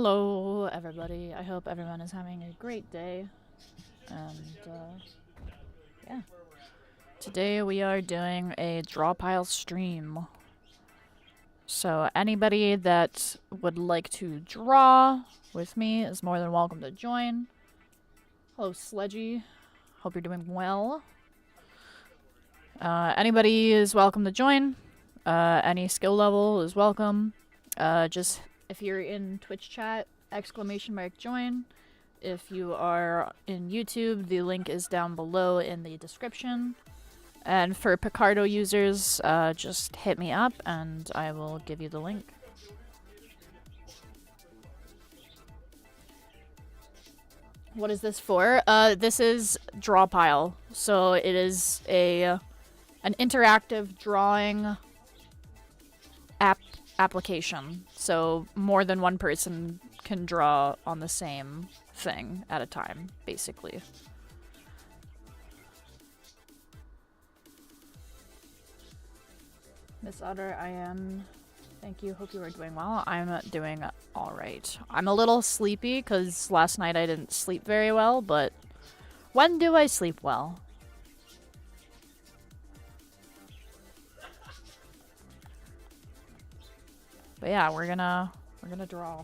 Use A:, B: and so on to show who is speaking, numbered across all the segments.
A: Hello, everybody. I hope everyone is having a great day. And, yeah. Today we are doing a DRAWPILE stream. So anybody that would like to draw with me is more than welcome to join. Hello, 𝙻𝙸𝙽𝚃𝚂. Hope you're doing well. Anybody is welcome to join. Any skill level is welcome. Just if you're in Twitch chat, !join. If you are in YouTube, the link is down below in the description. And for Picardo users, just hit me up and I will give you the link. What is this for? This is DRAWPILE. So it is an interactive drawing application. So more than one person can draw on the same thing at a time, basically. Miss Otter, I am. Thank you. Hope you are doing well. I'm doing alright. I'm a little sleepy because last night I didn't sleep very well, but when do I sleep well? But yeah, we're gonna draw.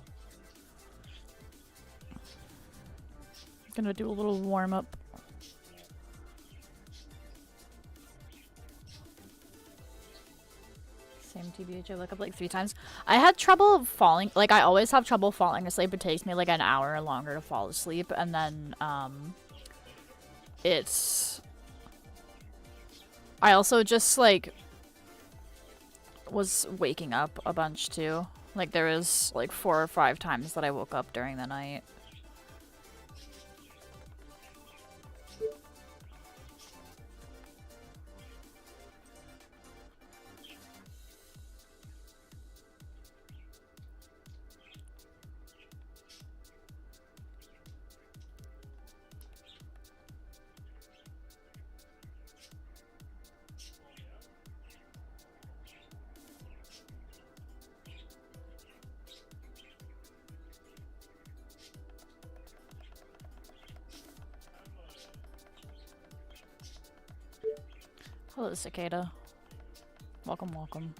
A: Gonna do a little warm up. Same TBH, I woke up like 3 times. I had trouble falling, like I always have trouble falling asleep. It takes me like an hour longer to fall asleep, and then I also just like was waking up a bunch too. Like there was like 4 or 5 times that I woke up during the night. Hello, 𝙻𝙸𝙽𝚃𝚂. Welcome, welcome.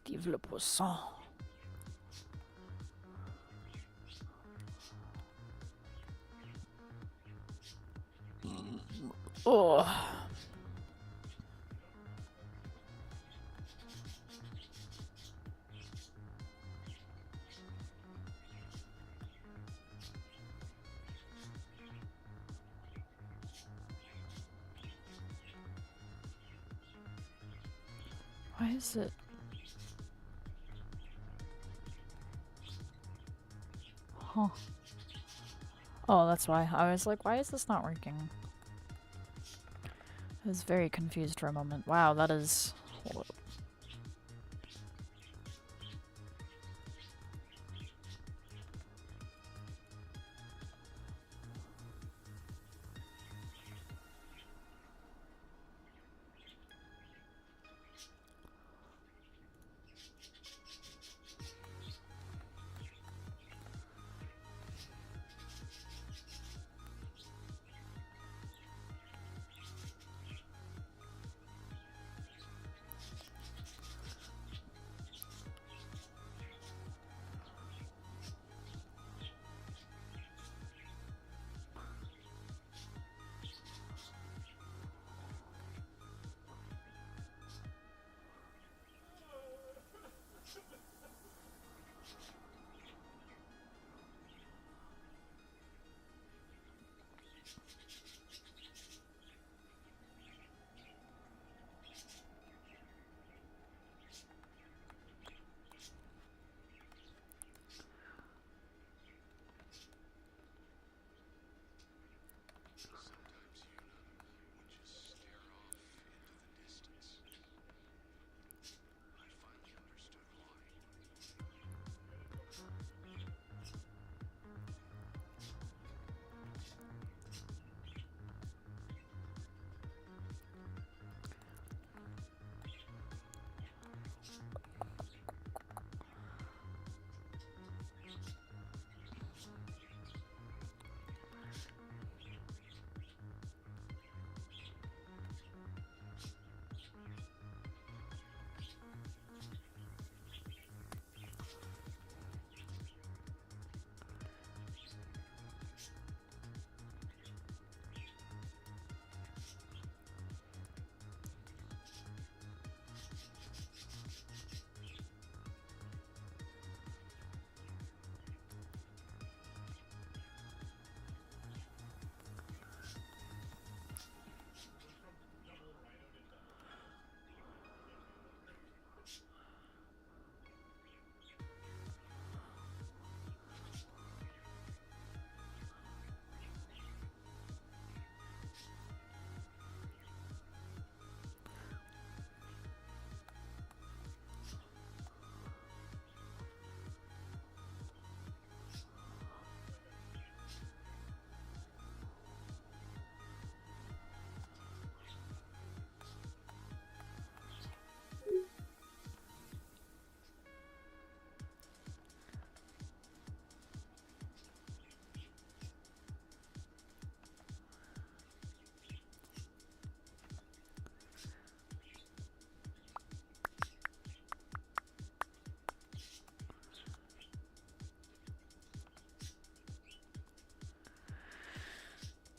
A: Vive le poisson. Oh. Why is it? Huh. Oh, that's why. I was like, why is this not working? I was very confused for a moment. Wow, that is...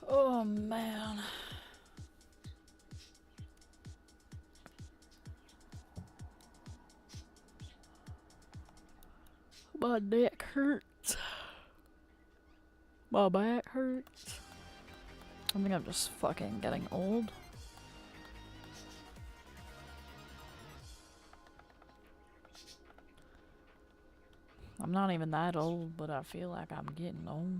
A: Oh, man. My neck hurts. My back hurts. I think I'm just fucking getting old. I'm not even that old, but I feel like I'm getting old.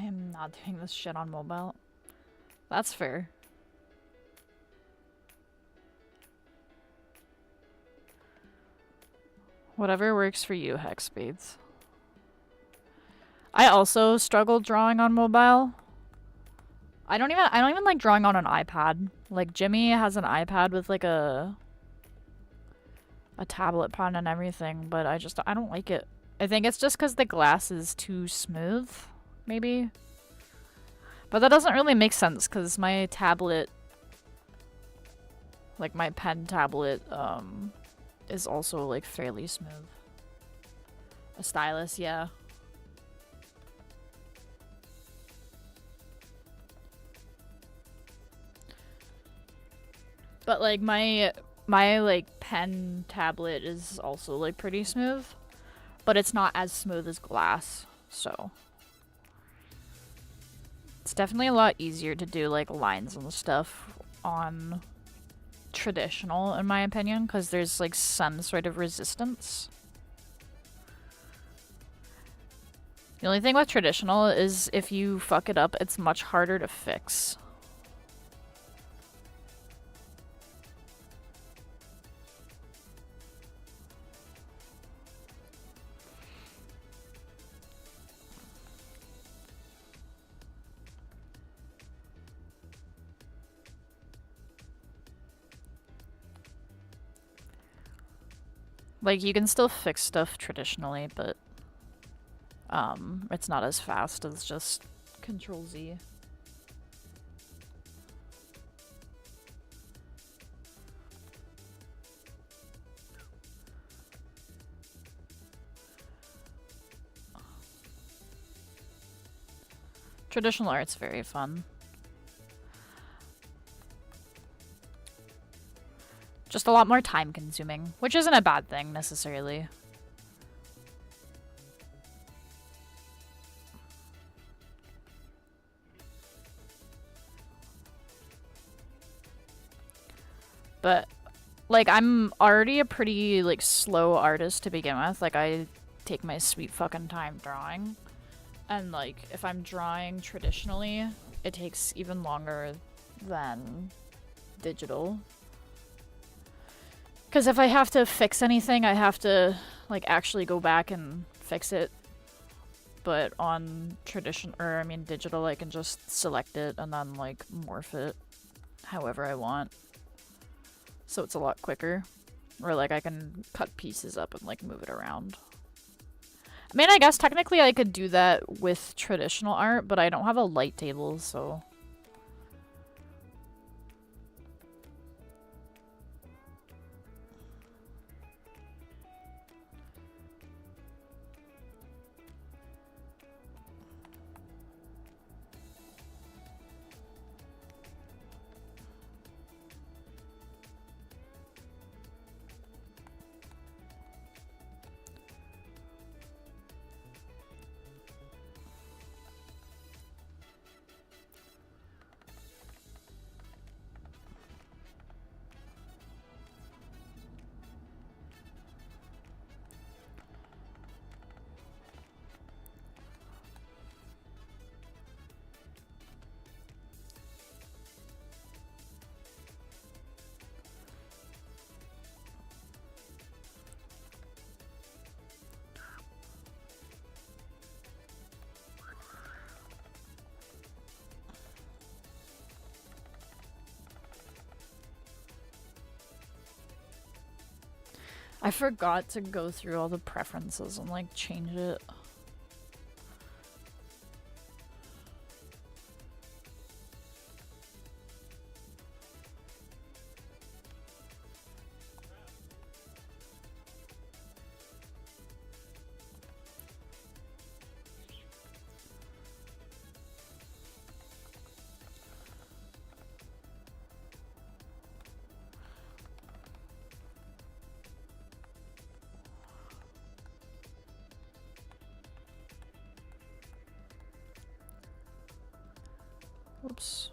A: I am not doing this shit on mobile. That's fair. Whatever works for you, Hexspades. I also struggle drawing on mobile. I don't even like drawing on an iPad. Like Jimmy has an iPad with like a tablet pen and everything, but I don't like it. I think it's just because the glass is too smooth, maybe. But that doesn't really make sense because my tablet, like my pen tablet, is also like fairly smooth. A stylus, yeah. But like my like pen tablet is also like pretty smooth, but it's not as smooth as glass, so it's definitely a lot easier to do like lines and stuff on traditional, in my opinion, because there's like some sort of resistance. The only thing with traditional is if you fuck it up, it's much harder to fix. Like, you can still fix stuff traditionally, but it's not as fast as just Control-Z. Traditional art's very fun. Just a lot more time consuming, which isn't a bad thing necessarily. But like, I'm already a pretty like slow artist to begin with. Like, I take my sweet fucking time drawing. And like, if I'm drawing traditionally, it takes even longer than digital. Because if I have to fix anything, I have to like actually go back and fix it. But on digital, I can just select it and then like morph it however I want. So it's a lot quicker. Or like I can cut pieces up and like move it around. I mean, I guess technically I could do that with traditional art, but I don't have a light table, so... I forgot to go through all the preferences and like change it. Oops.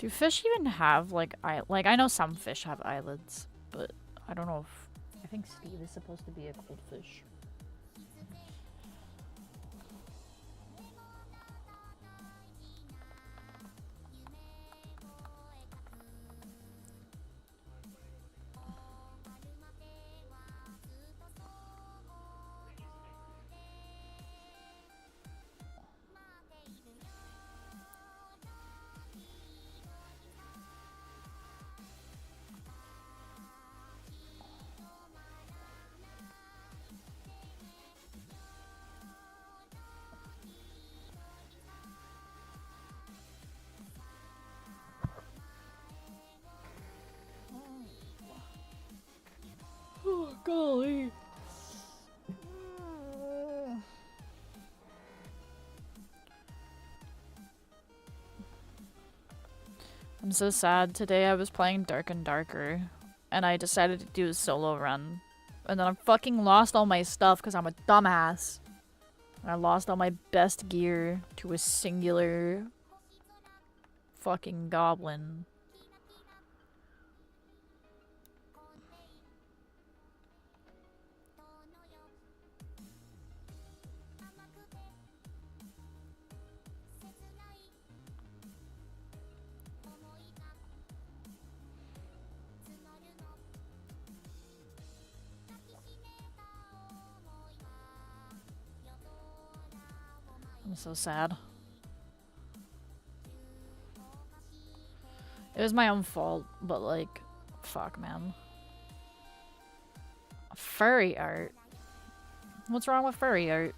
A: Do fish even have, like, I know some fish have eyelids, but I don't know if... I think Steve is supposed to be a goldfish. Oh, golly. I'm so sad. Today I was playing Dark and Darker, and I decided to do a solo run. And then I fucking lost all my stuff because I'm a dumbass. I lost all my best gear to a singular fucking goblin. I'm so sad. It was my own fault, but like, fuck, man. Furry art? What's wrong with furry art?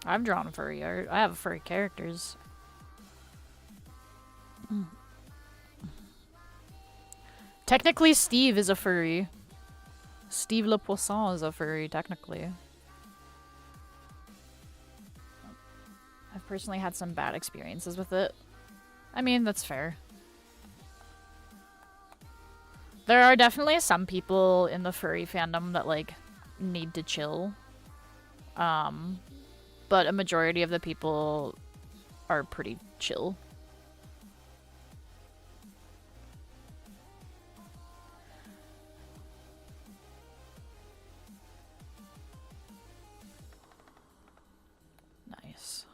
A: I've drawn furry art. I have furry characters. Technically, Steve is a furry. Steve Le Poisson is a furry, technically. I've personally had some bad experiences with it. I mean, that's fair. There are definitely some people in the furry fandom that, like, need to chill. But a majority of the people are pretty chill. Nice.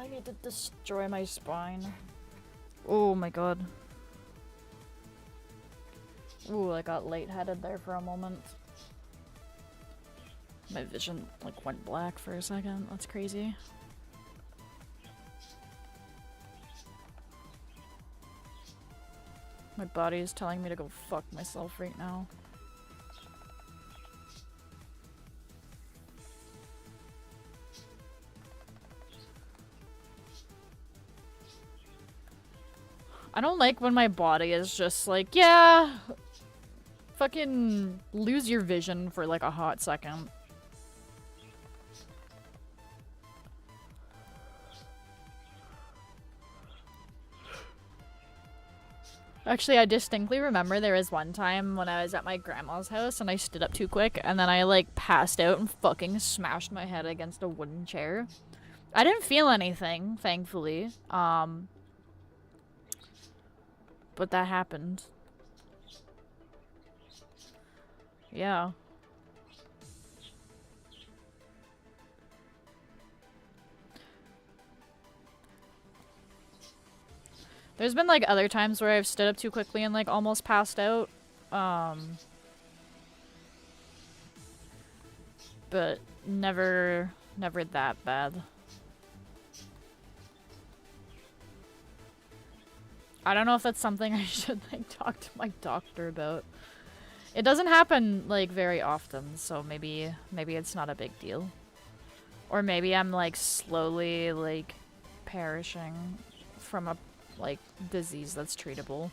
A: I need to destroy my spine. Oh my god. Ooh, I got lightheaded there for a moment. My vision, like, went black for a second. That's crazy. My body is telling me to go fuck myself right now. I don't like when my body is just like, yeah, fucking lose your vision for like a hot second. Actually, I distinctly remember there was one time when I was at my grandma's house and I stood up too quick and then I like passed out and fucking smashed my head against a wooden chair. I didn't feel anything, thankfully. But that happened. Yeah. There's been like other times where I've stood up too quickly and like almost passed out. But never that bad. I don't know if that's something I should like talk to my doctor about. It doesn't happen like very often, so maybe it's not a big deal. Or maybe I'm like slowly like perishing from a like disease that's treatable.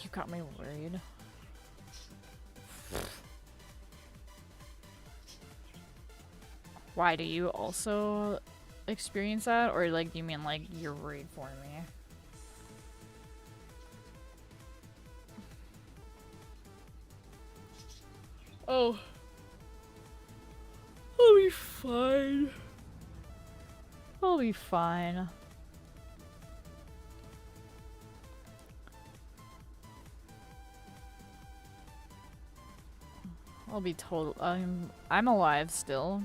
A: You got me worried. Why, do you also experience that? Or like, do you mean like you're worried for me? Oh. I'll be fine. I'll be fine. I'll be total. I'm alive still.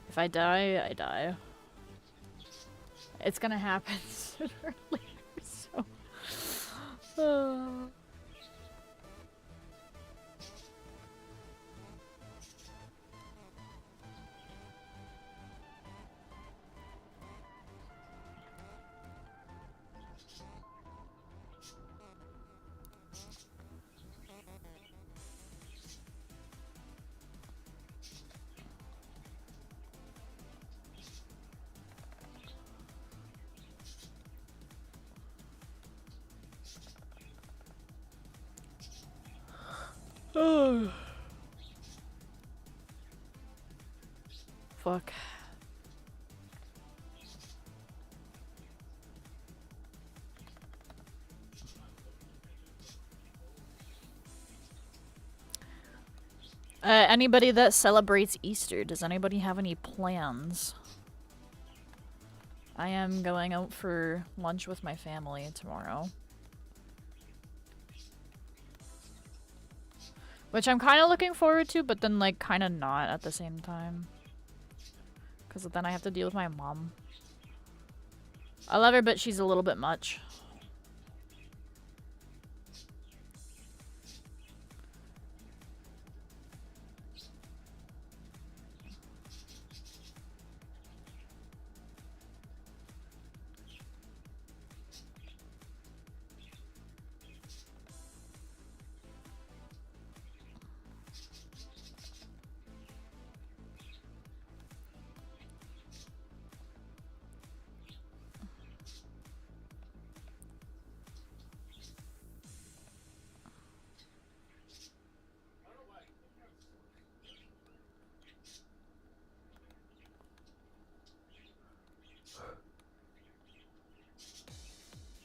A: If I die, I die. It's gonna happen sooner or later, so. Oh. Fuck. Anybody that celebrates Easter, does anybody have any plans? I am going out for lunch with my family tomorrow. Which I'm kind of looking forward to, but then like kind of not at the same time. Because then I have to deal with my mom. I love her, but she's a little bit much.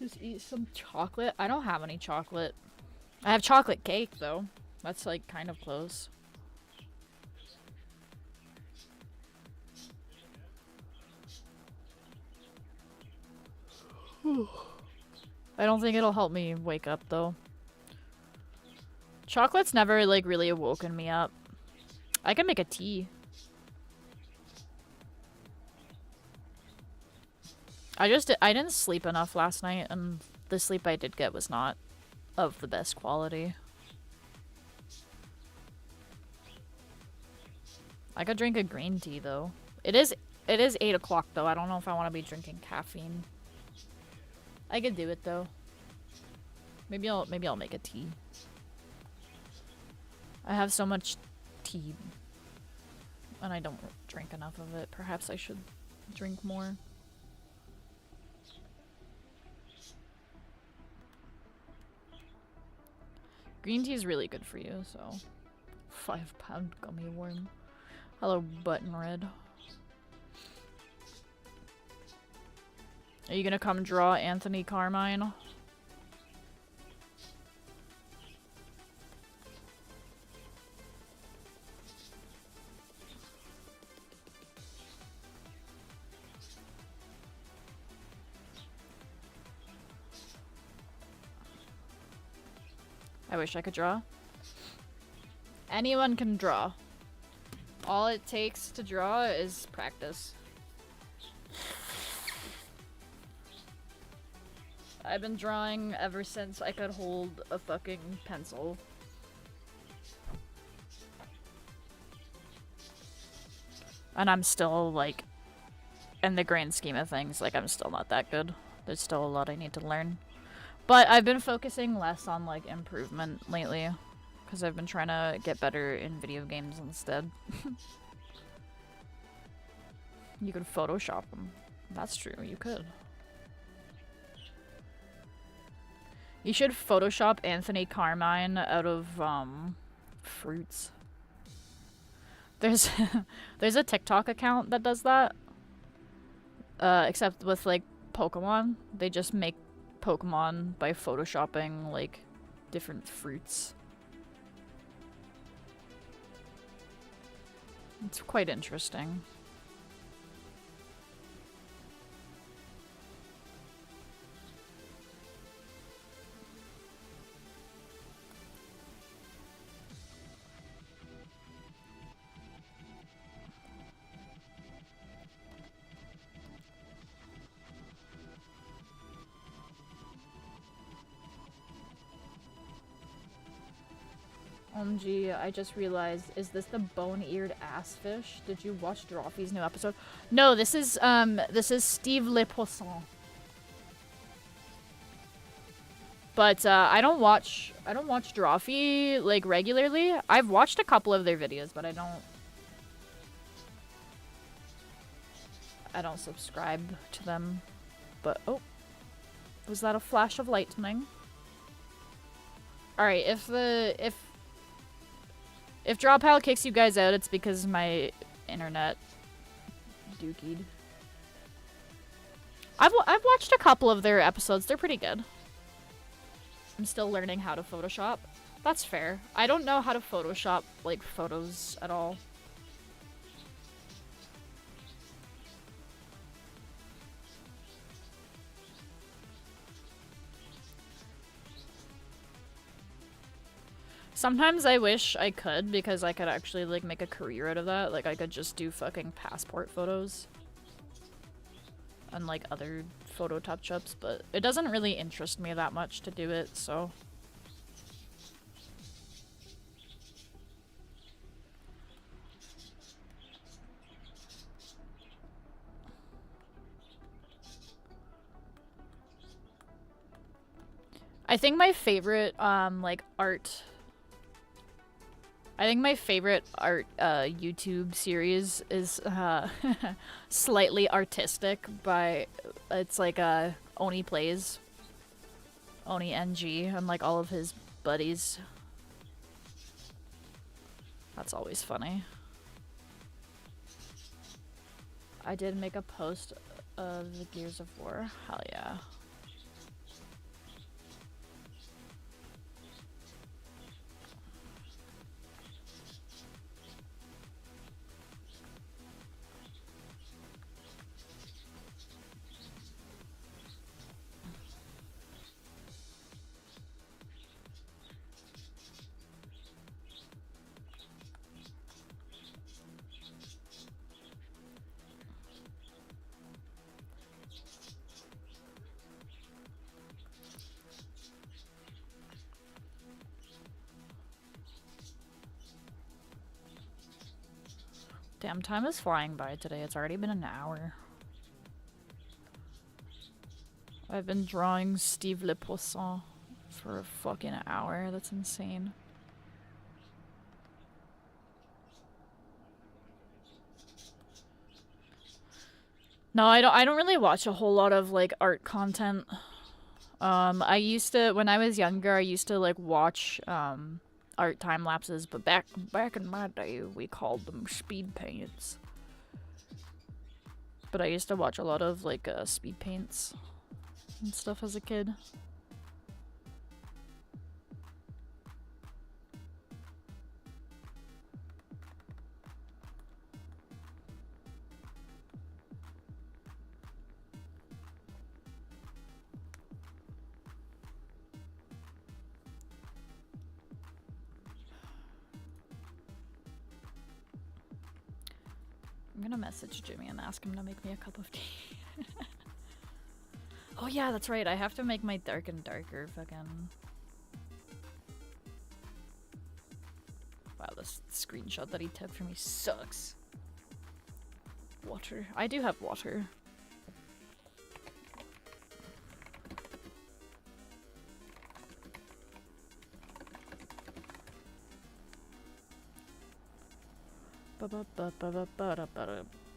A: Just eat some chocolate. I don't have any chocolate. I have chocolate cake, though. That's, like, kind of close. I don't think it'll help me wake up, though. Chocolate's never, like, really woken me up. I can make a tea. I didn't sleep enough last night, and the sleep I did get was not of the best quality. I could drink a green tea, though. It is 8 o'clock, though. I don't know if I want to be drinking caffeine. I could do it, though. Maybe I'll make a tea. I have so much tea, and I don't drink enough of it. Perhaps I should drink more. Green tea is really good for you, so. 5-pound gummy worm. Hello, Button Red. Are you gonna come draw Anthony Carmine? I wish I could draw. Anyone can draw. All it takes to draw is practice. I've been drawing ever since I could hold a fucking pencil. And I'm still, like, in the grand scheme of things, like, I'm still not that good. There's still a lot I need to learn. But I've been focusing less on, like, improvement lately. Because I've been trying to get better in video games instead. You could Photoshop them. That's true, you could. You should Photoshop Anthony Carmine out of, fruits. There's a TikTok account that does that. Except with, like, Pokemon. They just make Pokemon by Photoshopping, like, different fruits. It's quite interesting. OMG, I just realized, is this the bone-eared ass fish? Did you watch Drawpy's new episode? No, this is Steve Le Poisson. But I don't watch Drawpy like regularly. I've watched a couple of their videos, but I don't subscribe to them. But oh, was that a flash of lightning? All right, if DRAWPILE kicks you guys out, it's because my internet dookied. I've watched a couple of their episodes. They're pretty good. I'm still learning how to Photoshop. That's fair. I don't know how to Photoshop, like, photos at all. Sometimes I wish I could, because I could actually, like, make a career out of that. Like, I could just do fucking passport photos. And, like, other photo touch-ups, but it doesn't really interest me that much to do it, so... I think my favorite, like, art... I think my favorite art YouTube series is Slightly Artistic by, it's like Oni Plays, Oni NG, and like all of his buddies. That's always funny. I did make a post of the Gears of War. Hell yeah. Damn, time is flying by today. It's already been an hour. I've been drawing 𝙻𝙸𝙽𝚃𝚂 for a fucking hour. That's insane. No, I don't really watch a whole lot of like art content. I used to, when I was younger, I used to like watch art time lapses, but back in my day we called them speed paints. But I used to watch a lot of like speed paints and stuff as a kid. I'm gonna message Jimmy and ask him to make me a cup of tea. Oh yeah, that's right. I have to make my dark and darker fucking... Wow, this screenshot that he took for me sucks. Water. I do have water.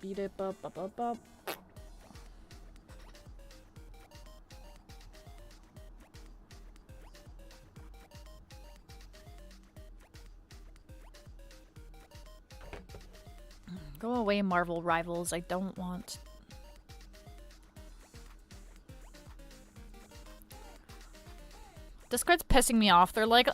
A: Beat it up. Go away, Marvel rivals. I don't want. Discord's pissing me off. They're like,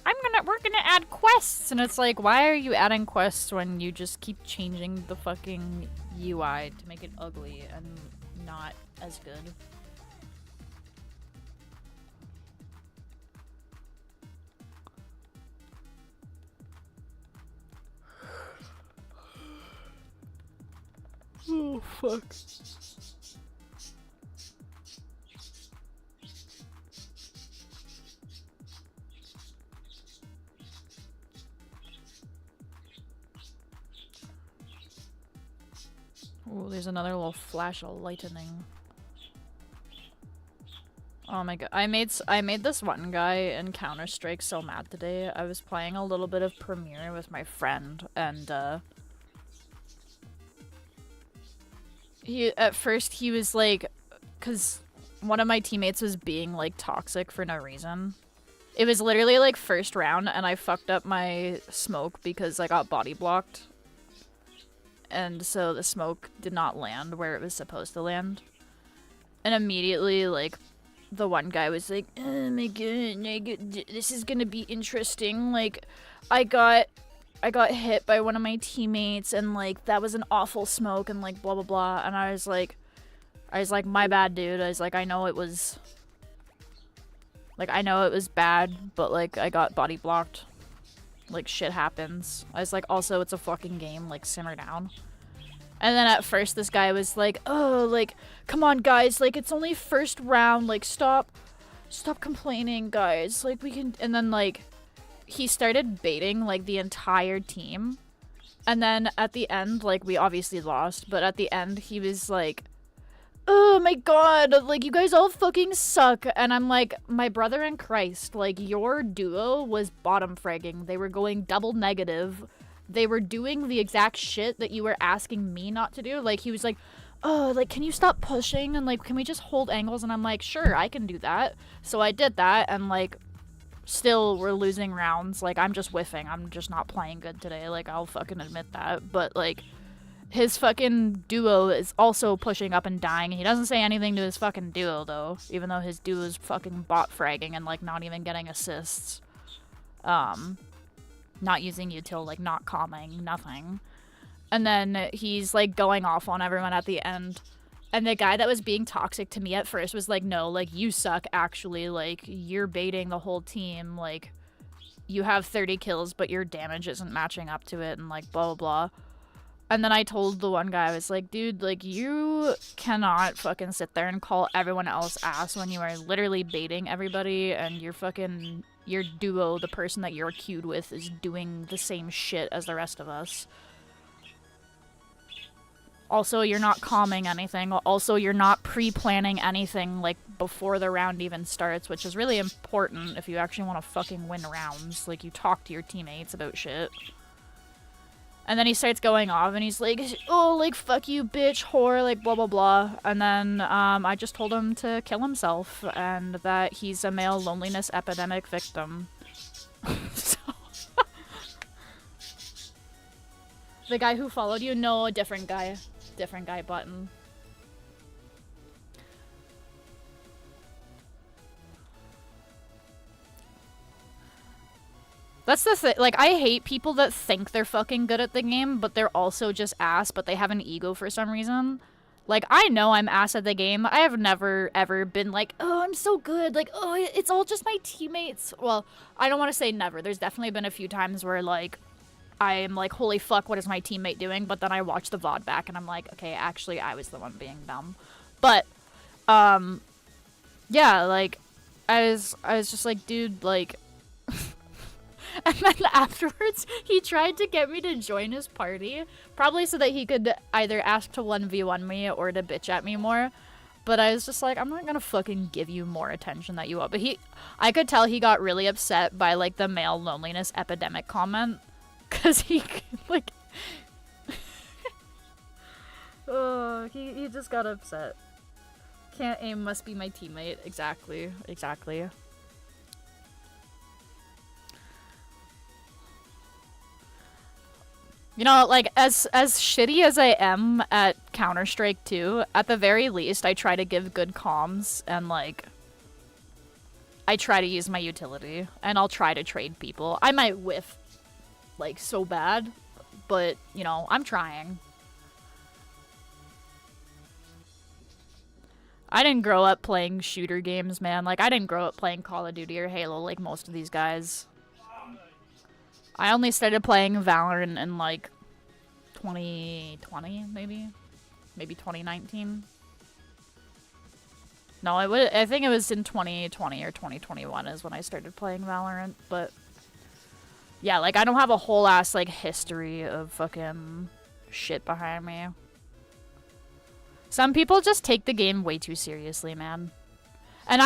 A: we're gonna add quests, and it's like, why are you adding quests when you just keep changing the fucking UI to make it ugly and not as good? Oh fuck. Ooh, there's another little flash of lightning. Oh my god. I made this one guy in Counter-Strike so mad today. I was playing a little bit of Premiere with my friend, and at first he was like, cause one of my teammates was being like toxic for no reason. It was literally like first round and I fucked up my smoke because I got body blocked. And so the smoke did not land where it was supposed to land. And immediately, like, the one guy was like, oh my god, this is gonna be interesting. Like, I got hit by one of my teammates and, like, that was an awful smoke and, like, blah, blah, blah. And I was like, my bad, dude. I was like, I know it was bad, but, like, I got body blocked. Like, shit happens. I was like, also, it's a fucking game. Like, simmer down. And then at first, this guy was like, oh, like, come on, guys. Like, it's only first round. Like, stop complaining, guys. Like, we can... And then, like, he started baiting, like, the entire team. And then at the end, like, we obviously lost. But at the end, he was like, oh my god, like, you guys all fucking suck. And I'm like, my brother in Christ, like, your duo was bottom fragging. They were going double negative. They were doing the exact shit that you were asking me not to do. Like, he was like, oh, like, can you stop pushing? And, like, can we just hold angles? And I'm like, sure, I can do that. So I did that, and, like, still we're losing rounds. Like, I'm just whiffing. I'm just not playing good today. Like, I'll fucking admit that. But, like, his fucking duo is also pushing up and dying. He doesn't say anything to his fucking duo, though. Even though his duo is fucking bot fragging and, like, not even getting assists. Not using util, like, not calming, nothing. And then he's, like, going off on everyone at the end. And the guy that was being toxic to me at first was like, no, like, you suck, actually. Like, you're baiting the whole team. Like, you have 30 kills, but your damage isn't matching up to it, and, like, blah, blah, blah. And then I told the one guy, I was like, dude, like, you cannot fucking sit there and call everyone else ass when you are literally baiting everybody, and your duo, the person that you're queued with, is doing the same shit as the rest of us. Also, you're not calming anything. Also, you're not pre-planning anything, like, before the round even starts, which is really important if you actually want to fucking win rounds. Like, you talk to your teammates about shit. And then he starts going off, and he's like, oh, like, fuck you, bitch, whore, like, blah, blah, blah. And then, I just told him to kill himself, and that he's a male loneliness epidemic victim. So... The guy who followed you? No, a different guy. Different guy button. That's the thing. Like, I hate people that think they're fucking good at the game, but they're also just ass, but they have an ego for some reason. Like, I know I'm ass at the game. I have never, ever been like, oh, I'm so good. Like, oh, it's all just my teammates. Well, I don't want to say never. There's definitely been a few times where, like, I'm like, holy fuck, what is my teammate doing? But then I watch the VOD back and I'm like, okay, actually, I was the one being dumb. But, yeah, like, I was just like, dude, like... And then afterwards, he tried to get me to join his party. Probably so that he could either ask to 1v1 me or to bitch at me more. But I was just like, I'm not gonna fucking give you more attention that you want. But I could tell he got really upset by, like, the male loneliness epidemic comment. Because he, like... Oh, he just got upset. Can't aim, must be my teammate. Exactly, exactly. You know, like, as shitty as I am at Counter-Strike 2, at the very least, I try to give good comms, and, like, I try to use my utility, and I'll try to trade people. I might whiff, like, so bad, but, you know, I'm trying. I didn't grow up playing shooter games, man. Like, I didn't grow up playing Call of Duty or Halo like most of these guys. I only started playing Valorant in, like, 2020, maybe? Maybe 2019? No, I think it was in 2020 or 2021 is when I started playing Valorant, but... Yeah, like, I don't have a whole ass, like, history of fucking shit behind me. Some people just take the game way too seriously, man. And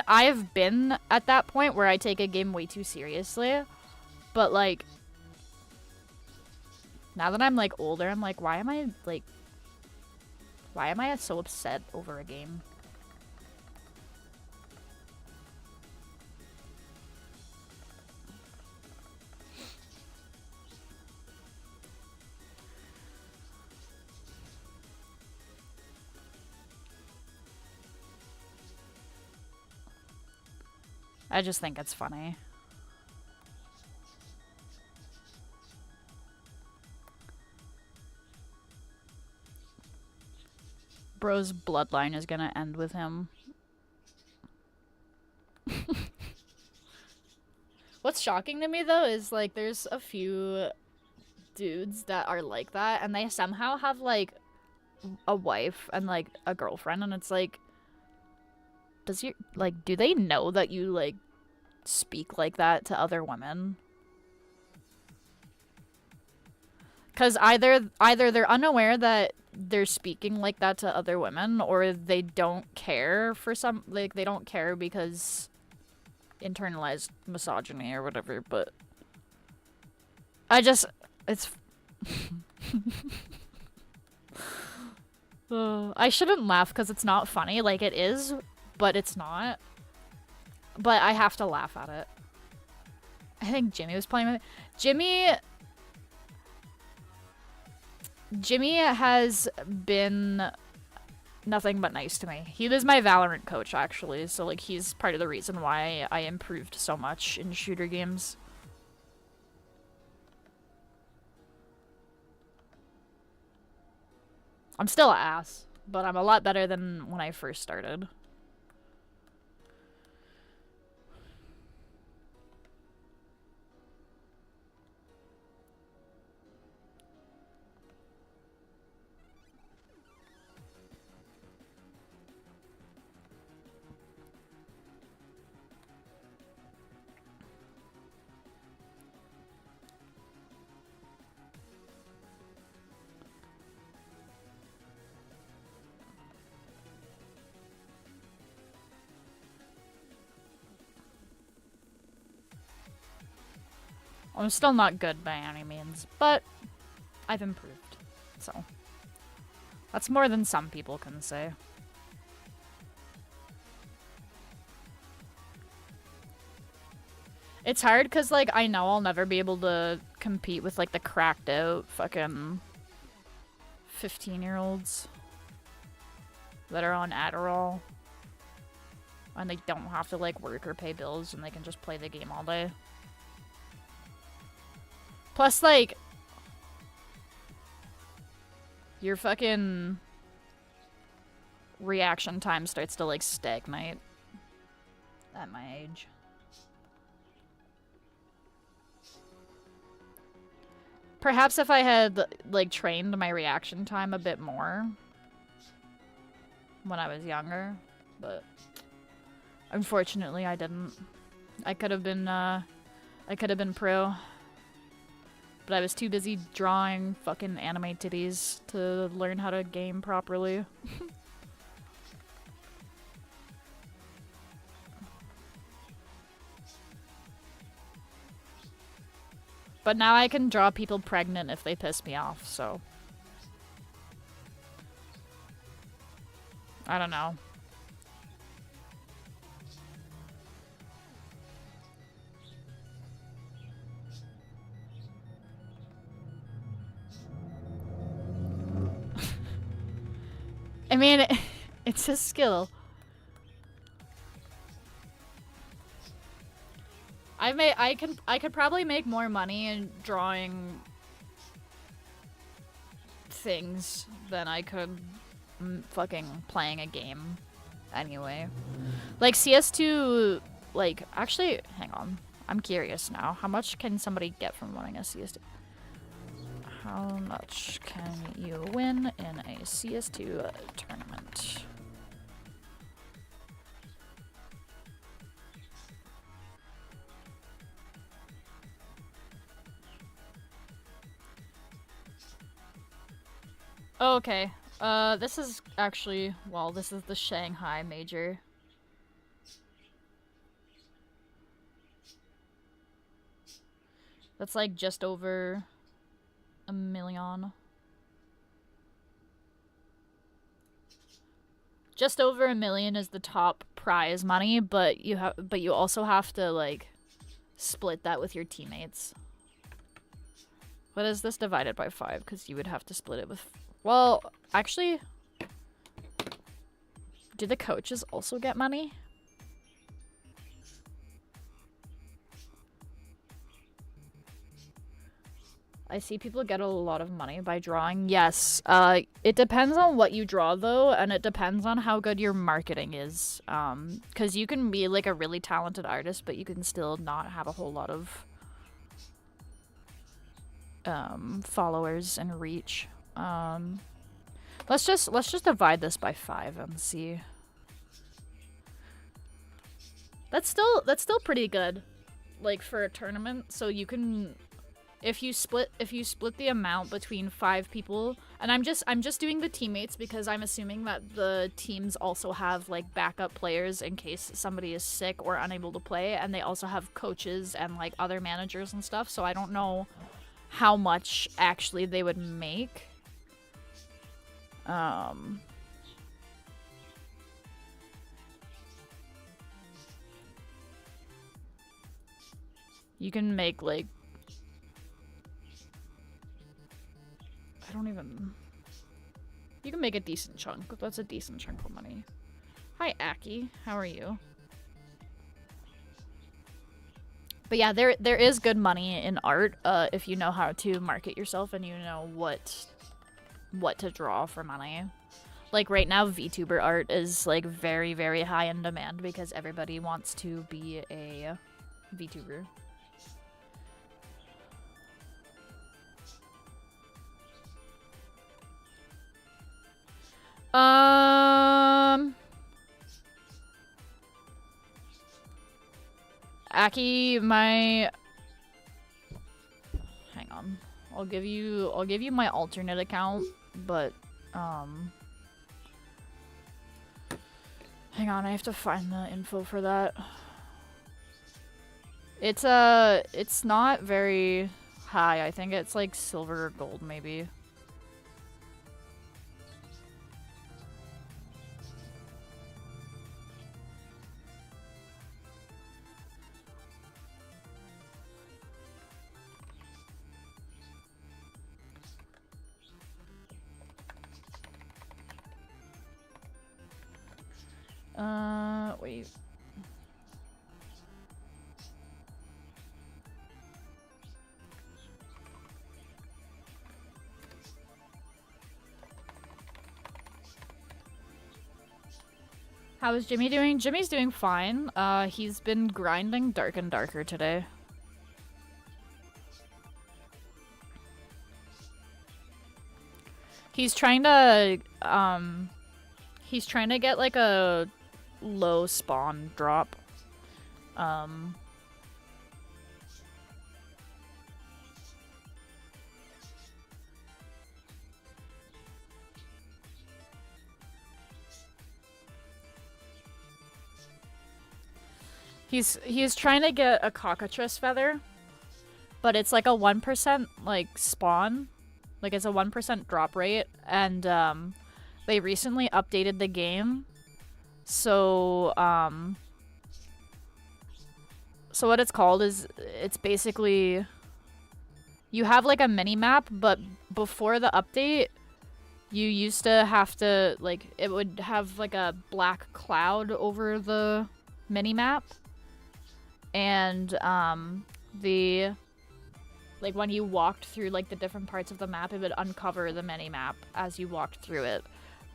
A: I've been at that point where I take a game way too seriously. But, like, now that I'm, like, older, I'm like, why am I so upset over a game? I just think it's funny. Bro's bloodline is gonna end with him. What's shocking to me, though, is, like, there's a few dudes that are like that, and they somehow have, like, a wife and, like, a girlfriend, and it's like, do they know that you, like, speak like that to other women? Because either they're unaware that they're speaking like that to other women, or they don't care for some, like, they don't care because internalized misogyny or whatever, but it's I shouldn't laugh because it's not funny, like, it is, but it's not. But I have to laugh at it. I think Jimmy was playing with it. Jimmy has been nothing but nice to me. He was my Valorant coach, actually, so, like, he's part of the reason why I improved so much in shooter games. I'm still ass, but I'm a lot better than when I first started. I'm still not good by any means, but I've improved. So that's more than some people can say. It's hard because, like, I know I'll never be able to compete with, like, the cracked out fucking 15-year-olds that are on Adderall. And they don't have to, like, work or pay bills and they can just play the game all day. Plus, like, your fucking reaction time starts to, like, stagnate at my age. Perhaps if I had, like, trained my reaction time a bit more when I was younger, but unfortunately I didn't. I could have been pro, but I was too busy drawing fucking anime titties to learn how to game properly. But now I can draw people pregnant if they piss me off, so. I don't know. I mean, it's a skill. I could probably make more money in drawing things than I could fucking playing a game anyway. Like CS2, like, actually, hang on. I'm curious now. How much can somebody get from winning a CS2? How much can you win in a CS2 tournament? Oh, okay. This is actually, well, this is the Shanghai major. That's like just over $1 million. Just over $1 million is the top prize money, but you also have to, like, split that with your teammates. What is this divided by 5? Because you would have to split it with... Well, actually... Do the coaches also get money? I see people get a lot of money by drawing. Yes. It depends on what you draw, though, and it depends on how good your marketing is. Because you can be, like, a really talented artist, but you can still not have a whole lot of followers and reach. Let's just divide this by 5 and see. That's still pretty good, like, for a tournament. So you can, if you split the amount between 5 people, and I'm just doing the teammates because I'm assuming that the teams also have, like, backup players in case somebody is sick or unable to play, and they also have coaches and, like, other managers and stuff. So I don't know how much actually they would make. You can make, like, you can make a decent chunk. That's a decent chunk of money. Hi, Aki. How are you? But yeah, there is good money in art if you know how to market yourself and you know what to draw for money. Like right now, VTuber art is, like, very, very high in demand because everybody wants to be a VTuber. Aki, hang on. I'll give you my alternate account, but hang on, I have to find the info for that. It's not very high. I think it's like silver or gold, maybe. Wait. How is Jimmy doing? Jimmy's doing fine. He's been grinding dark and darker today. He's trying to get like a low spawn drop. He's trying to get a cockatrice feather, but it's like a 1% like spawn. Like it's a 1% drop rate, and they recently updated the game. So so what it's called is, it's basically, you have like a mini map, but before the update, you used to have to, like, it would have like a black cloud over the mini map, and like when you walked through like the different parts of the map, it would uncover the mini map as you walked through it.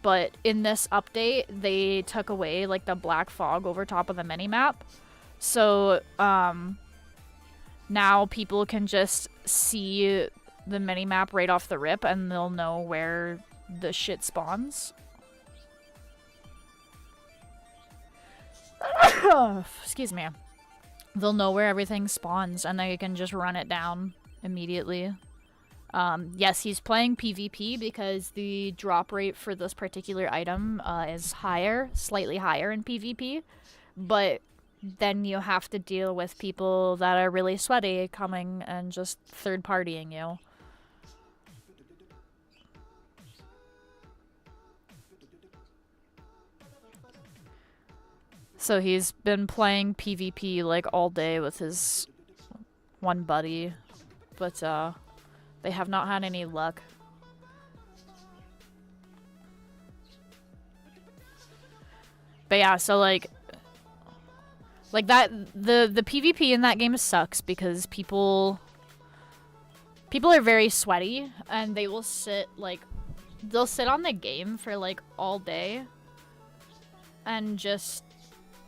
A: But in this update, they took away like the black fog over top of the mini map. So now people can just see the mini map right off the rip, and they'll know where the shit spawns. Excuse me. They'll know where everything spawns, and they can just run it down immediately. Yes, he's playing PvP because the drop rate for this particular item is higher, slightly higher in PvP, but then you have to deal with people that are really sweaty coming and just third-partying you. So he's been playing PvP like all day with his one buddy, but they have not had any luck. But yeah, so like that, the PvP in that game sucks because people are very sweaty, and they will sit like, they'll sit on the game for like all day and just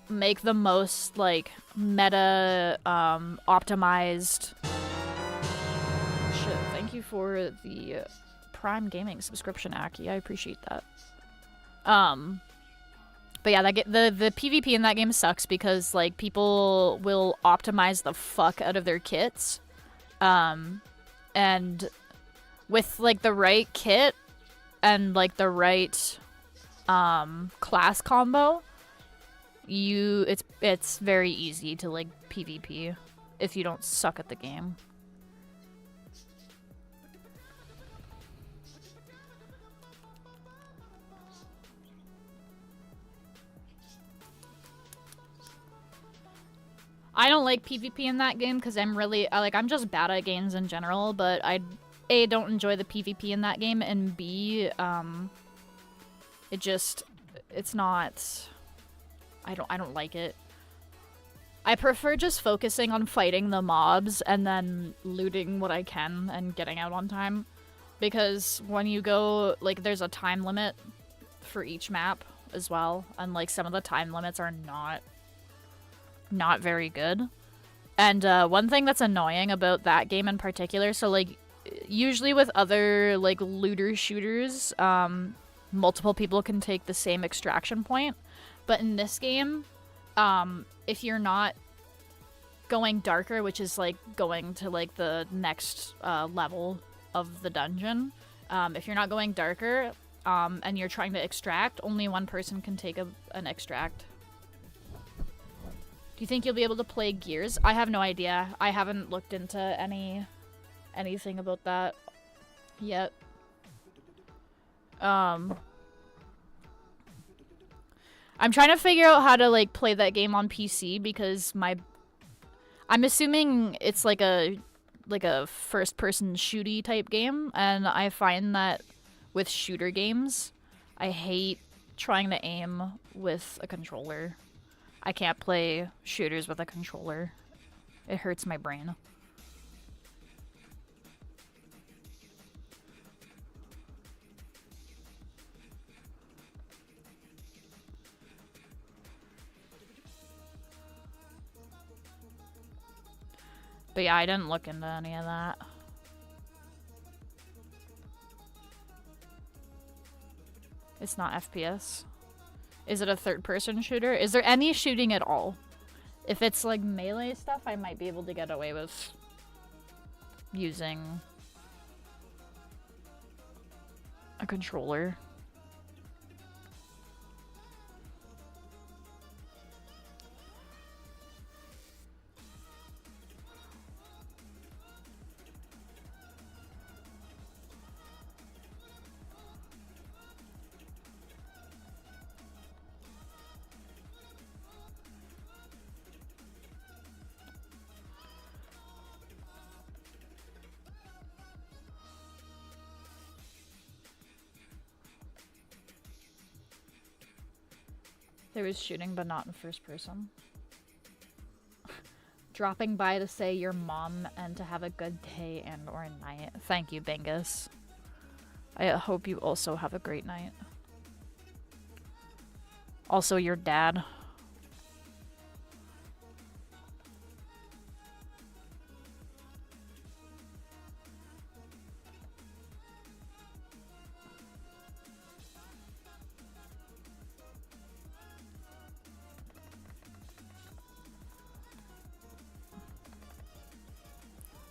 A: make the most like meta optimized shit. Thank you for the Prime Gaming subscription, Aki. I appreciate that. But yeah, the PvP in that game sucks because like people will optimize the fuck out of their kits, and with like the right kit and like the right class combo, it's very easy to like PvP if you don't suck at the game. I don't like PvP in that game because I'm just bad at games in general, but I A, don't enjoy the PvP in that game, and B, it's not, I don't like it. I prefer just focusing on fighting the mobs and then looting what I can and getting out on time, because when you go, like, there's a time limit for each map as well, and like some of the time limits are not very good. And one thing that's annoying about that game in particular, so like usually with other like looter shooters, multiple people can take the same extraction point, but in this game, if you're not going darker, which is like going to like the next level of the dungeon, if you're not going darker and you're trying to extract, only one person can take an extract. Do you think you'll be able to play Gears? I have no idea. I haven't looked into anything about that yet. I'm trying to figure out how to like play that game on PC because I'm assuming it's like a first person shooty type game, and I find that with shooter games, I hate trying to aim with a controller. I can't play shooters with a controller. It hurts my brain. But yeah, I didn't look into any of that. It's not FPS. Is it a third-person shooter? Is there any shooting at all? If it's like melee stuff, I might be able to get away with using a controller. There was shooting, but not in first person. Dropping by to say your mom and to have a good day and or night. Thank you, Bengus. I hope you also have a great night. Also, your dad.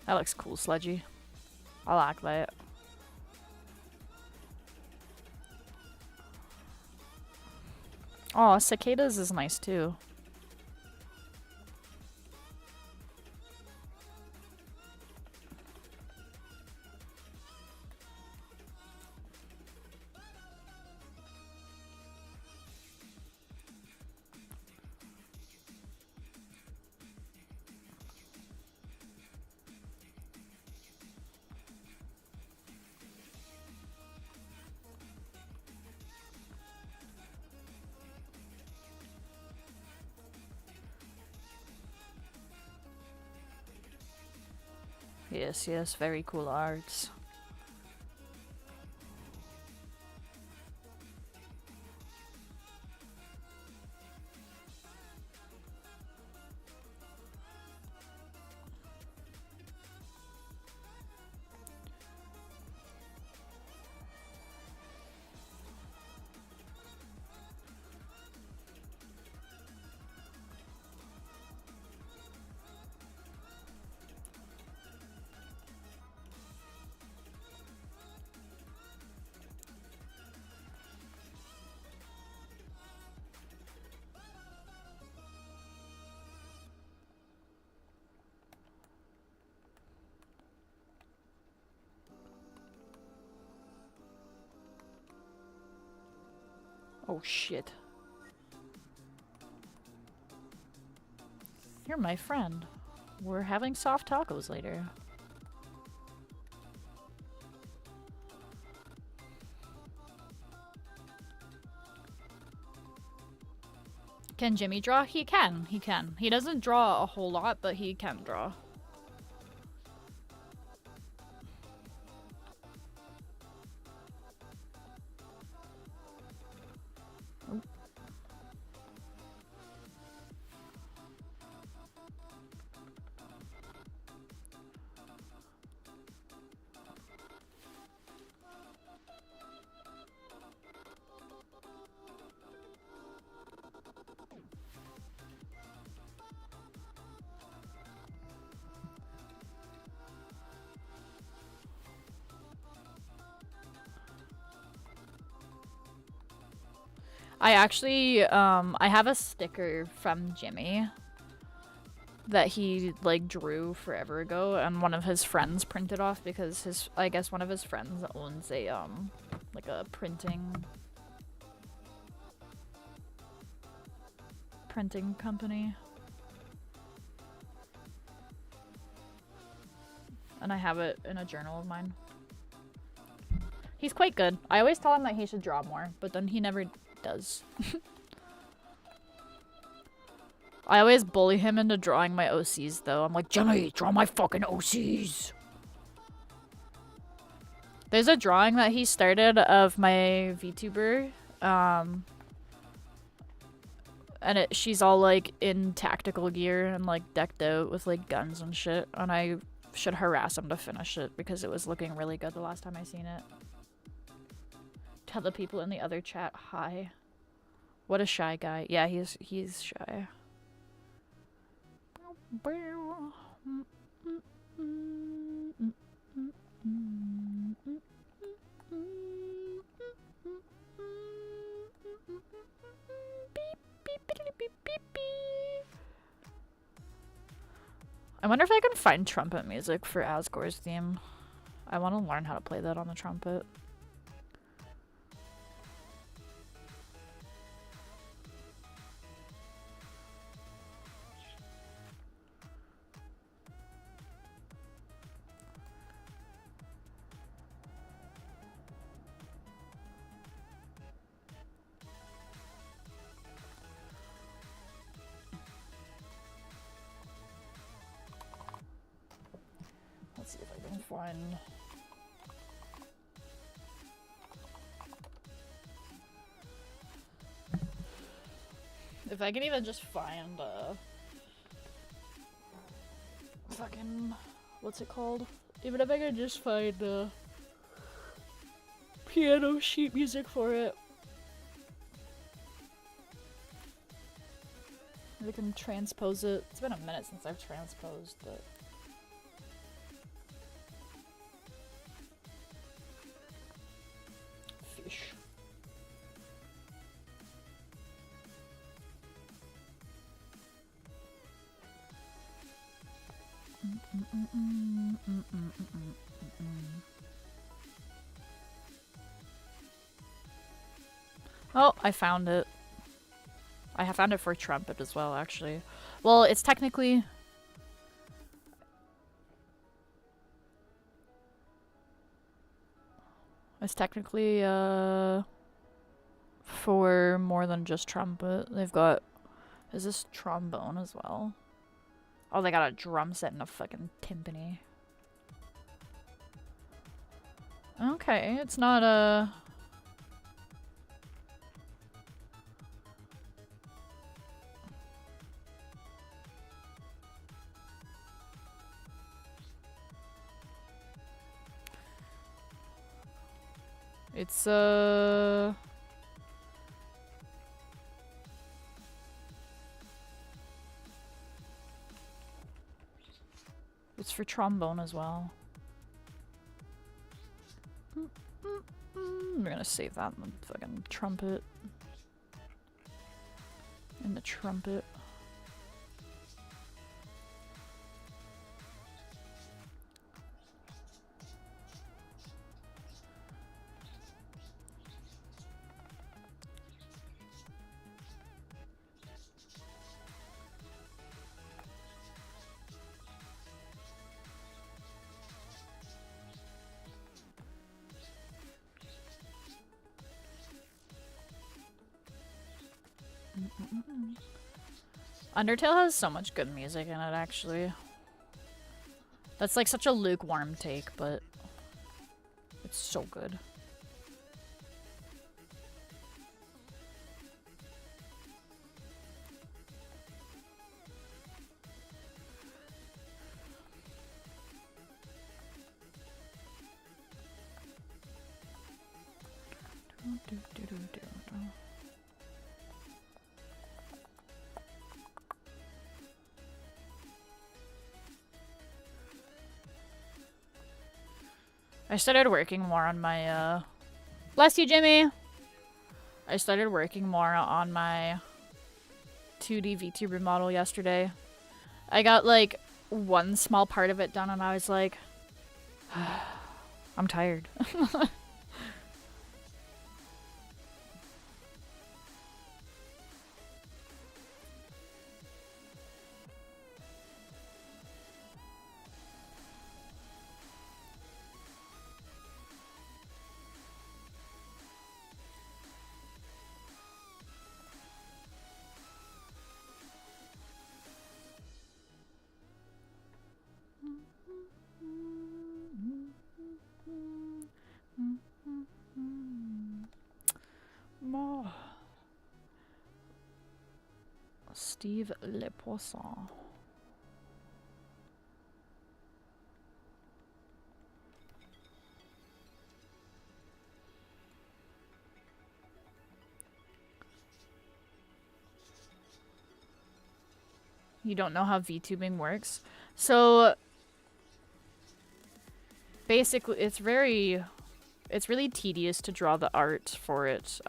A: That looks cool, Sledgy. I like that. Oh, cicadas is nice too. Yes, yes, very cool arts. Oh shit. You're my friend. We're having soft tacos later. Can Jimmy draw? He can. He can. He doesn't draw a whole lot, but he can draw. I actually, I have a sticker from Jimmy that he like drew forever ago, and one of his friends printed off because I guess one of his friends owns a like a printing company. And I have it in a journal of mine. He's quite good. I always tell him that he should draw more, but then he never does. I always bully him into drawing my OCs, though. I'm like, Jimmy, draw my fucking OCs! There's a drawing that he started of my VTuber, and she's all, like, in tactical gear and, like, decked out with, like, guns and shit, and I should harass him to finish it because it was looking really good the last time I seen it. Tell the people in the other chat hi. What a shy guy. Yeah, he's shy. I wonder if I can find trumpet music for Asgore's theme. I want to learn how to play that on the trumpet. Let's see if I can find... If I can even just find, fucking... What's it called? Even if I can just find, piano sheet music for it. I can transpose it. It's been a minute since I've transposed, but... Fish. Oh, I found it. I have found it for trumpet as well, actually. Well, it's technically... It's technically, for more than just trumpet. They've got... Is this trombone as well? Oh, they got a drum set and a fucking timpani. Okay, it's not a... It's It's for trombone as well. We're gonna save that in the fucking trumpet. In the trumpet. Undertale has so much good music in it, actually. That's like such a lukewarm take, but it's so good. I started working more on my, bless you, Jimmy! I started working more on my 2D VTuber model yesterday. I got like one small part of it done and I was like, I'm tired. 𝙻𝙸𝙽𝙺𝚂. You don't know how VTubing works? So basically it's really tedious to draw the art for it.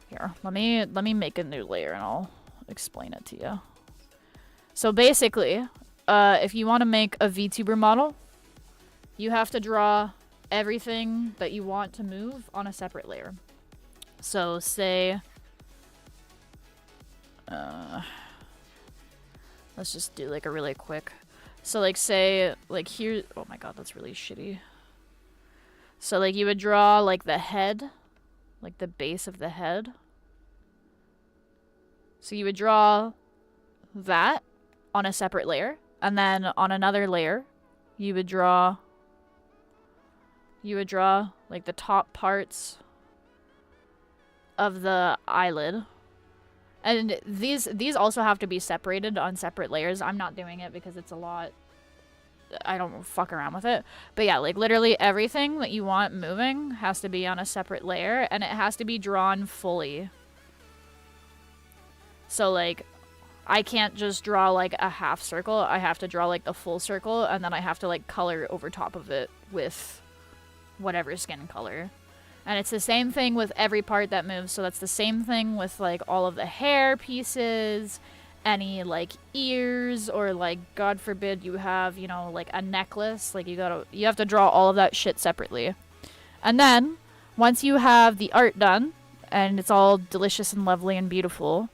A: Here, let me make a new layer and I'll explain it to you. So basically, if you want to make a VTuber model, you have to draw everything that you want to move on a separate layer. So say, let's just do like a really quick. So like say, like here, oh my god, that's really shitty. So like you would draw like the head, like the base of the head. So you would draw that on a separate layer, and then on another layer, you would draw like the top parts of the eyelid. And these also have to be separated on separate layers. I'm not doing it because it's a lot. I don't fuck around with it. But yeah, like literally everything that you want moving has to be on a separate layer, and it has to be drawn fully. So like, I can't just draw like a half circle. I have to draw like the full circle, and then I have to like color over top of it with whatever skin color. And it's the same thing with every part that moves. So that's the same thing with like all of the hair pieces, any like ears, or like God forbid you have, you know, like a necklace. Like you have to draw all of that shit separately. And then once you have the art done and it's all delicious and lovely and beautiful,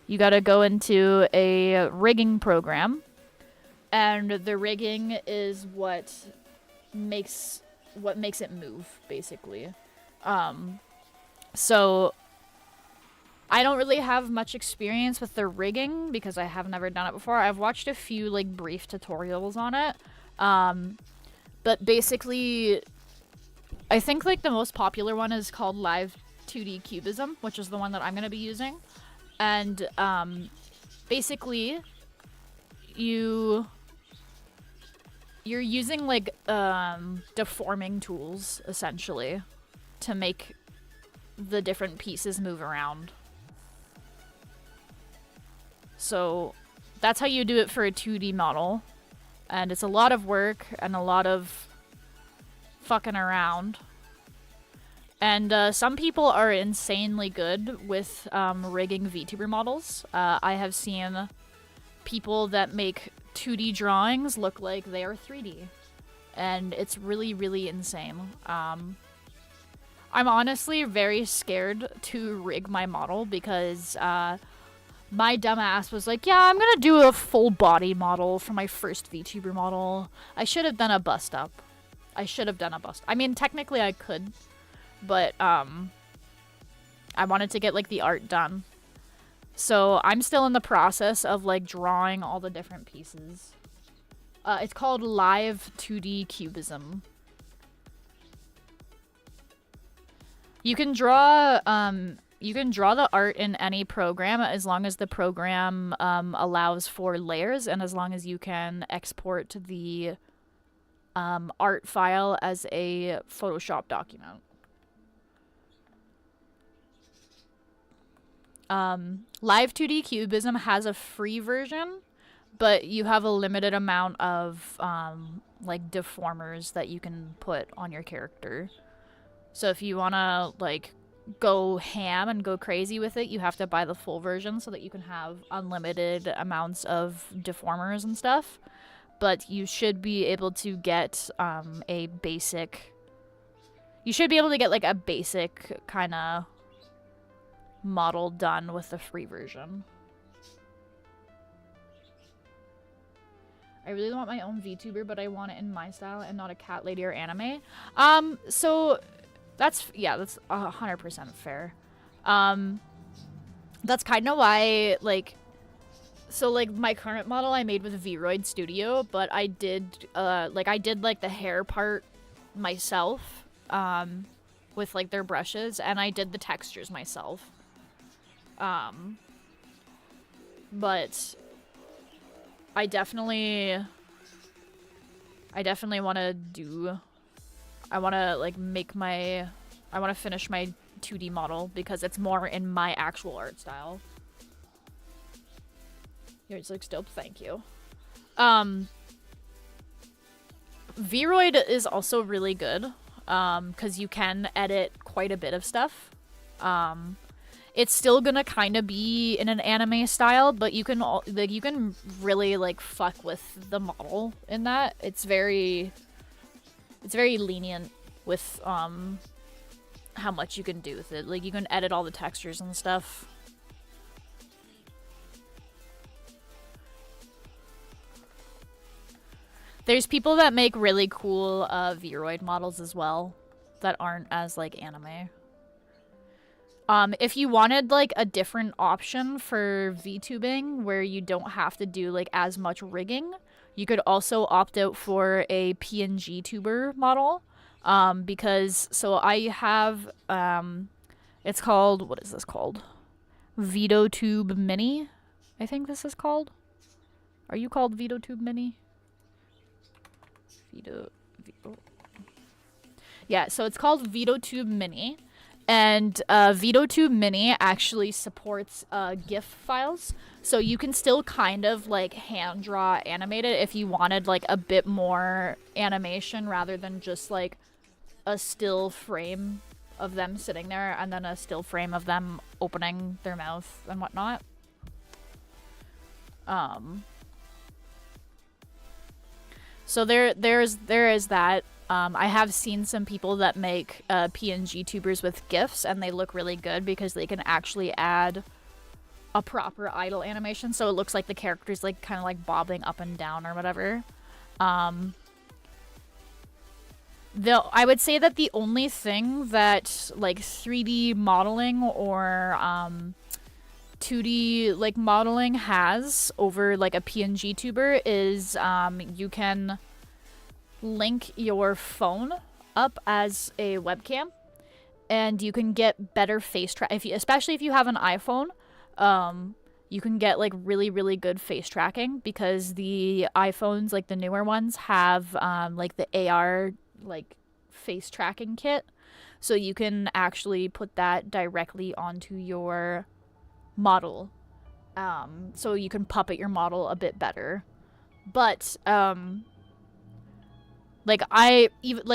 A: you gotta go into a rigging program, and the rigging is what makes it move, basically. So I don't really have much experience with the rigging because I have never done it before. I've watched a few like brief tutorials on it. But basically I think like the most popular one is called Live 2D Cubism, which is the one that I'm going to be using. And basically you're using like deforming tools essentially to make the different pieces move around. So that's how you do it for a 2D model, and it's a lot of work and a lot of fucking around. And some people are insanely good with rigging VTuber models. I have seen people that make 2D drawings look like they are 3D, and it's really, really insane. I'm honestly very scared to rig my model because my dumbass was like, yeah, I'm gonna do a full body model for my first VTuber model. I should have done a bust up. I mean, technically I could, but I wanted to get like the art done. So I'm still in the process of like drawing all the different pieces. It's called Live 2D Cubism. You can draw the art in any program as long as the program allows for layers, and as long as you can export the art file as a Photoshop document. Live 2D Cubism has a free version, but you have a limited amount of like deformers that you can put on your character. So if you want to like go ham and go crazy with it, you have to buy the full version so that you can have unlimited amounts of deformers and stuff. But you should be able to get a basic... You should be able to get like a basic kind of model done with the free version. I really want my own VTuber, but I want it in my style and not a cat lady or anime. So that's 100% fair. That's kind of why, like, so like my current model I made with Vroid Studio, but I did like the hair part myself, with like their brushes, and I did the textures myself. But I definitely want to do... I want to, like, I want to finish my 2D model because it's more in my actual art style. Yours looks dope, thank you. Vroid is also really good, because you can edit quite a bit of stuff. It's still gonna kind of be in an anime style, but you can really like fuck with the model in that. It's very lenient with how much you can do with it. Like you can edit all the textures and stuff. There's people that make really cool Vroid models as well that aren't as like anime. If you wanted like a different option for VTubing where you don't have to do like as much rigging, you could also opt out for a PNG tuber model. Because so I have it's called, what is this called? VitoTube Mini, I think this is called. Are you called VitoTube Mini? Vito. Yeah, so it's called VitoTube Mini. And VitoTube Mini actually supports GIF files, so you can still kind of like hand draw animate it if you wanted like a bit more animation rather than just like a still frame of them sitting there and then a still frame of them opening their mouth and whatnot. So there is that. I have seen some people that make PNG tubers with GIFs, and they look really good because they can actually add a proper idle animation, so it looks like the character's like kind of like bobbing up and down or whatever. I would say that the only thing that like 3D modeling or 2D like modeling has over like a PNG tuber is you can link your phone up as a webcam, and you can get better face tracking. Especially if you have an iPhone, you can get like really good face tracking because the iPhones, like the newer ones, have like the AR like face tracking kit, so you can actually put that directly onto your model, so you can puppet your model a bit better. But like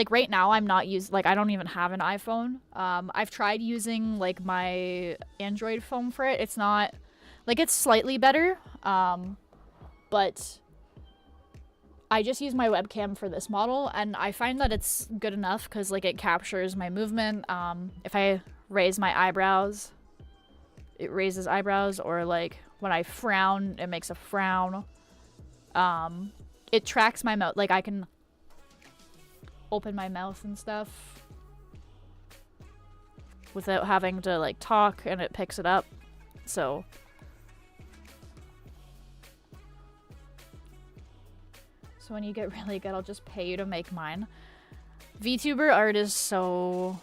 A: right now I'm not I don't even have an iPhone. I've tried using like my Android phone for it. It's not like, it's slightly better, but I just use my webcam for this model, and I find that it's good enough because like it captures my movement. If I raise my eyebrows, it raises eyebrows, or like when I frown, it makes a frown. It tracks my mouth, like I can open my mouth and stuff without having to like talk, and it picks it up. So when you get really good, I'll just pay you to make mine. VTuber art is so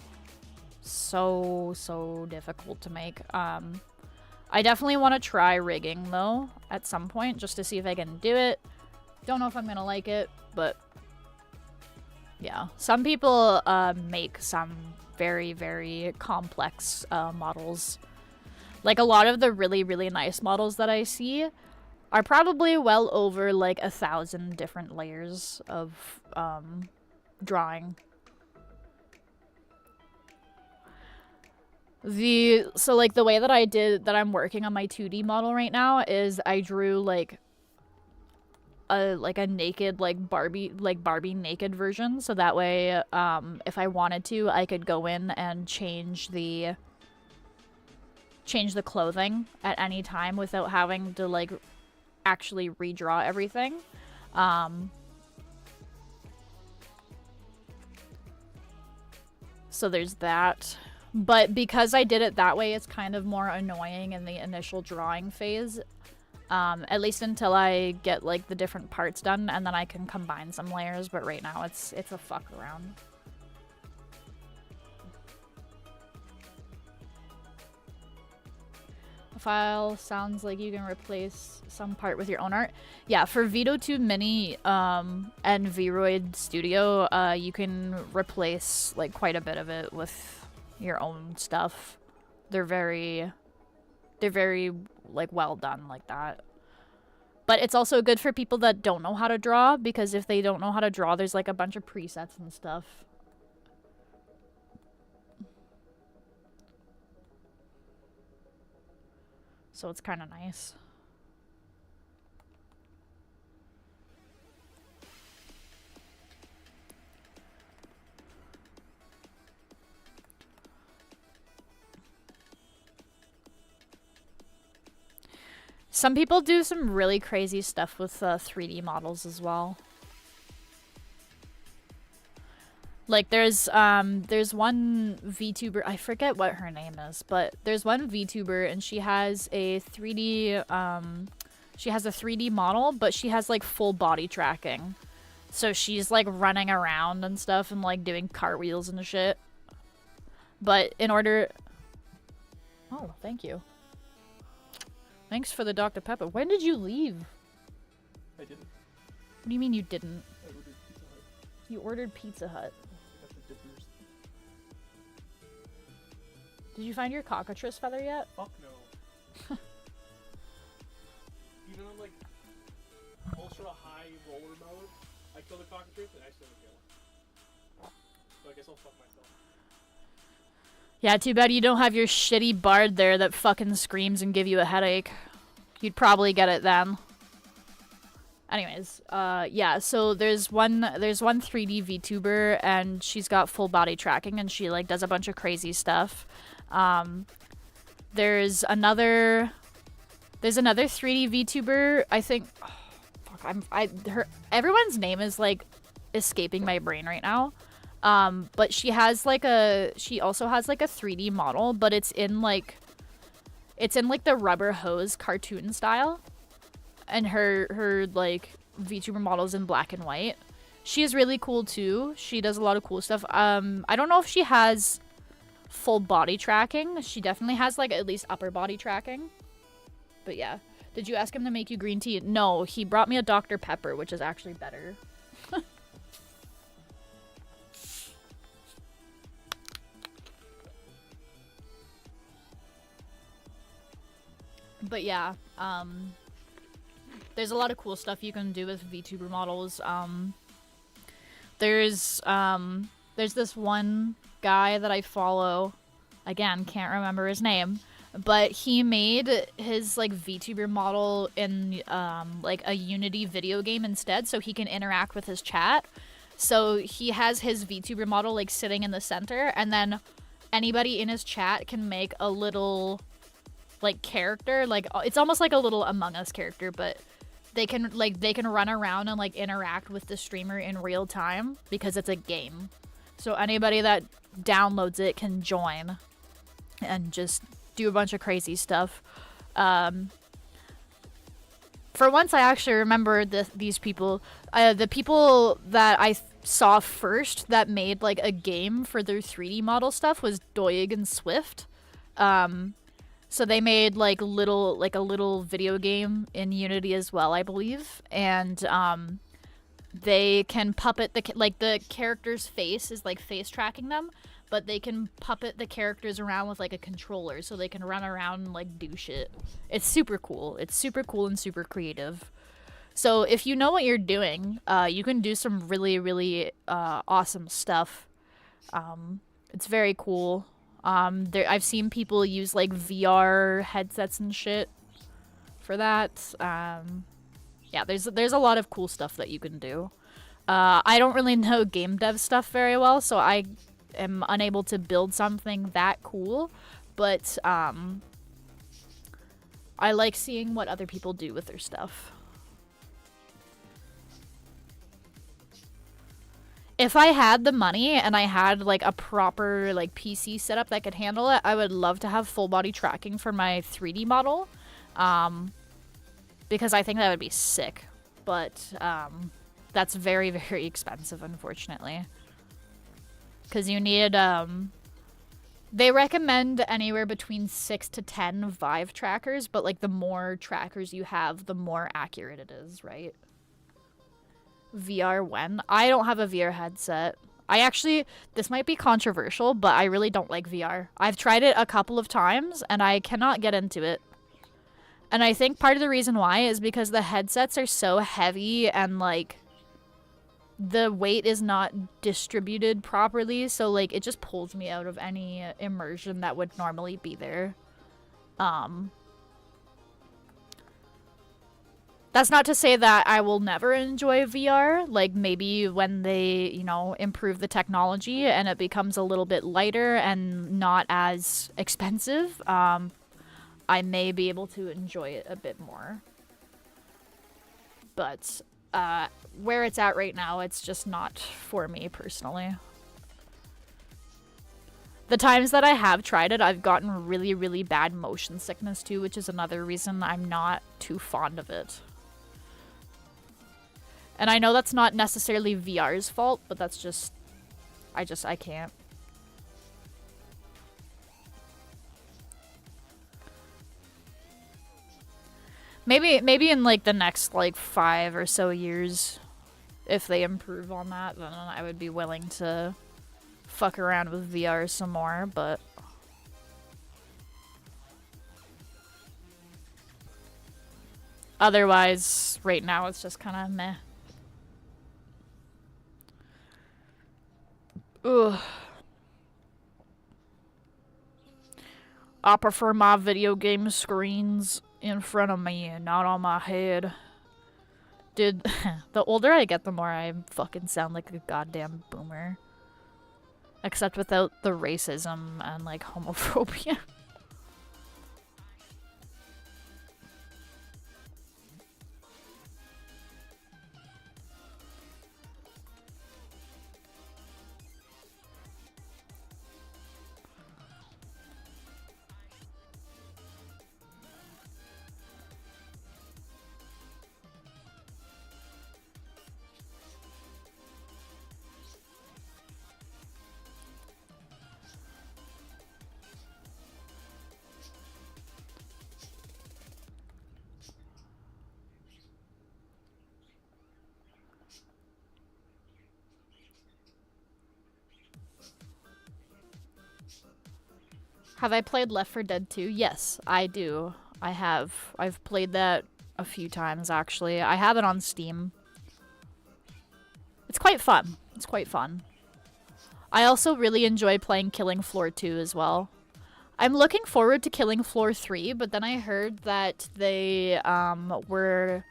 A: difficult to make. I definitely want to try rigging though at some point just to see if I can do it. Don't know if I'm gonna like it, but yeah. Some people make some very complex models. Like a lot of the really nice models that I see are probably well over like 1,000 different layers of drawing. So like the way that I'm working on my 2D model right now is I drew like a naked Barbie naked version, so that way if I wanted to, I could go in and change the clothing at any time without having to like actually redraw everything. So there's that. But because I did it that way, it's kind of more annoying in the initial drawing phase. At least until I get like the different parts done, and then I can combine some layers, but right now it's a fuck around. The file sounds like you can replace some part with your own art. Yeah, for Vito 2 Mini and Vroid Studio, you can replace like quite a bit of it with your own stuff. They're very like well done like that. But it's also good for people that don't know how to draw, because if they don't know how to draw, there's like a bunch of presets and stuff. So it's kind of nice. Some people do some really crazy stuff with 3D models as well. Like there's one VTuber, I forget what her name is, but there's one VTuber and she has a 3D model, but she has like full body tracking. So she's like running around and stuff and like doing cartwheels and shit. But in order... Oh, thank you. Thanks for the Dr. Pepper. When did you leave?
B: I didn't.
A: What do you mean you didn't?
B: I ordered Pizza Hut.
A: You ordered Pizza Hut.
B: I got the dippers.
A: Did you find your cockatrice feather yet?
B: Fuck no. Even on like ultra high roller mode, I killed a cockatrice and I still didn't kill it. So I guess I'll fuck myself.
A: Yeah, too bad you don't have your shitty bard there that fucking screams and give you a headache. You'd probably get it then. Anyways, yeah, so there's one 3D VTuber and she's got full body tracking and she like does a bunch of crazy stuff. There's another 3D VTuber, I think. Oh, fuck, everyone's name is like escaping my brain right now. But she also has like a 3D model, but it's in like the rubber hose cartoon style. And her like VTuber model's in black and white. She is really cool too. She does a lot of cool stuff. I don't know if she has full body tracking. She definitely has like at least upper body tracking. But yeah. Did you ask him to make you green tea? No, he brought me a Dr. Pepper, which is actually better. But yeah, there's a lot of cool stuff you can do with VTuber models. There's this one guy that I follow. Again, can't remember his name, but he made his like VTuber model in like a Unity video game instead, so he can interact with his chat. So he has his VTuber model like sitting in the center, and then anybody in his chat can make a little like character, like it's almost like a little Among Us character, but they can run around and like interact with the streamer in real time because it's a game. So anybody that downloads it can join and just do a bunch of crazy stuff. For once, I actually remember these people. The people that I saw first that made like a game for their 3D model stuff was 𝙁𝚻𝙽𝚃𝚂 and Swift. So they made like a little video game in Unity as well, I believe, and they can puppet the character's face is like face tracking them, but they can puppet the characters around with like a controller, so they can run around and like do shit. It's super cool. It's super cool and super creative. So if you know what you're doing, you can do some really, really awesome stuff. It's very cool. I've seen people use like VR headsets and shit for that. Yeah, there's a lot of cool stuff that you can do. I don't really know game dev stuff very well, so I am unable to build something that cool, but I like seeing what other people do with their stuff. If I had the money and I had like a proper like PC setup that could handle it, I would love to have full body tracking for my 3D model, because I think that would be sick. But that's very, very expensive, unfortunately. Because you need, they recommend anywhere between 6 to 10 Vive trackers, but like the more trackers you have, the more accurate it is, right? VR when? I don't have a VR headset. This might be controversial, but I really don't like VR. I've tried it a couple of times, and I cannot get into it. And I think part of the reason why is because the headsets are so heavy and, like, the weight is not distributed properly, so, like, it just pulls me out of any immersion that would normally be there. That's not to say that I will never enjoy VR. Like, maybe when they, you know, improve the technology and it becomes a little bit lighter and not as expensive, I may be able to enjoy it a bit more. But where it's at right now, it's just not for me personally. The times that I have tried it, I've gotten really, really bad motion sickness too, which is another reason I'm not too fond of it. And I know that's not necessarily VR's fault, but that's just... I can't. Maybe in, like, the next, like, 5 or so years, if they improve on that, then I would be willing to fuck around with VR some more, but... Otherwise, right now, it's just kind of meh. Ugh. I prefer my video game screens in front of me and not on my head. Dude, the older I get, the more I fucking sound like a goddamn boomer. Except without the racism and, like, homophobia. Have I played Left 4 Dead 2? Yes, I do. I have. I've played that a few times, actually. I have it on Steam. It's quite fun. It's quite fun. I also really enjoy playing Killing Floor 2 as well. I'm looking forward to Killing Floor 3, but then I heard that they were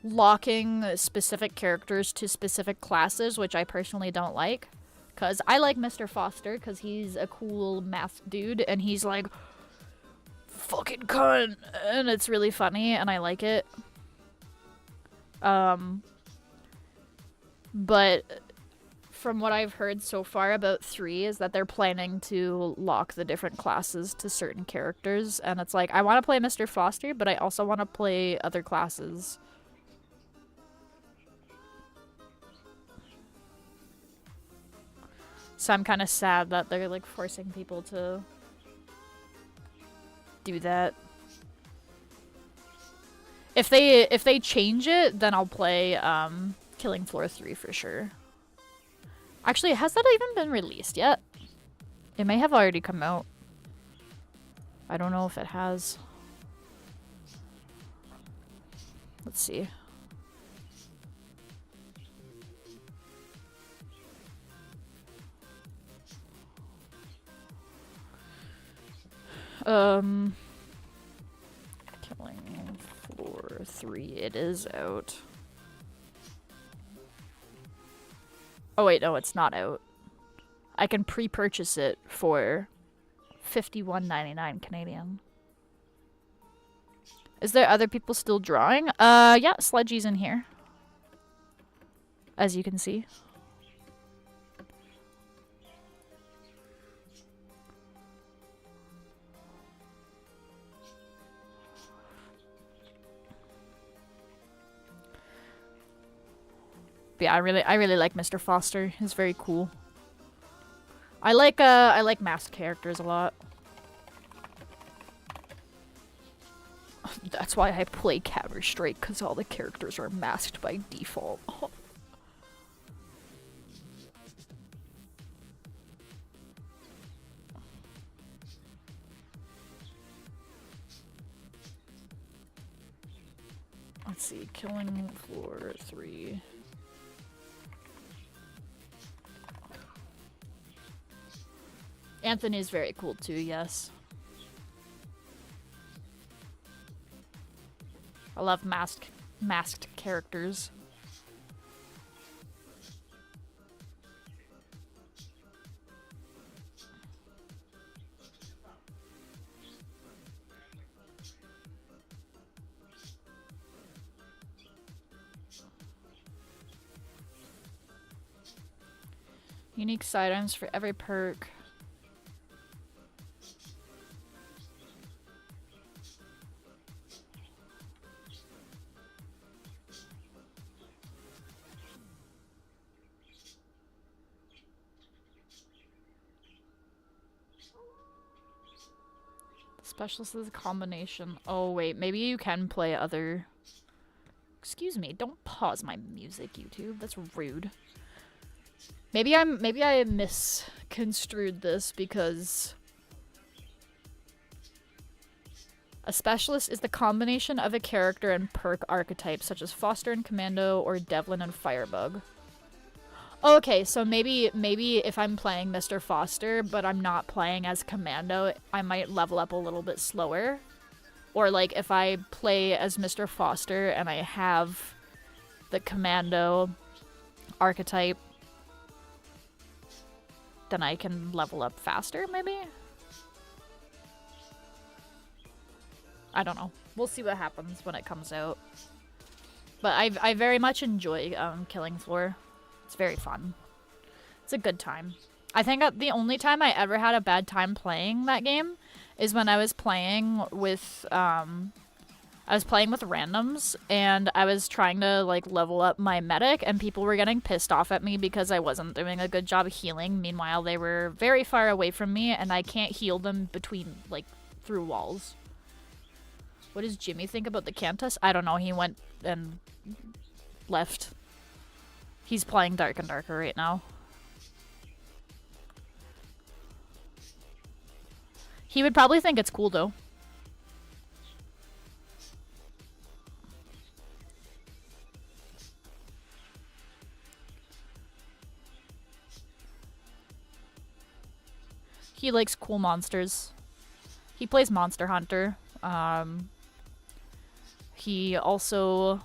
A: locking specific characters to specific classes, which I personally don't like. Because I like Mr. Foster, because he's a cool masked dude, and he's like, fucking cunt, and it's really funny, and I like it. But from what I've heard so far about 3 is that they're planning to lock the different classes to certain characters, and it's like, I want to play Mr. Foster, but I also want to play other classes. So I'm kind of sad that they're, like, forcing people to do that. If they change it, then I'll play Killing Floor 3 for sure. Actually, has that even been released yet? It may have already come out. I don't know if it has. Let's see. Killing Floor 3. It is out. Oh wait, no, it's not out. I can pre-purchase it for $51.99 Canadian. Is there other people still drawing? Yeah, Sledgy's in here. As you can see. But yeah, I really like Mr. Foster. He's very cool. I like masked characters a lot. That's why I play Counter-Strike, because all the characters are masked by default. Let's see, Killing Floor 3. Anthony's very cool too, yes. I love masked characters. Unique side items for every perk. Specialist is a combination. Oh wait, maybe you can play other... Excuse me, don't pause my music, YouTube. That's rude. Maybe I misconstrued this because a specialist is the combination of a character and perk archetype, such as Foster and Commando or Devlin and Firebug. Okay, so maybe if I'm playing Mr. Foster, but I'm not playing as Commando, I might level up a little bit slower. Or like if I play as Mr. Foster and I have the Commando archetype, then I can level up faster, maybe? I don't know. We'll see what happens when it comes out. But I very much enjoy Killing Floor. It's very fun. It's a good time. I think the only time I ever had a bad time playing that game is when I was playing with randoms, and I was trying to like level up my medic, and people were getting pissed off at me because I wasn't doing a good job of healing. Meanwhile, they were very far away from me, and I can't heal them through walls. What does Jimmy think about the Cantus? I don't know. He went and left. He's playing Dark and Darker right now. He would probably think it's cool, though. He likes cool monsters. He plays Monster Hunter. He also...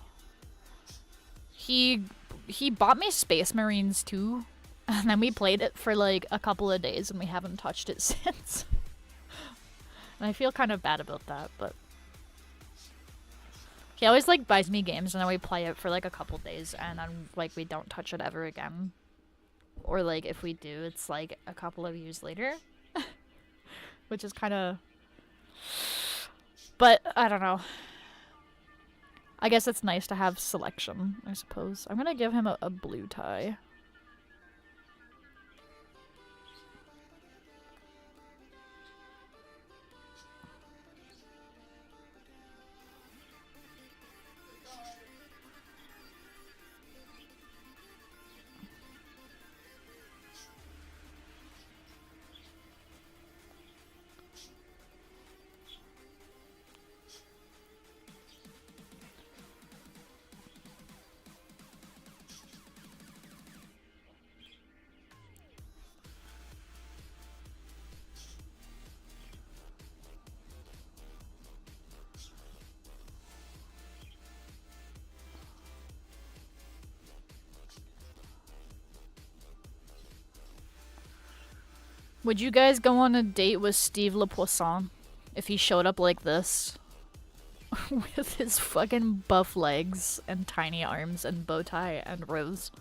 A: He bought me Space Marines too, and then we played it for like a couple of days and we haven't touched it since. And I feel kind of bad about that, but he always like buys me games and then we play it for like a couple days and then like we don't touch it ever again. Or like if we do, it's like a couple of years later. Which is kind of... But I don't know. I guess it's nice to have selection, I suppose. I'm gonna give him a blue tie. Would you guys go on a date with 𝙻𝙸𝙽𝚃𝚂 if he showed up like this? With his fucking buff legs and tiny arms and bow tie and rose.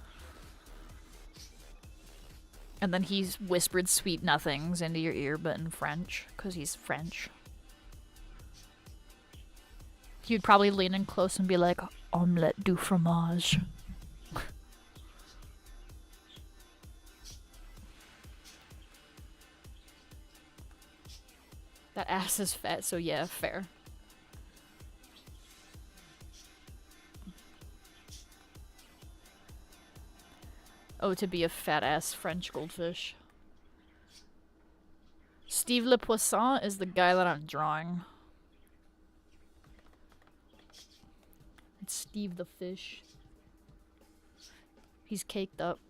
A: And then he's whispered sweet nothings into your ear, but in French, because he's French. He'd probably lean in close and be like, omelette du fromage. That ass is fat, so yeah, fair. Oh, to be a fat-ass French goldfish. 𝙻𝙸𝙽𝚃𝚂 is the guy that I'm drawing. It's Steve the fish. He's caked up.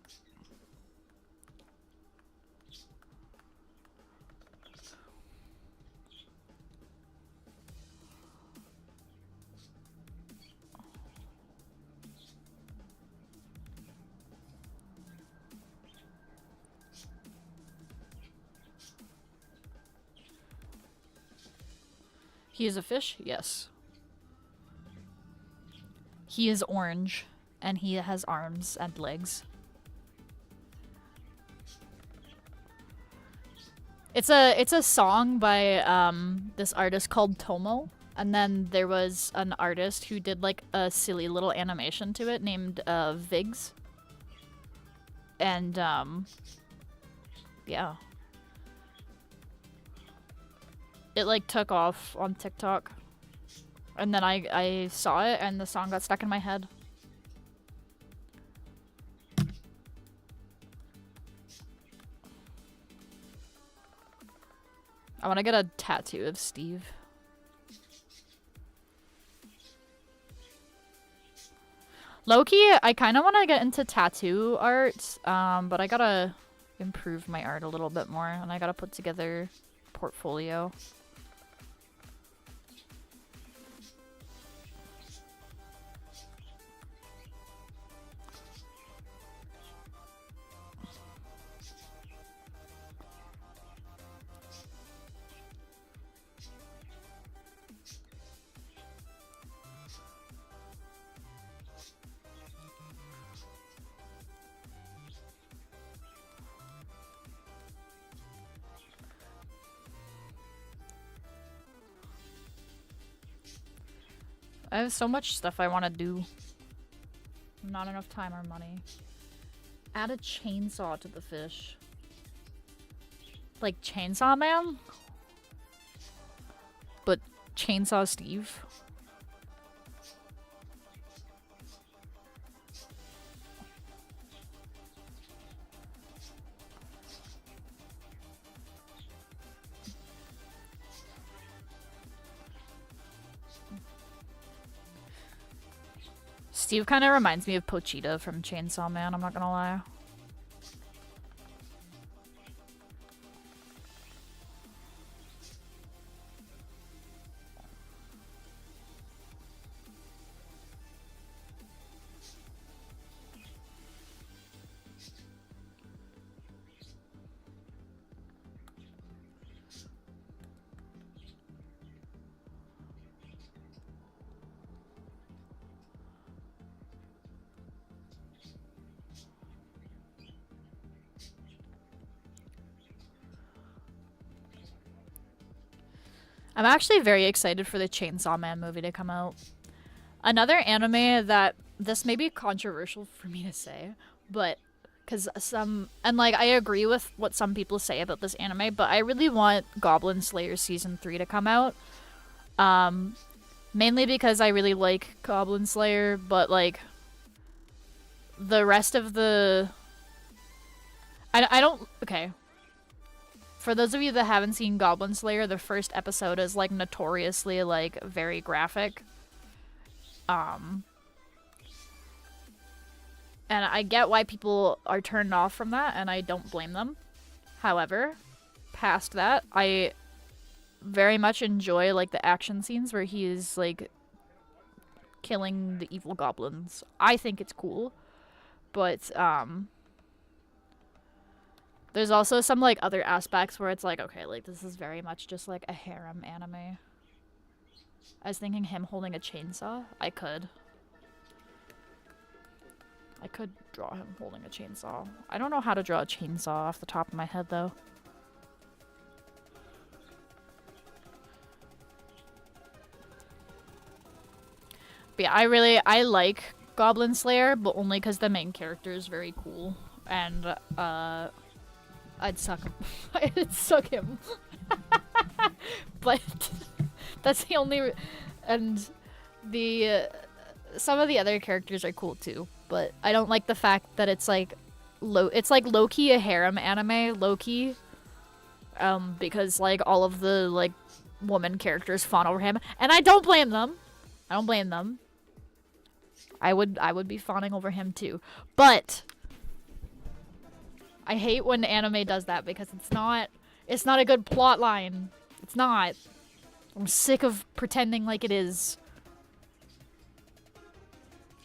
A: He is a fish? Yes. He is orange, and he has arms and legs. It's a song by this artist called Tomo, and then there was an artist who did like a silly little animation to it named Vigs. And yeah. It like took off on TikTok. And then I saw it and the song got stuck in my head. I want to get a tattoo of Steve. Low-key, I kind of want to get into tattoo art, but I gotta improve my art a little bit more, and I gotta put together a portfolio. I have so much stuff I want to do. Not enough time or money. Add a chainsaw to the fish. Like Chainsaw Man? But Chainsaw Steve? Steve kind of reminds me of Pochita from Chainsaw Man, I'm not gonna lie. I'm actually very excited for the Chainsaw Man movie to come out. Another anime that, this may be controversial for me to say, but because and like I agree with what some people say about this anime, but I really want Goblin Slayer Season 3 to come out. Mainly because I really like Goblin Slayer, but like the rest of the... I don't... Okay. For those of you that haven't seen Goblin Slayer, the first episode is like notoriously like very graphic. And I get why people are turned off from that, and I don't blame them. However, past that, I very much enjoy like the action scenes where he is like killing the evil goblins. I think it's cool, but There's also some like other aspects where it's like, okay, like this is very much just like a harem anime. I was thinking him holding a chainsaw. I could draw him holding a chainsaw. I don't know how to draw a chainsaw off the top of my head though. But yeah, I like Goblin Slayer, but only because the main character is very cool. And I'd suck him. I'd suck him. But that's the only and the some of the other characters are cool too, but I don't like the fact that it's like low-key a harem anime, low-key. Because like all of the like woman characters fawn over him, and I don't blame them. I don't blame them. I would be fawning over him too. But I hate when anime does that because it's not a good plot line. It's not. I'm sick of pretending like it is.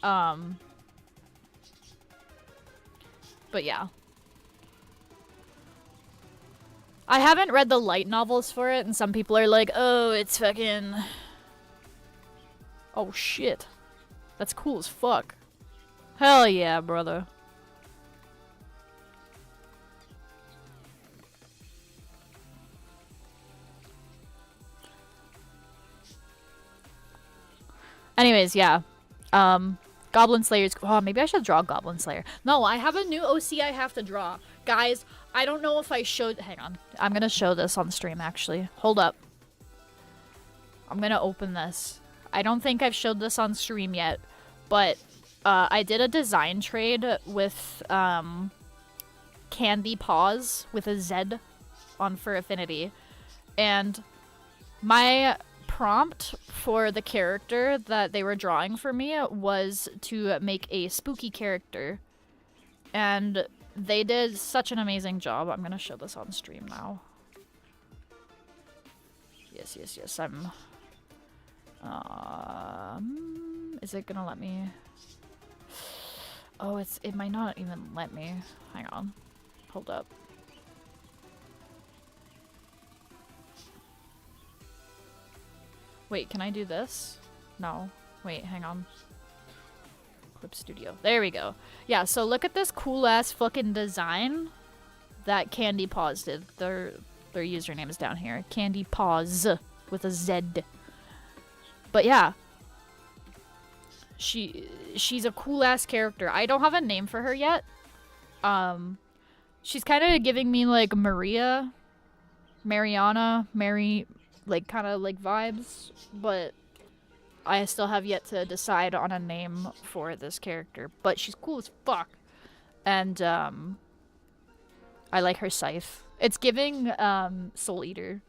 A: But yeah. I haven't read the light novels for it, and some people are like, oh, it's fucking... Oh, shit. That's cool as fuck. Hell yeah, brother. Anyways, yeah. Goblin Slayer's... Oh, maybe I should draw Goblin Slayer. No, I have a new OC I have to draw. Guys, I don't know if I showed... Hang on. I'm gonna show this on stream, actually. Hold up. I'm gonna open this. I don't think I've showed this on stream yet, but I did a design trade with Candy Paws with a Z on Fur Affinity, and my prompt for the character that they were drawing for me was to make a spooky character, and they did such an amazing job. I'm gonna show this on stream now. Yes, I'm... is it gonna let me? Oh, it might not even let me. Hang on. Hold up. Wait, can I do this? No. Wait, hang on. Clip Studio. There we go. Yeah, so look at this cool ass fucking design that Candy Paws did. Their username is down here. Candy Paws with a Z. But yeah, she's a cool ass character. I don't have a name for her yet. She's kind of giving me like Mariana, Mary, like kind of like vibes, but I still have yet to decide on a name for this character. But she's cool as fuck, and I like her scythe. It's giving Soul Eater,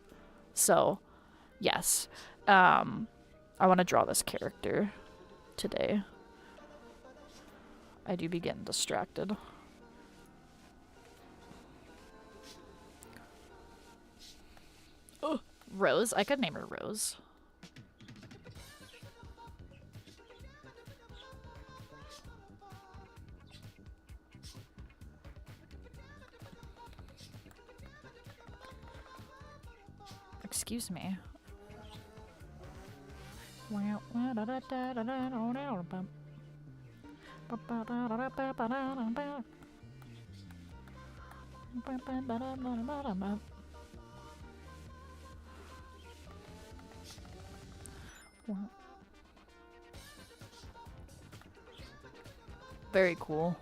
A: so yes. I want to draw this character today. I do be getting distracted. Oh, Rose. I could name her Rose. Excuse me. Very cool.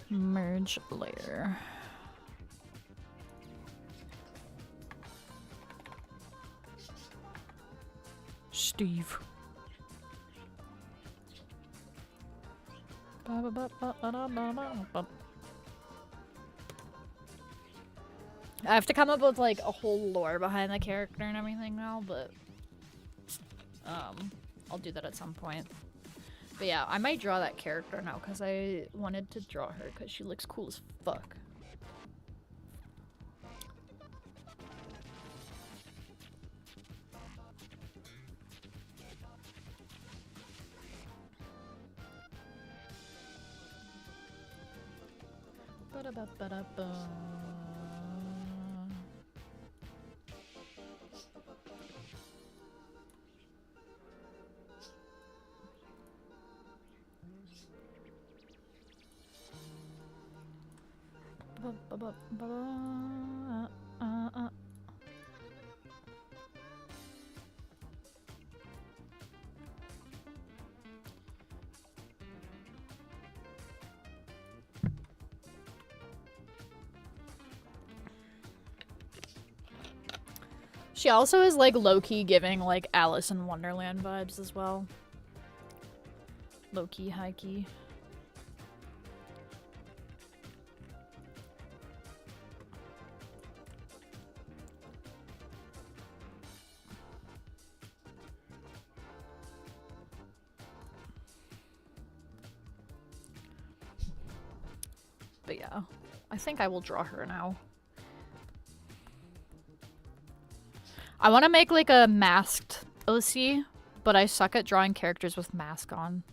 A: Merge layer. Steve. I have to come up with like a whole lore behind the character and everything now, but I'll do that at some point. But yeah, I might draw that character now because I wanted to draw her because she looks cool as fuck. Ba-da-ba-ba-da-ba. She also is like low-key giving like Alice in Wonderland vibes as well. Low-key, high-key. But yeah, I think I will draw her now. I want to make like a masked OC, but I suck at drawing characters with masks on.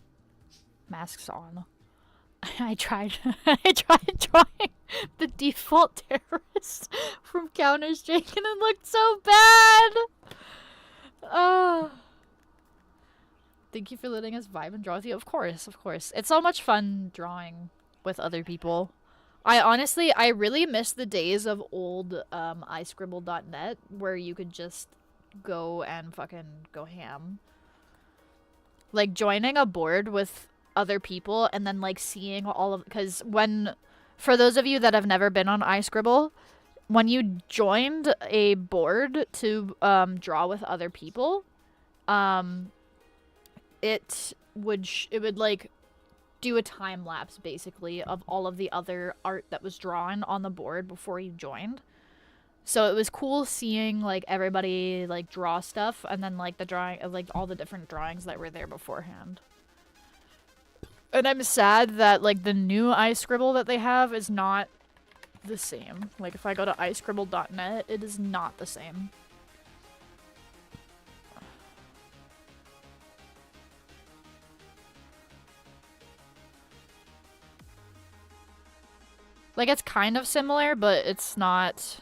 A: I tried drawing the default terrorist from Counter-Strike and it looked so bad. Thank you for letting us vibe and draw with you. Of course, of course. It's so much fun drawing with other people. I really miss the days of old 𝙻𝙸𝙽𝚃𝚂 where you could just go and fucking go ham. Like joining a board with other people and then like seeing all of, because for those of you that have never been on 𝙻𝙸𝙽𝚃𝚂, when you joined a board to draw with other people, it would like do a time lapse basically of all of the other art that was drawn on the board before you joined. So it was cool seeing like everybody like draw stuff and then like the drawing of like all the different drawings that were there beforehand. And I'm sad that like the new 𝙻𝙸𝙽𝚃𝚂 that they have is not the same. Like if I go to 𝙻𝙸𝙽𝚃.net, it is not the same. Like, it's kind of similar, but it's not.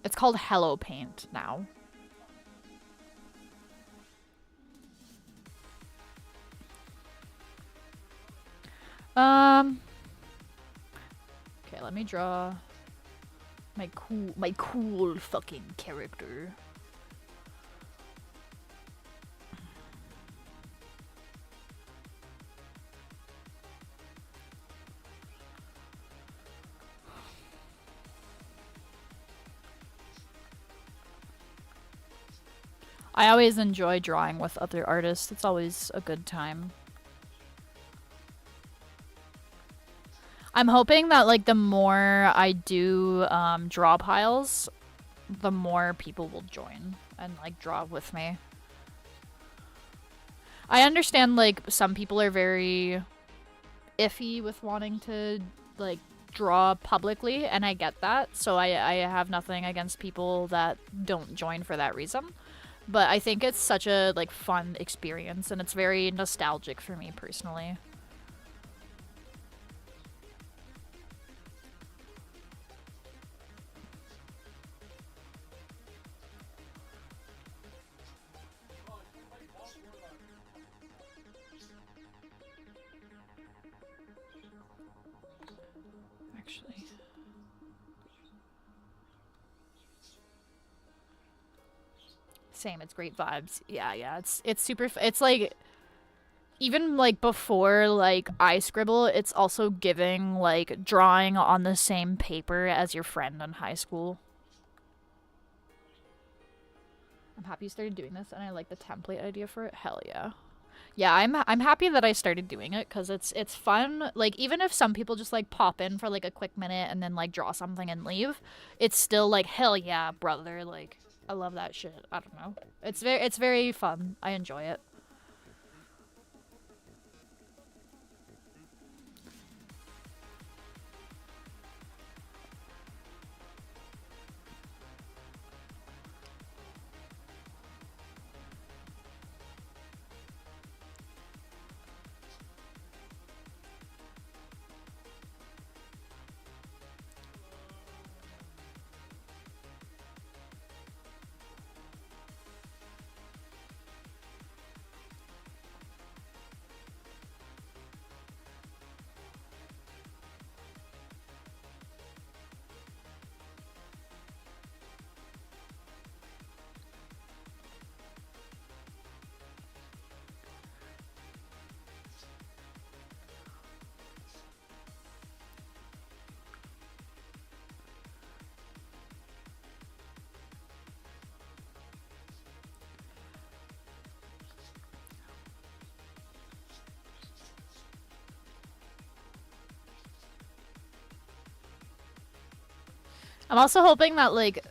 A: It's called Hello Paint now. Okay, let me draw my cool fucking character. I always enjoy drawing with other artists. It's always a good time. I'm hoping that, like, the more I do draw piles, the more people will join and, like, draw with me. I understand, like, some people are very iffy with wanting to, like, draw publicly, and I get that. So I have nothing against people that don't join for that reason. But I think it's such a, like, fun experience, and it's very nostalgic for me personally. Actually. Same, it's great vibes. Yeah, it's super, it's like, even like before like 𝙻𝙸𝙽𝚃𝚂, it's also giving like drawing on the same paper as your friend in high school. I'm happy you started doing this and I like the template idea for it. Hell yeah. Yeah, I'm happy that I started doing it because it's fun. Like, even if some people just like pop in for like a quick minute and then like draw something and leave, it's still like, hell yeah, brother. Like, I love that shit. I don't know. It's very fun. I enjoy it. I'm also hoping that, like,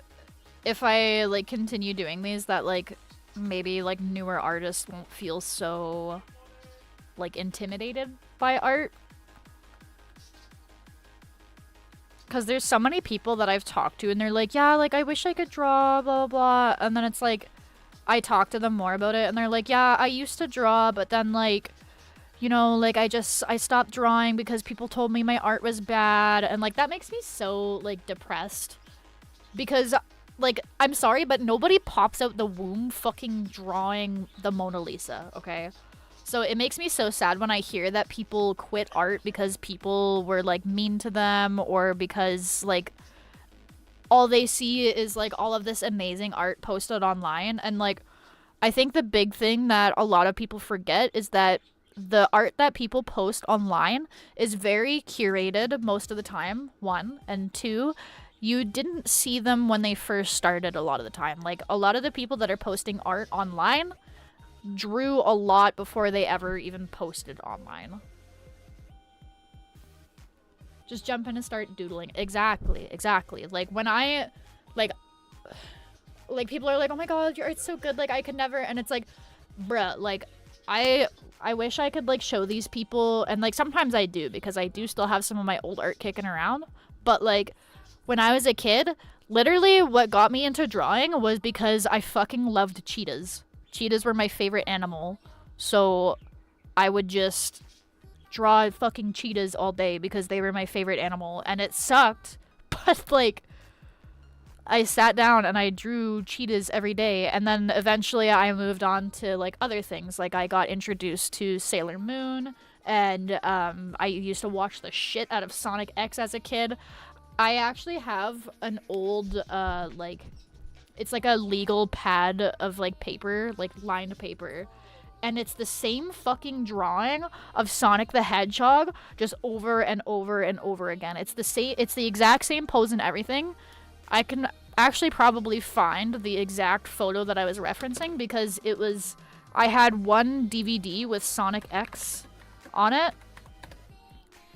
A: if I, like, continue doing these, that, like, maybe, like, newer artists won't feel so, like, intimidated by art. Because there's so many people that I've talked to, and they're like, yeah, like, I wish I could draw, blah, blah, blah. And then it's like, I talk to them more about it, and they're like, yeah, I used to draw, but then, like, you know, like, I stopped drawing because people told me my art was bad. And, like, that makes me so, like, depressed. Because, like, I'm sorry, but nobody pops out the womb fucking drawing the Mona Lisa, okay? So it makes me so sad when I hear that people quit art because people were, like, mean to them, or because, like, all they see is, like, all of this amazing art posted online. And, like, I think the big thing that a lot of people forget is that the art that people post online is very curated most of the time, one. And two, you didn't see them when they first started a lot of the time. Like, a lot of the people that are posting art online drew a lot before they ever even posted online. Just jump in and start doodling. Exactly, exactly. Like, when I, like, people are like, oh my god, your art's so good, like, I could never. And it's like, bruh, like, I wish I could, like, show these people, and, like, sometimes I do, because I do still have some of my old art kicking around, but, like, when I was a kid, literally what got me into drawing was because I fucking loved cheetahs. Cheetahs were my favorite animal, so I would just draw fucking cheetahs all day because they were my favorite animal, and it sucked, but, like, I sat down and I drew cheetahs every day, and then eventually I moved on to, like, other things. Like, I got introduced to Sailor Moon, and I used to watch the shit out of Sonic X as a kid. I actually have an old, like, it's like a legal pad of, like, paper, like, lined paper, and it's the same fucking drawing of Sonic the Hedgehog just over and over and over again. It's the exact same pose and everything. I can actually probably find the exact photo that I was referencing, because I had one DVD with Sonic X on it,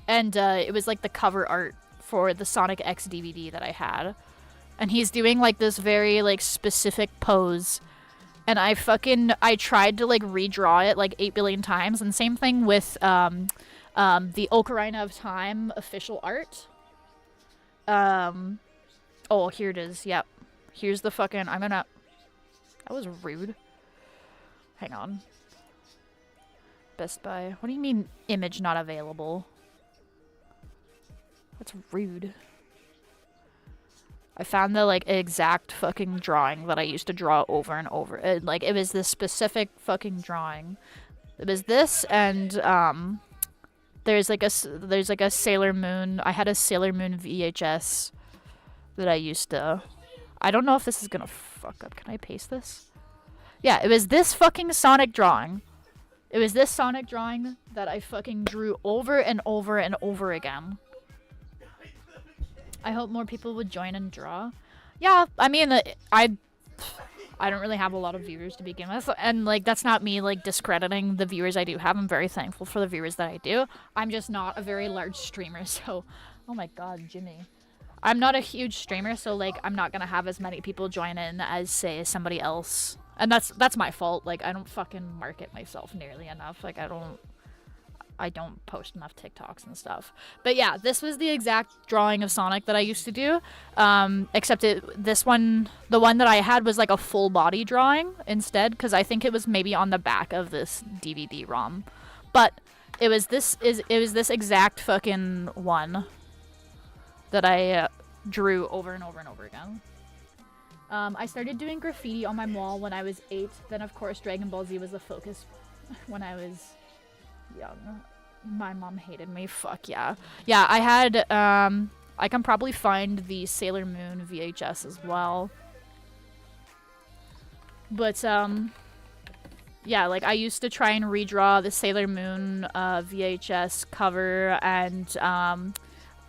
A: and it was, like, the cover art for the Sonic X DVD that I had. And he's doing, like, this very, like, specific pose, and I tried to, like, redraw it, like, 8 billion times. And same thing with the Ocarina of Time official art. Oh, here it is. Yep. Here's the fucking... That was rude. Hang on. Best Buy. What do you mean, image not available? That's rude. I found the, like, exact fucking drawing that I used to draw over and over. It was this specific fucking drawing. It was this, and, there's like a Sailor Moon... I had a Sailor Moon VHS that I used to... I don't know if this is gonna fuck up. Can I paste this? Yeah, it was this fucking Sonic drawing. It was this Sonic drawing that I fucking drew over and over and over again. I hope more people would join and draw. Yeah, I mean, I don't really have a lot of viewers to begin with, and, like, that's not me, like, discrediting the viewers I do have. I'm very thankful for the viewers that I do. I'm just not a very large streamer, so... Oh my god, Jimmy. I'm not a huge streamer, so, like, I'm not gonna have as many people join in as, say, somebody else. And that's my fault. Like, I don't fucking market myself nearly enough. Like, I don't post enough TikToks and stuff. But yeah, this was the exact drawing of Sonic that I used to do. Except the one that I had was, like, a full body drawing instead, because I think it was maybe on the back of this DVD-ROM. But it was this exact fucking one that I drew over and over and over again. I started doing graffiti on my wall when I was 8. Then, of course, Dragon Ball Z was the focus when I was young. My mom hated me. Fuck yeah. Yeah, I had, I can probably find the Sailor Moon VHS as well. But, yeah, like, I used to try and redraw the Sailor Moon VHS cover, and,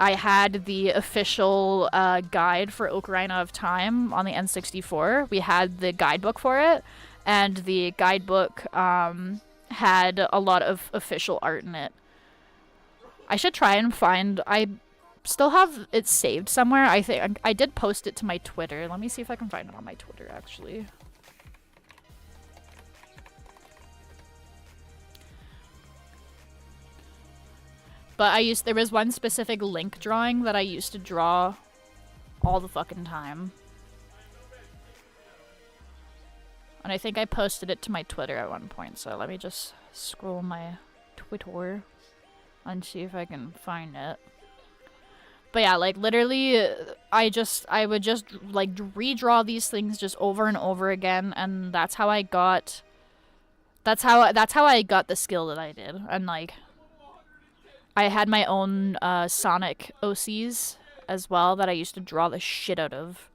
A: I had the official guide for Ocarina of Time on the N64. We had the guidebook for it, and the guidebook had a lot of official art in it. I should try and find... still have it saved somewhere. I think I did post it to my Twitter. Let me see if I can find it on my Twitter, actually. But there was one specific link drawing that I used to draw all the fucking time. And I think I posted it to my Twitter at one point, so let me just scroll my Twitter and see if I can find it. But yeah, like literally I would just like redraw these things just over and over again, and that's how I got the skill that I did. And like I had my own Sonic OCs as well that I used to draw the shit out of.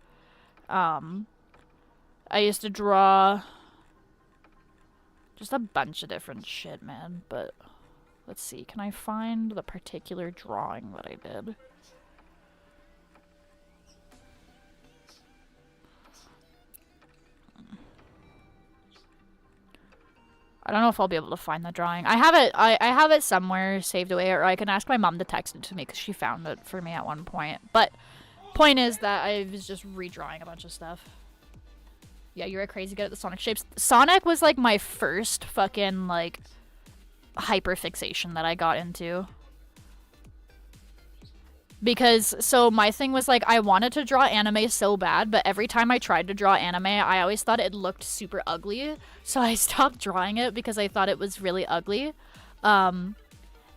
A: I used to draw just a bunch of different shit, man. But let's see, can I find the particular drawing that I did? I don't know if I'll be able to find the drawing. I have it. I have it somewhere saved away, or I can ask my mom to text it to me because she found it for me at one point. But point is that I was just redrawing a bunch of stuff. Yeah, you're a crazy good at the Sonic shapes. Sonic was like my first fucking like hyperfixation that I got into. Because, so my thing was like, I wanted to draw anime so bad, but every time I tried to draw anime, I always thought it looked super ugly. So I stopped drawing it because I thought it was really ugly. And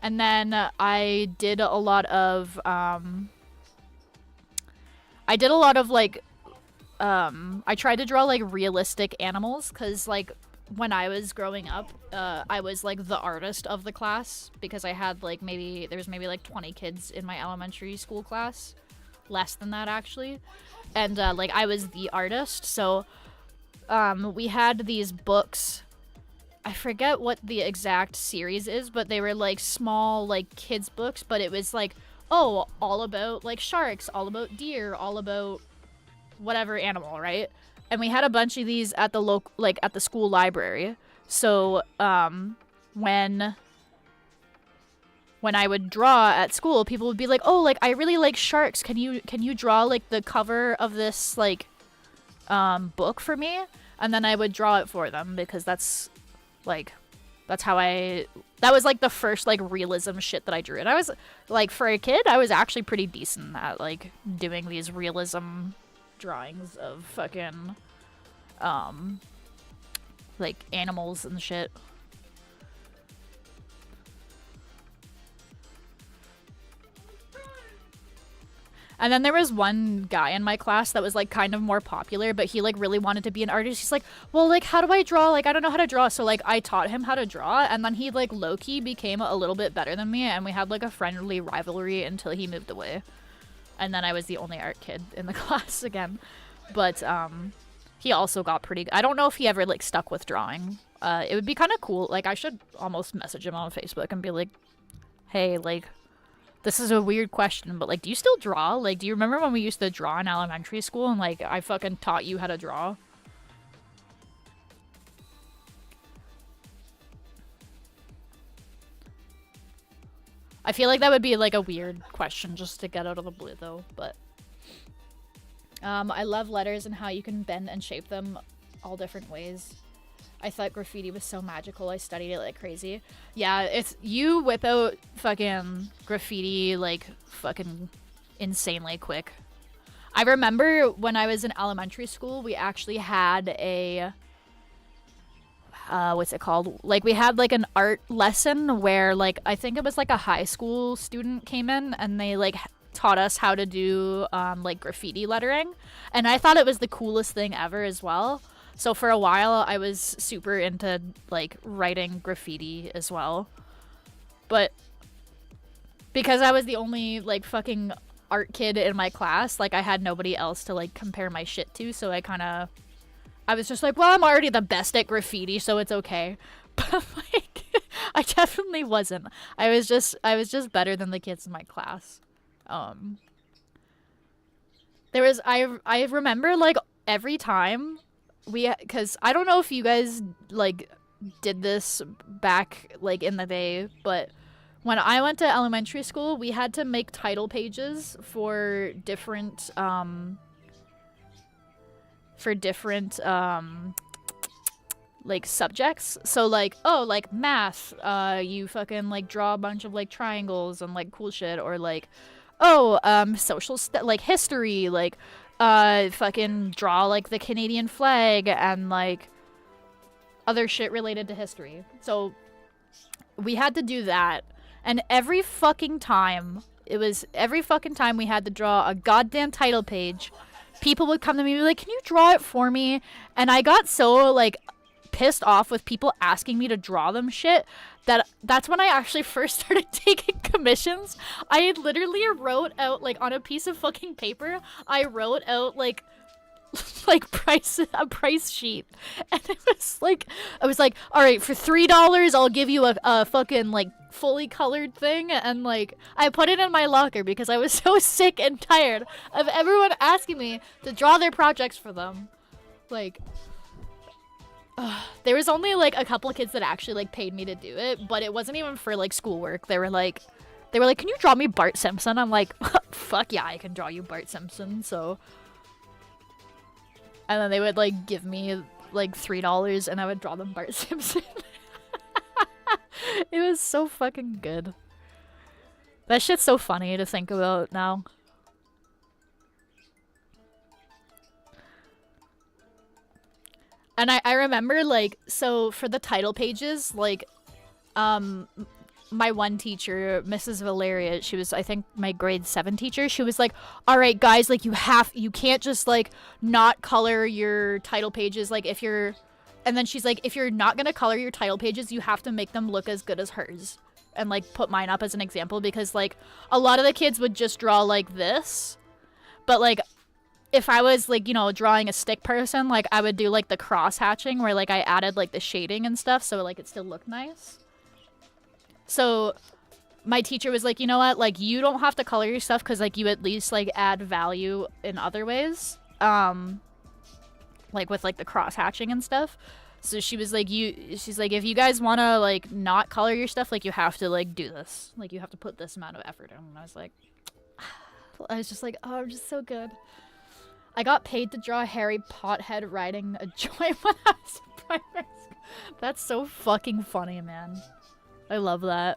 A: then I did a lot of like, I tried to draw like realistic animals, because like when I was growing up, I was like the artist of the class, because I had like there was maybe like 20 kids in my elementary school class, less than that actually, and like I was the artist. So we had these books, I forget what the exact series is, but they were like small like kids books, but it was like, oh, all about like sharks, all about deer, all about whatever animal, right? And we had a bunch of these at the at the school library. So when I would draw at school, people would be like, "Oh, like I really like sharks. Can you draw like the cover of this like book for me?" And then I would draw it for them, because that's how that was like the first like realism shit that I drew. And I was like, for a kid, I was actually pretty decent at like doing these realism drawings of fucking like animals and shit. And then there was one guy in my class that was like kind of more popular, but he like really wanted to be an artist. He's like, well, like how do I draw? Like I don't know how to draw. So like I taught him how to draw, and then he like low-key became a little bit better than me, and we had like a friendly rivalry until he moved away. And then I was the only art kid in the class again. But he also got pretty good. I don't know if he ever like stuck with drawing. It would be kind of cool. Like I should almost message him on Facebook and be like, hey, like this is a weird question, but like do you still draw? Like do you remember when we used to draw in elementary school and like I fucking taught you how to draw? I feel like that would be like a weird question just to get out of the blue though, but I love letters and how you can bend and shape them all different ways. I thought graffiti was so magical. I studied it like crazy. Yeah, it's you whip out fucking graffiti like fucking insanely quick. I remember when I was in elementary school, we actually had a what's it called? Like we had like an art lesson where like I think it was like a high school student came in and they like taught us how to do like graffiti lettering, and I thought it was the coolest thing ever as well. So for a while I was super into like writing graffiti as well, but because I was the only like fucking art kid in my class, like I had nobody else to like compare my shit to, so I was just like, well, I'm already the best at graffiti, so it's okay. But like I definitely wasn't. I was just better than the kids in my class. There was I remember like every time because I don't know if you guys like did this back like in the day, but when I went to elementary school, we had to make title pages for different like subjects. So like, oh, like math, you fucking like draw a bunch of like triangles and like cool shit, or like, oh, like history, like fucking draw like the Canadian flag and like other shit related to history. So we had to do that, and every fucking time we had to draw a goddamn title page, people would come to me and be like, can you draw it for me? And I got so like pissed off with people asking me to draw them shit that's when I actually first started taking commissions. I literally wrote out, like, on a piece of fucking paper, I wrote out like a price sheet, and it was like, I was like, all right, for $3 I'll give you a fucking like fully colored thing, and like I put it in my locker because I was so sick and tired of everyone asking me to draw their projects for them. Like, there was only like a couple of kids that actually like paid me to do it, but it wasn't even for like schoolwork. They were like, can you draw me Bart Simpson? I'm like, fuck yeah, I can draw you Bart Simpson. So, and then they would like give me like $3 and I would draw them Bart Simpson. It was so fucking good. That shit's so funny to think about now. And I remember, like, so for the title pages, like, my one teacher, Mrs. Valeria, she was, I think, my grade 7 teacher. She was like, all right, guys, like, you can't just, like, not color your title pages. Like, if you're, and then she's like, if you're not gonna color your title pages, you have to make them look as good as hers. And, like, put mine up as an example, because, like, a lot of the kids would just draw like this. But, like, if I was, like, you know, drawing a stick person, like, I would do, like, the cross hatching where, like, I added, like, the shading and stuff so, like, it still looked nice. So my teacher was like, you know what, like, you don't have to color your stuff because, like, you at least, like, add value in other ways. Like, with, like, the cross hatching and stuff. So she was like, she's like, if you guys want to, like, not color your stuff, like, you have to, like, do this. Like, you have to put this amount of effort in. And I was like, I was just like, oh, I'm just so good. I got paid to draw Harry Pothead riding a joint when I was in primary school. That's so fucking funny, man. I love that.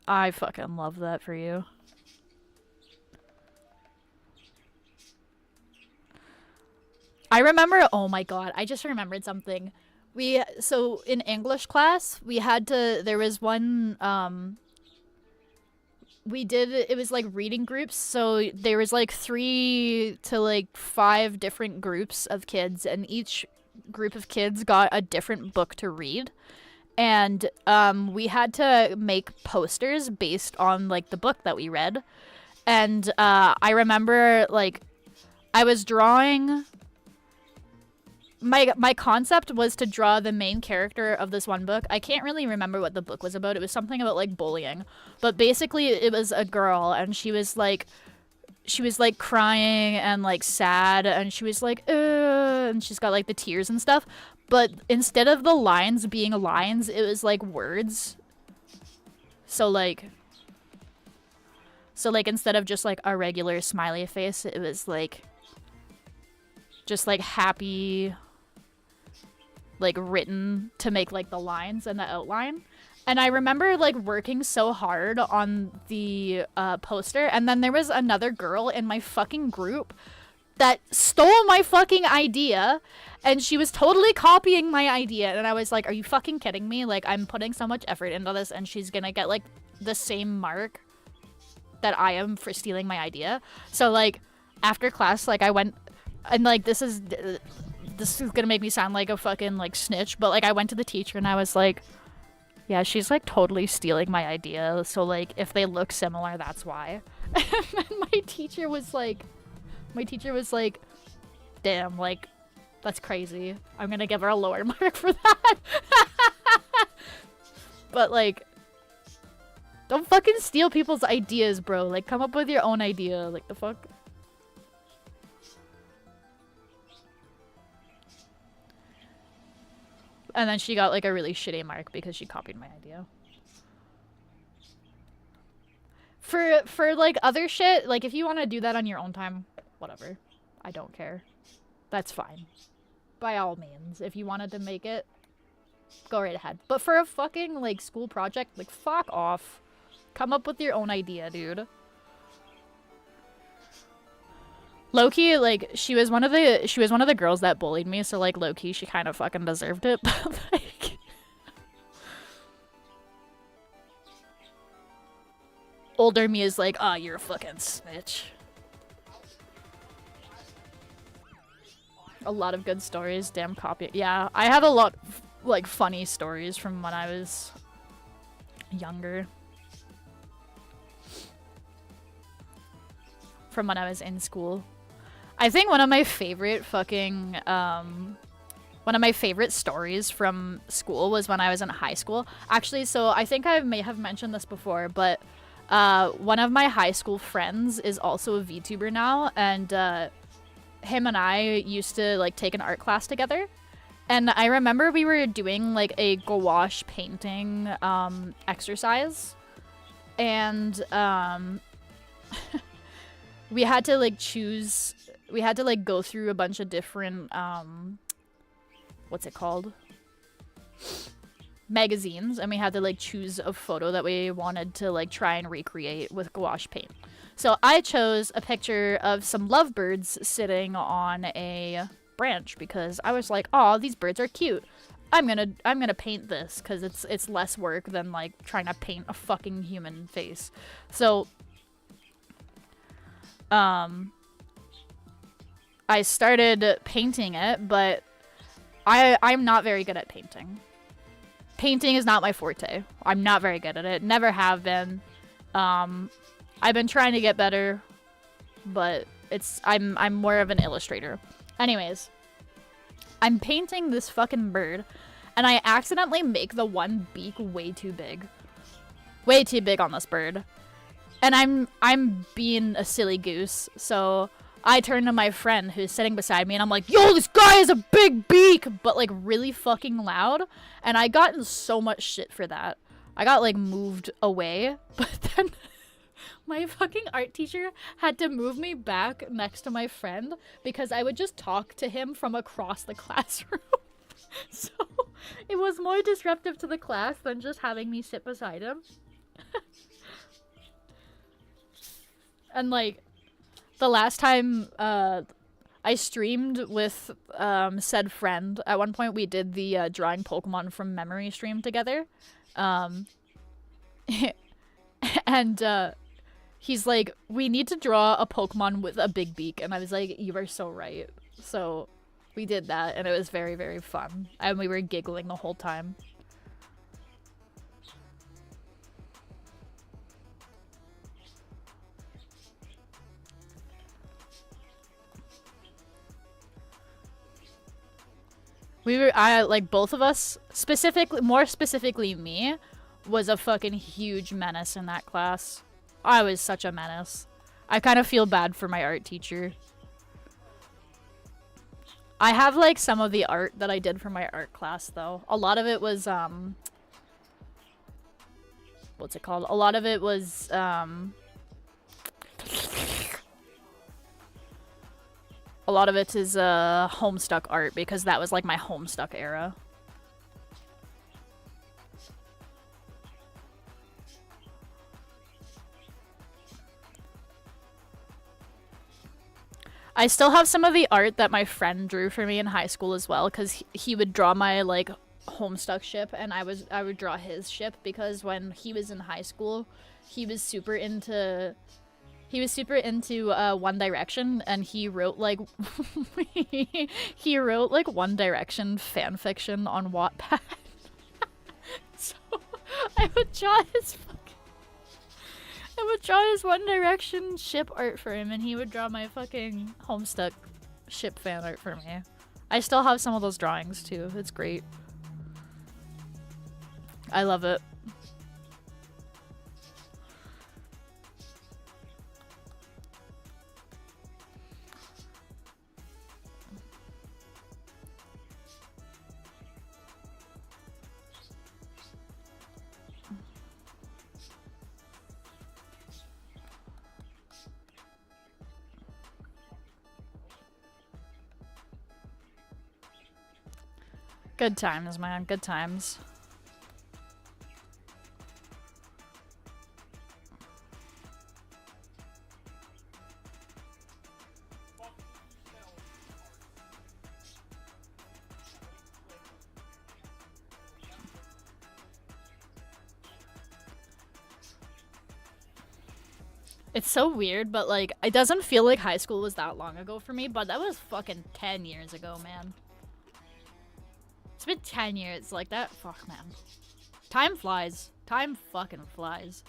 A: I fucking love that for you. I remember, oh my god, I just remembered something. So in English class, we had to, there was one, it was like reading groups, so there was like 3 to like 5 different groups of kids, and each group of kids got a different book to read, and we had to make posters based on like the book that we read. And I remember, like, I was drawing, my concept was to draw the main character of this one book. I can't really remember what the book was about. It was something about like bullying, but basically it was a girl, and she was like crying and like sad, and she was like, and she's got like the tears and stuff, but instead of the lines being lines, it was like words. So like instead of just like a regular smiley face, it was like just like happy, like written to make like the lines and the outline. And I remember like working so hard on the poster, and then there was another girl in my fucking group that stole my fucking idea, and she was totally copying my idea, and I was like, are you fucking kidding me? Like, I'm putting so much effort into this, and she's gonna get like the same mark that I am for stealing my idea. So like after class, like I went, and like this is gonna make me sound like a fucking like snitch, but like I went to the teacher and I was like, yeah, she's like totally stealing my idea, so like if they look similar, that's why. And then my teacher was like, damn, like, that's crazy. I'm gonna give her a lower mark for that. But like, don't fucking steal people's ideas, bro. Like, come up with your own idea. Like, the fuck? And then she got like a really shitty mark because she copied my idea. For like other shit, like if you want to do that on your own time, whatever. I don't care. That's fine. By all means, if you wanted to make it, go right ahead. But for a fucking like school project, like fuck off. Come up with your own idea, dude. Low-key, like she was one of the girls that bullied me, so like low-key she kind of fucking deserved it. But like older me is like, "Ah, oh, you're a fucking snitch." A lot of good stories. Damn copy. Yeah, I have a lot of, like, funny stories from when I was younger. From when I was in school. I think one of my favorite fucking, one of my favorite stories from school was when I was in high school. Actually, so I think I may have mentioned this before, but one of my high school friends is also a VTuber now, and him and I used to like take an art class together, and I remember we were doing like a gouache painting exercise, and we had to like choose, we had to like go through a bunch of different what's it called, magazines, and we had to like choose a photo that we wanted to like try and recreate with gouache paint. So I chose a picture of some lovebirds sitting on a branch because I was like, "Oh, these birds are cute. I'm gonna paint this because it's less work than like trying to paint a fucking human face." So I started painting it, but I'm not very good at painting. Painting is not my forte. I'm not very good at it. Never have been. I've been trying to get better, but I'm more of an illustrator. Anyways, I'm painting this fucking bird, and I accidentally make the one beak way too big. Way too big on this bird. And I'm being a silly goose, so I turn to my friend who's sitting beside me, and I'm like, "Yo, this guy has a big beak!" But like really fucking loud, and I got in so much shit for that. I got like moved away, but then my fucking art teacher had to move me back next to my friend because I would just talk to him from across the classroom. So it was more disruptive to the class than just having me sit beside him. And like the last time I streamed with said friend, at one point we did the drawing Pokemon from memory stream together. And he's like, "We need to draw a Pokemon with a big beak," and I was like, "You are so right." So we did that, and it was very, very fun, and we were giggling the whole time. Like both of us, more specifically me, was a fucking huge menace in that class. I was such a menace. I kind of feel bad for my art teacher. I have like some of the art that I did for my art class though. A lot of it was what's it called? A lot of it was a lot of it is Homestuck art because that was like my Homestuck era. I still have some of the art that my friend drew for me in high school as well, because he would draw my like Homestuck ship, and I would draw his ship, because when he was in high school, he was super into One Direction, and he wrote like he wrote like One Direction fan fiction on Wattpad. So I would draw his One Direction ship art for him, and he would draw my fucking Homestuck ship fan art for me. I still have some of those drawings too. It's great. I love it. Good times, man. Good times. It's so weird, but like, it doesn't feel like high school was that long ago for me, but that was fucking 10 years ago, man. It's been 10 years, like that, fuck, man. Time flies. Time fucking flies.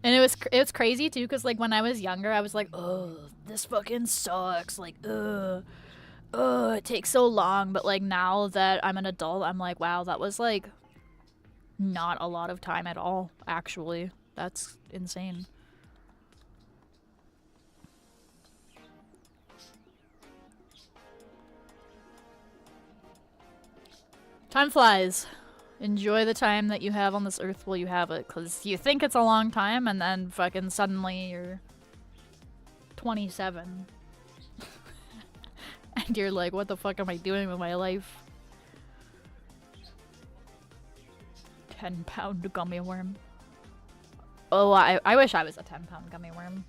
A: And it was crazy too, cause like when I was younger, I was like, oh, this fucking sucks, like, it takes so long. But like now that I'm an adult, I'm like, wow, that was like not a lot of time at all, actually. That's insane. Time flies. Enjoy the time that you have on this earth while you have it, because you think it's a long time, and then fucking suddenly you're 27. And you're like, what the fuck am I doing with my life? 10-pound gummy worm. Oh, I wish I was a 10-pound gummy worm.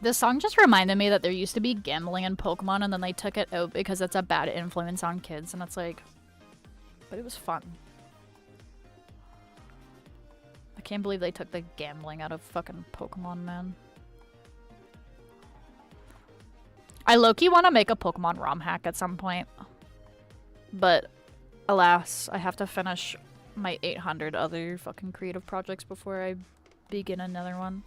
A: This song just reminded me that there used to be gambling in Pokemon, and then they took it out because it's a bad influence on kids, and it's like, but it was fun. I can't believe they took the gambling out of fucking Pokemon, man. I low-key want to make a Pokemon ROM hack at some point, but alas, I have to finish my 800 other fucking creative projects before I begin another one.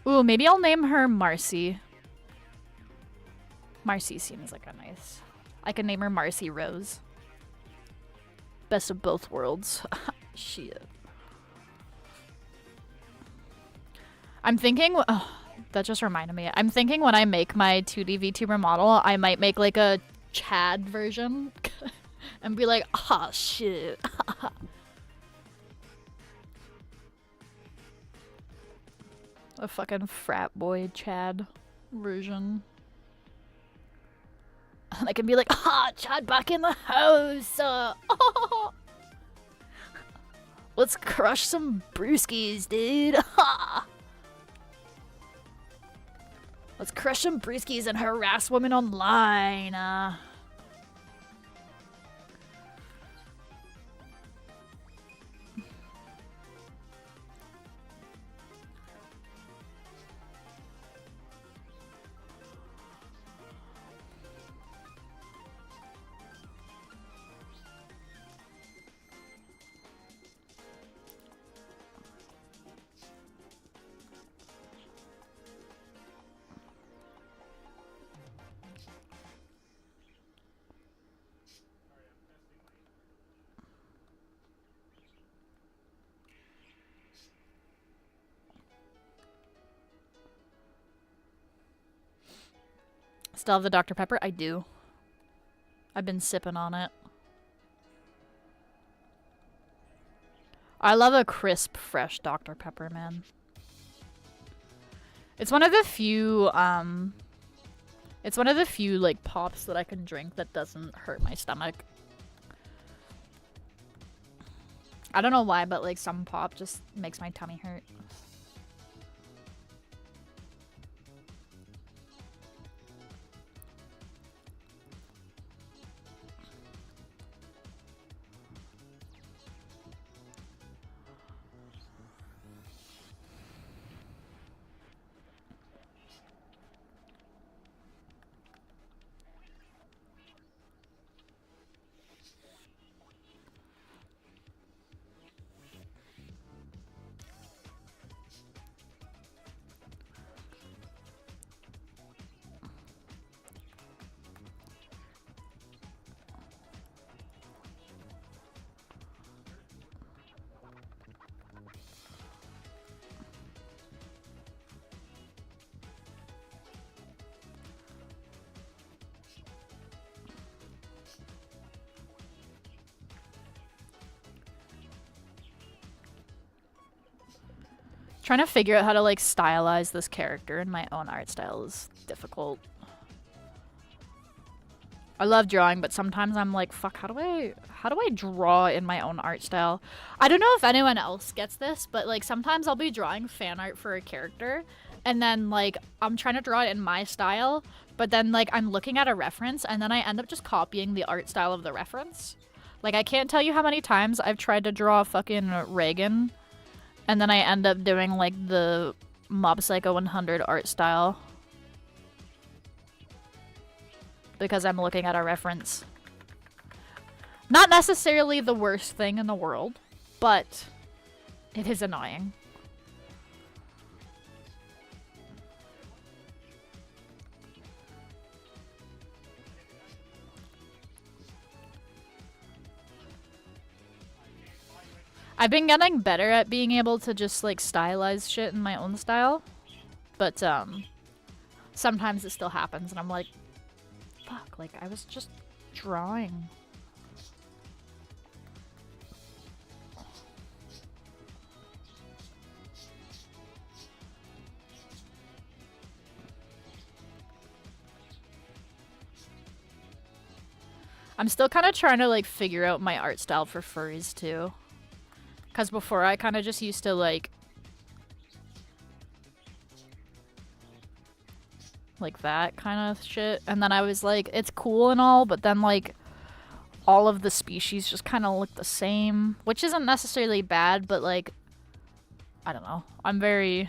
A: Ooh, maybe I'll name her Marcy. Marcy seems like a nice... I can name her Marcy Rose. Best of both worlds. Shit. I'm thinking... Oh, that just reminded me. I'm thinking when I make my 2D VTuber model, I might make like a Chad version. And be like, ah, shit. A fucking frat boy Chad version. And I can be like, ah, Chad back in the house. Oh. Let's crush some brewskis, dude. Let's crush some brewskis and harass women online. Still have the Dr. Pepper? I do. I've been sipping on it. I love a crisp, fresh Dr. Pepper, man. It's one of the few, it's one of the few, like, pops that I can drink that doesn't hurt my stomach. I don't know why, but, like, some pop just makes my tummy hurt. Trying to figure out how to, like, stylize this character in my own art style is difficult. I love drawing, but sometimes I'm like, fuck, how do I draw in my own art style? I don't know if anyone else gets this, but, like, sometimes I'll be drawing fan art for a character, and then, like, I'm trying to draw it in my style, but then, like, I'm looking at a reference, and then I end up just copying the art style of the reference. Like, I can't tell you how many times I've tried to draw fucking Reagan, and then I end up doing, like, the Mob Psycho 100 art style. Because I'm looking at a reference. Not necessarily the worst thing in the world, but it is annoying. I've been getting better at being able to just, like, stylize shit in my own style. But, sometimes it still happens and I'm like, fuck, like, I was just drawing. I'm still kind of trying to, like, figure out my art style for furries, too. Because before, I kind of just used to, like that kind of shit. And then I was like, it's cool and all, but then, like, all of the species just kind of look the same. Which isn't necessarily bad, but, like, I don't know. I'm very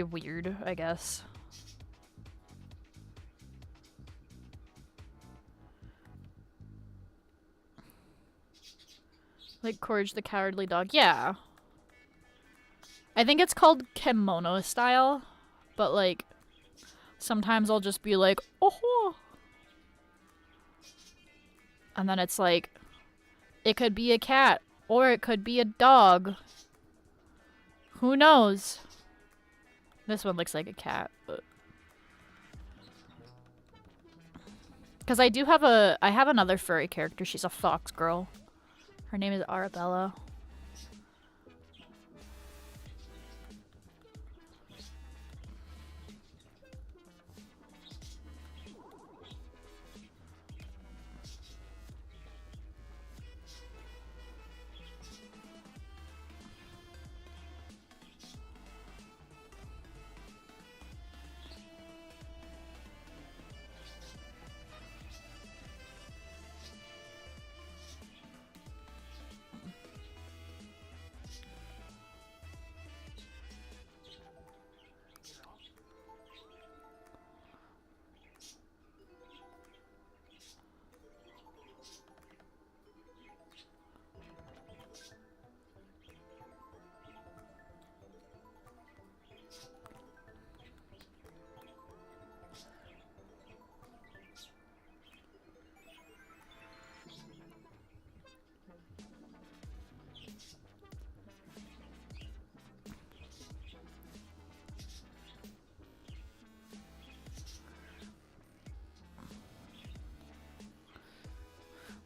A: weird, I guess. Like Courage the Cowardly Dog. Yeah. I think it's called kimono style. But, like, sometimes I'll just be like, oh. And then it's like, it could be a cat. Or it could be a dog. Who knows? This one looks like a cat, but... Because I have another furry character. She's a fox girl. Her name is Arabella.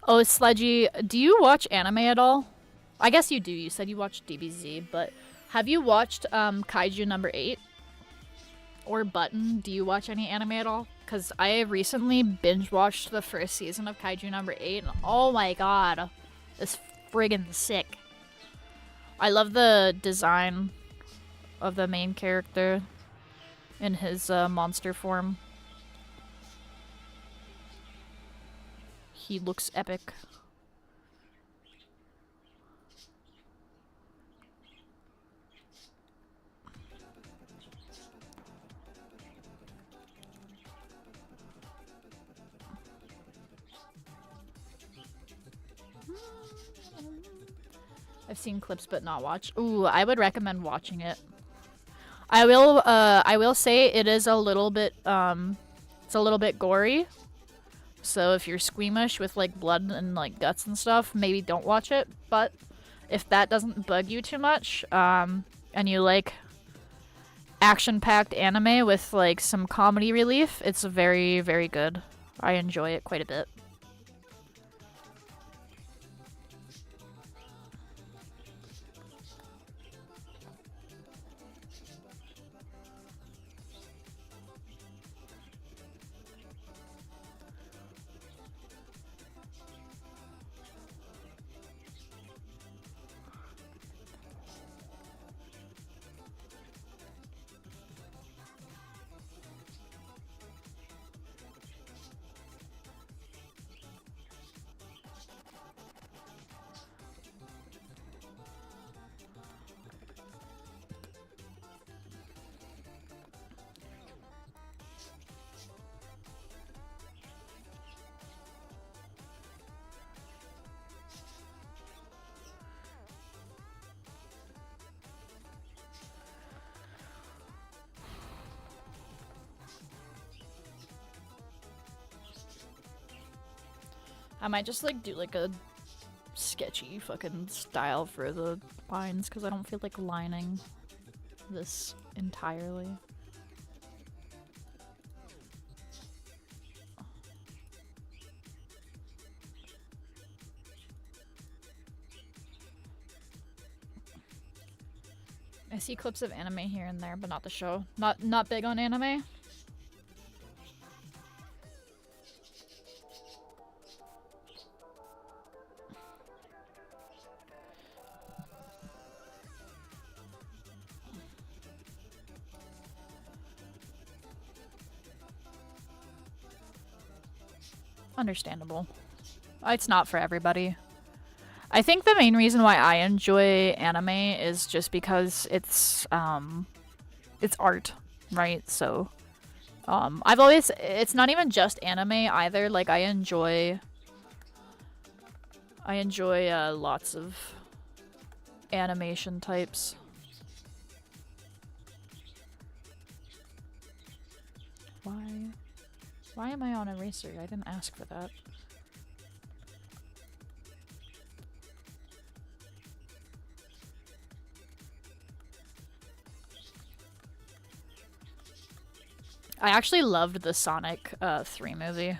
A: Oh, Sledgy, do you watch anime at all? I guess you do. You said you watch DBZ, but Have you watched Kaiju number 8? Or Button? Do you watch any anime at all? Because I recently binge watched the first season of Kaiju number 8, and oh my god, it's friggin' sick. I love the design of the main character in his monster form. He looks epic. I've seen clips but not watched. Ooh, I would recommend watching it. I will say it is a little bit it's a little bit gory. So if you're squeamish with like blood and like guts and stuff, maybe don't watch it. But if that doesn't bug you too much, and you like action-packed anime with like some comedy relief, it's very, very good. I enjoy it quite a bit. I might just like do like a sketchy fucking style for the lines because I don't feel like lining this entirely. I see clips of anime here and there, but not the show. Not big on anime. Understandable. It's not for everybody. I think the main reason why I enjoy anime is just because it's art, right? So it's not even just anime either. Like I enjoy lots of animation types. Why am I on eraser? I didn't ask for that. I actually loved the Sonic 3 movie.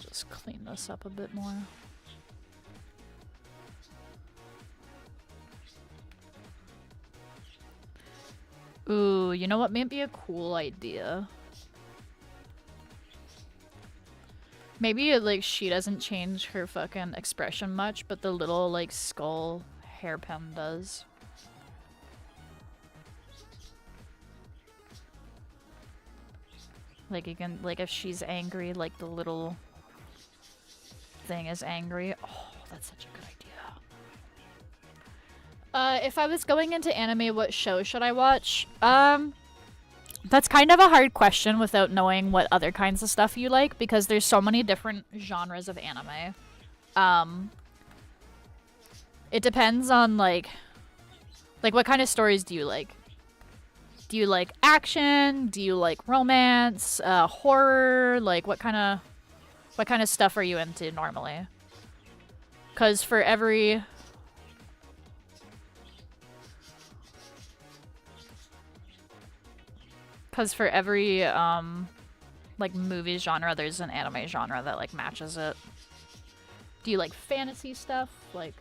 A: Just clean this up a bit more. Ooh. Ooh, you know what? Maybe a cool idea. Maybe, like, she doesn't change her fucking expression much, but the little, like, skull hairpin does. Like, you can, like, if she's angry, like, the little thing is angry. Oh, that's such a good idea. If I was going into anime, what show should I watch? That's kind of a hard question without knowing what other kinds of stuff you like, because there's so many different genres of anime. It depends on, like, what kind of stories do you like? Do you like action? Do you like romance? Horror? Like, what kind of stuff are you into normally? Because for every... like, movie genre, there's an anime genre that, like, matches it. Do you like fantasy stuff? Like...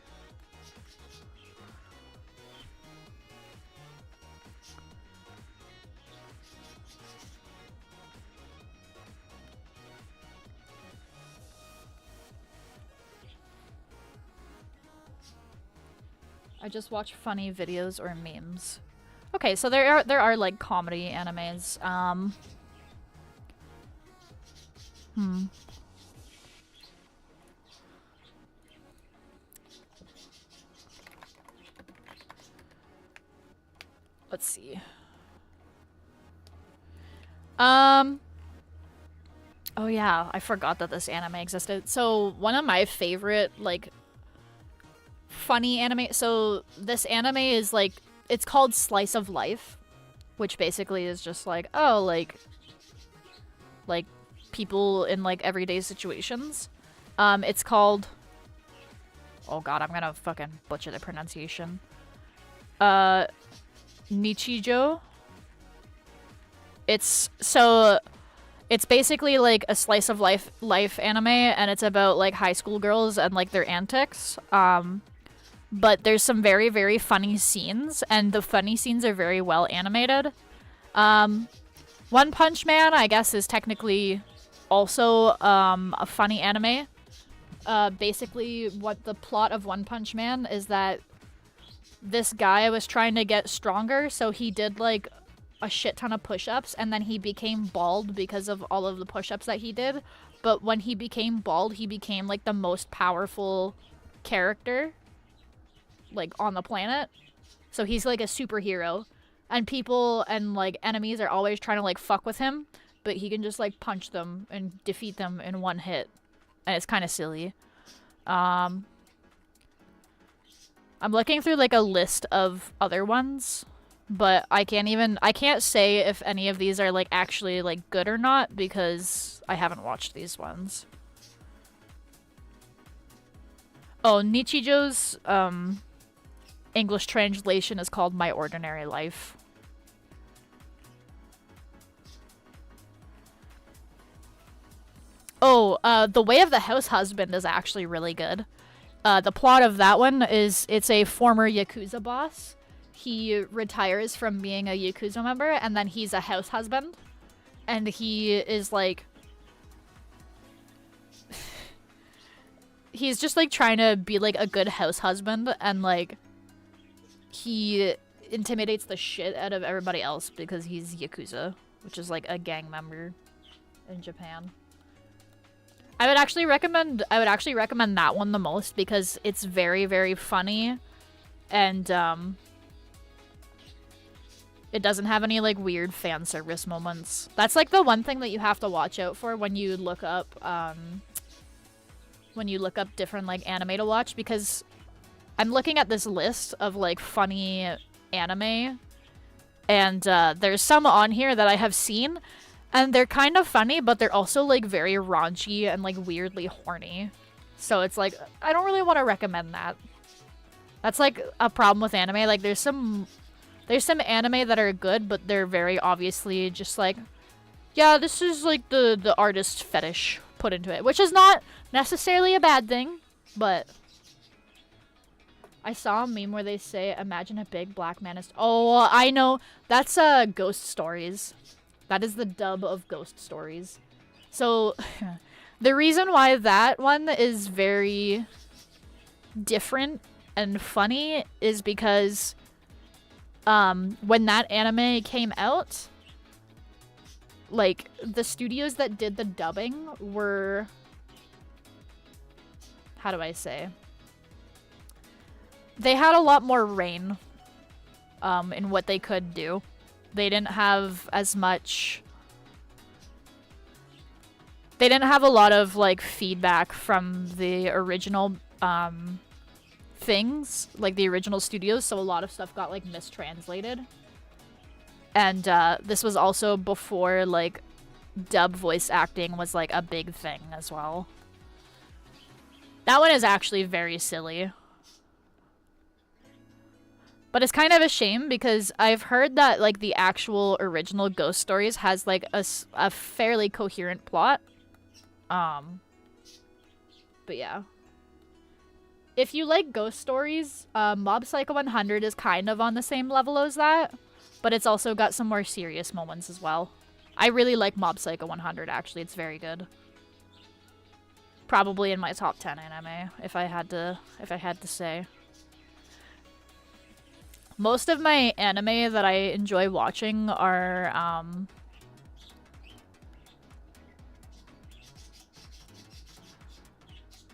A: I just watch funny videos or memes. Okay, so there are like comedy animes. Let's see. Oh yeah, I forgot that this anime existed. So one of my favorite, like, funny anime. So this anime is like, it's called Slice of Life, which basically is just like, oh, like people in, like, everyday situations. It's called, oh god, I'm gonna fucking butcher the pronunciation. Nichijou. It's basically like a slice of life anime, and it's about, like, high school girls and, like, their antics. But there's some very, very funny scenes, and the funny scenes are very well animated. One Punch Man, I guess, is technically also a funny anime. Basically, what the plot of One Punch Man is that this guy was trying to get stronger, so he did, like, a shit ton of push-ups, and then he became bald because of all of the push-ups that he did. But when he became bald, he became, like, the most powerful character, like, on the planet. So he's, like, a superhero, and people and, like, enemies are always trying to, like, fuck with him, but he can just, like, punch them and defeat them in one hit, and it's kind of silly. I'm looking through, like, a list of other ones, but I can't say if any of these are, like, actually, like, good or not, because I haven't watched these ones. Oh, Nichijou's English translation is called My Ordinary Life. Oh, The Way of the House Husband is actually really good. The plot of that one is, it's a former Yakuza boss. He retires from being a Yakuza member, and then he's a house husband. And he is, like... he's just, like, trying to be, like, a good house husband, and, like, he intimidates the shit out of everybody else because he's Yakuza, which is, like, a gang member in Japan. I would actually recommend that one the most because it's very, very funny, and it doesn't have any, like, weird fan service moments. That's, like, the one thing that you have to watch out for when you look up different, like, anime to watch, because I'm looking at this list of, like, funny anime, and there's some on here that I have seen, and they're kind of funny, but they're also, like, very raunchy and, like, weirdly horny. So it's like, I don't really want to recommend that. That's, like, a problem with anime. Like, there's some anime that are good, but they're very obviously just like, yeah, this is, like, the artist fetish put into it, which is not necessarily a bad thing, but I saw a meme where they say, imagine a big black man is... Oh, I know. That's Ghost Stories. That is the dub of Ghost Stories. So, the reason why that one is very different and funny is because when that anime came out, like, the studios that did the dubbing were... How do I say? They had a lot more reign in what they could do. They didn't have as much... They didn't have a lot of, like, feedback from the original things, like the original studios, so a lot of stuff got, like, mistranslated. And this was also before, like, dub voice acting was, like, a big thing as well. That one is actually very silly. But it's kind of a shame because I've heard that, like, the actual original Ghost Stories has, like, a fairly coherent plot. But yeah. If you like Ghost Stories, Mob Psycho 100 is kind of on the same level as that, but it's also got some more serious moments as well. I really like Mob Psycho 100, actually. It's very good. Probably in my top 10 anime, if I had to say. Most of my anime that I enjoy watching are,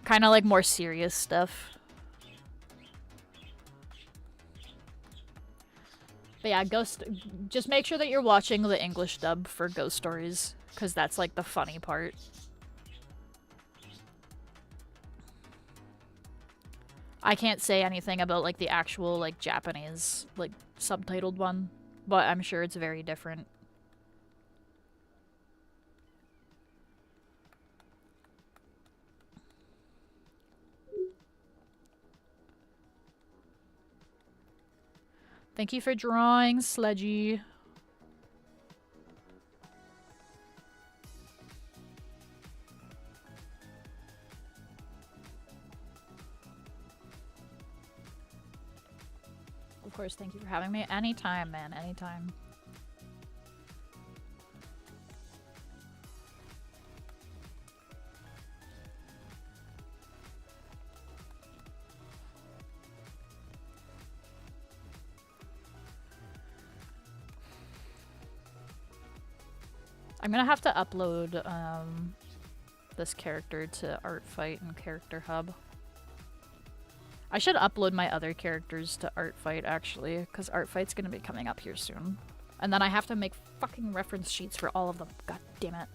A: kind of like more serious stuff. But yeah, just make sure that you're watching the English dub for Ghost Stories, because that's like the funny part. I can't say anything about like the actual like Japanese like subtitled one, but I'm sure it's very different. Thank you for drawing, Sledgy. Of course, thank you for having me. Anytime, man, anytime. I'm gonna have to upload this character to ArtFight and Character Hub. I should upload my other characters to ArtFight, actually, because ArtFight's gonna be coming up here soon. And then I have to make fucking reference sheets for all of them. God damn it.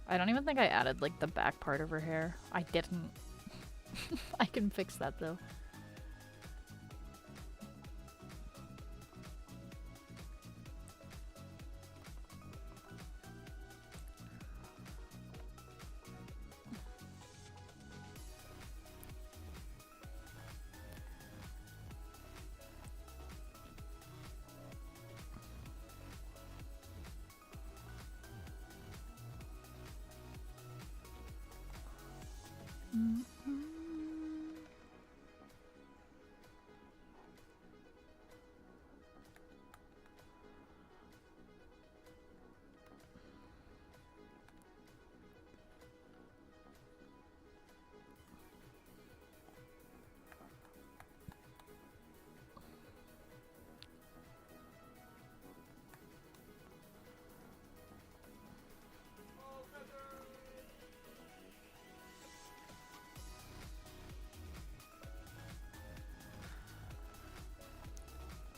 A: I don't even think I added, like, the back part of her hair. I didn't. I can fix that, though.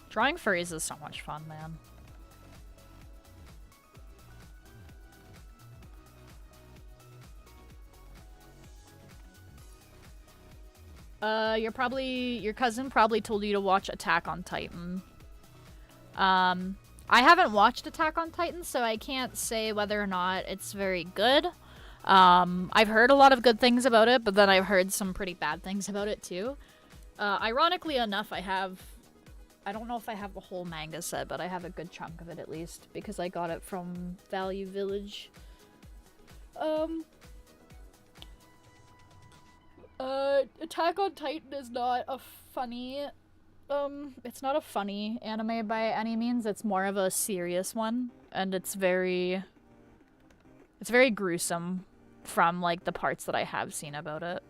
A: Drawing furries is so much fun, man. Your cousin probably told you to watch Attack on Titan. I haven't watched Attack on Titan, so I can't say whether or not it's very good. I've heard a lot of good things about it, but then I've heard some pretty bad things about it too. Ironically enough, I don't know if I have the whole manga set, but I have a good chunk of it at least, because I got it from Value Village. Attack on Titan is not a funny, it's not a funny anime by any means. It's more of a serious one, and it's very gruesome from, like, the parts that I have seen about it.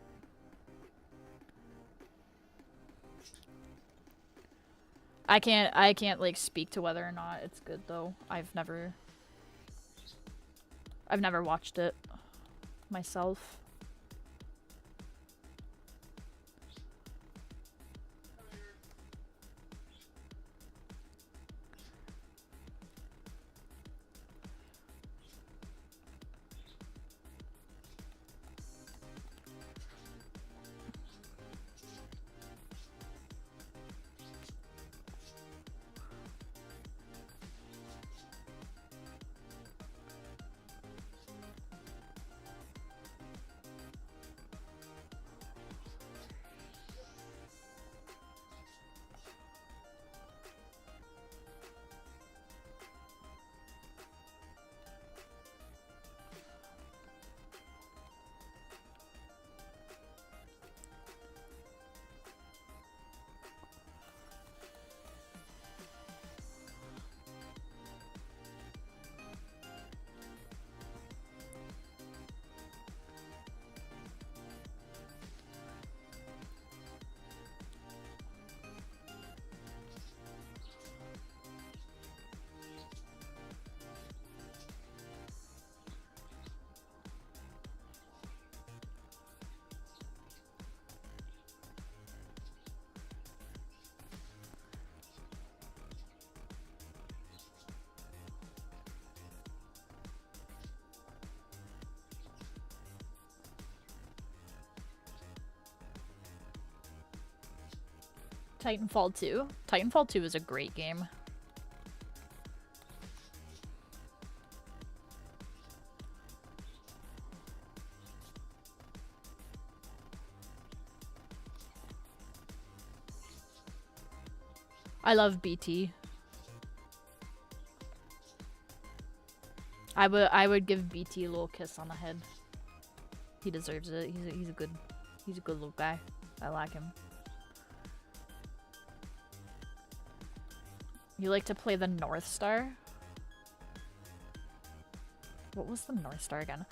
A: I can't, like, speak to whether or not it's good, though. I've never watched it myself. Titanfall 2. Titanfall 2 is a great game. I love BT. I would give BT a little kiss on the head. He deserves it. He's a good little guy. I like him. You like to play the North Star? What was the North Star again?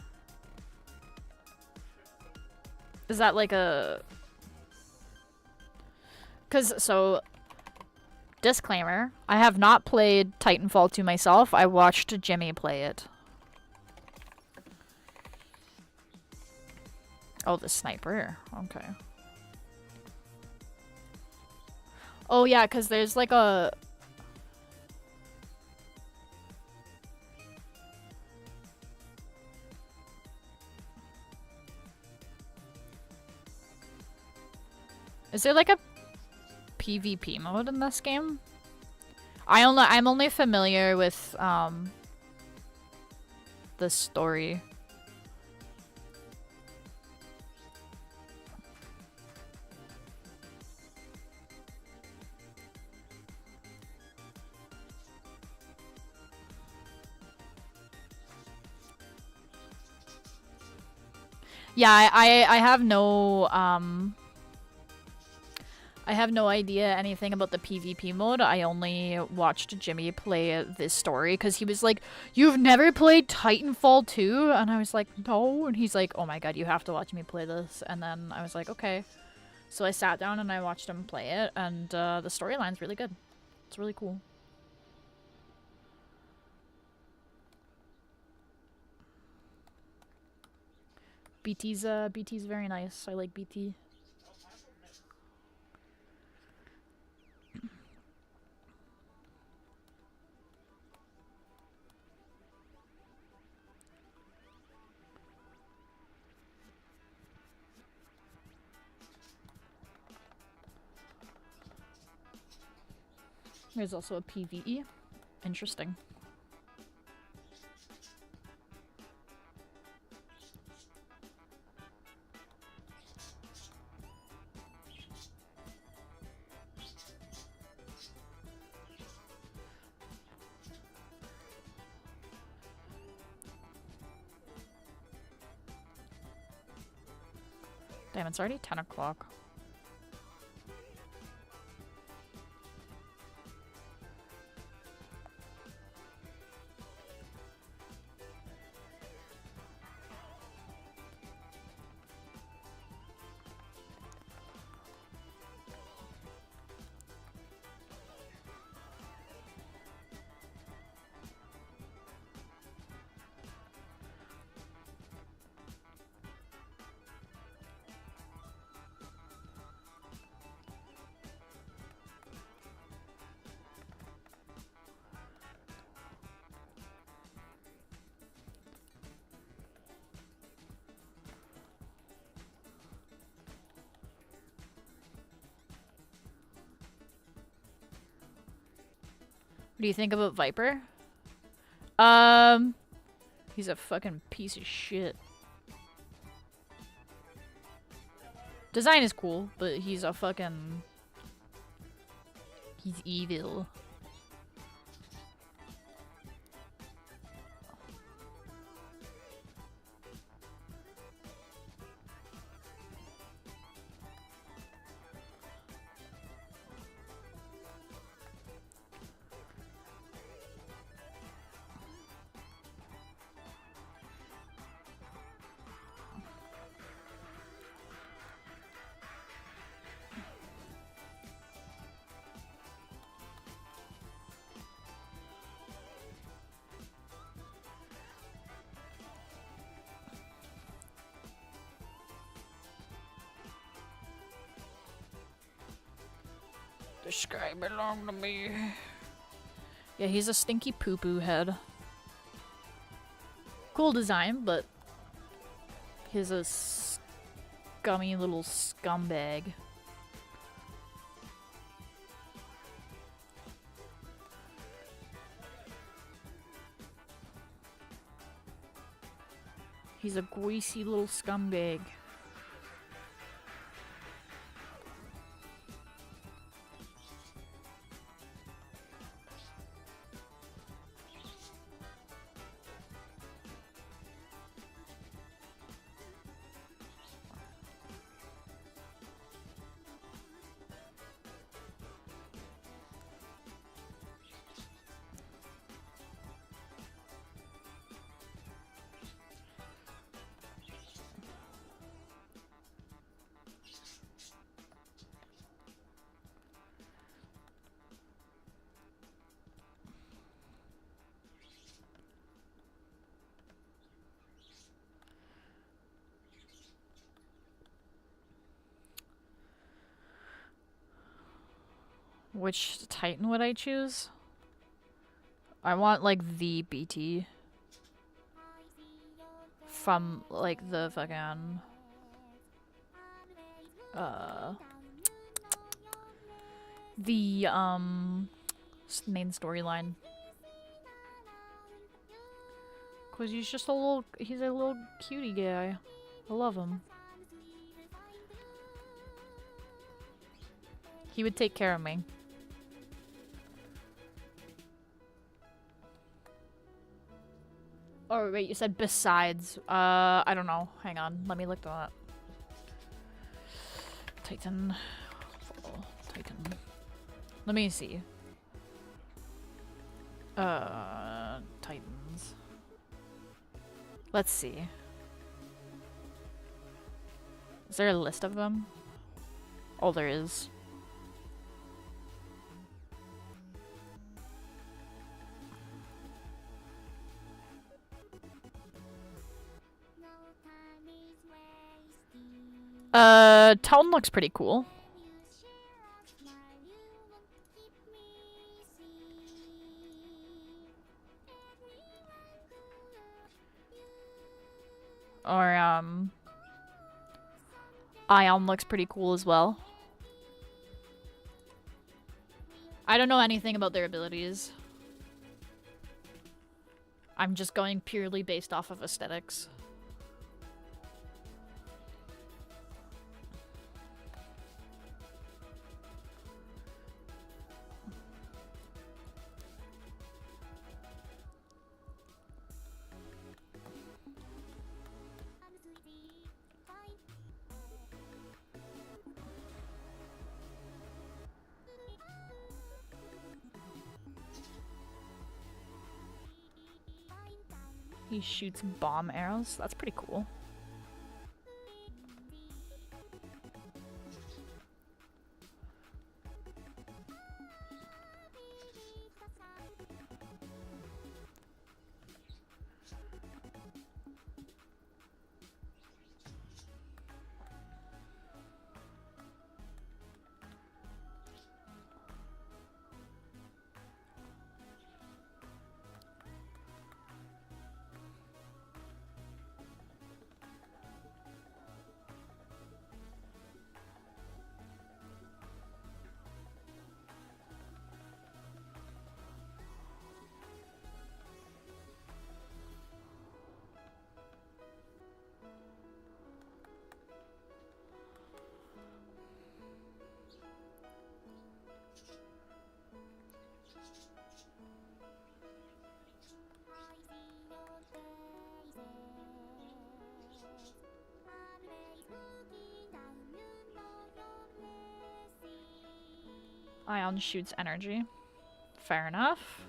A: Is that like a... So, disclaimer, I have not played Titanfall 2 myself. I watched Jimmy play it. Oh, the sniper. Okay. Oh yeah, because there's like a... Is there like a PvP mode in this game? I'm only familiar with the story. Yeah, I have no I have no idea anything about the PvP mode. I only watched Jimmy play this story because he was like, "You've never played Titanfall 2?" And I was like, "No." And he's like, "Oh my god, you have to watch me play this." And then I was like, "Okay." So I sat down and I watched him play it, and the storyline's really good. It's really cool. BT's very nice. I like BT. There's also a PvE. Interesting. Damn, it's already 10 o'clock. What do you think about Viper? He's a fucking piece of shit. Design is cool, but he's a fucking... He's evil. The sky belonged to me. Yeah, he's a stinky poo-poo head. Cool design, but he's a scummy little scumbag. He's a greasy little scumbag. Which Titan would I choose? I want, like, the BT. From, like, the fucking... the, main storyline. Cause he's just a little cutie guy. I love him. He would take care of me. Oh, wait, you said besides. I don't know. Hang on. Let me look that up. Titan. Titan. Let me see. Titans. Let's see. Is there a list of them? Oh, there is. Town looks pretty cool. Or, Ion looks pretty cool as well. I don't know anything about their abilities. I'm just going purely based off of aesthetics. He shoots bomb arrows. That's pretty cool. Ion shoots energy. Fair enough.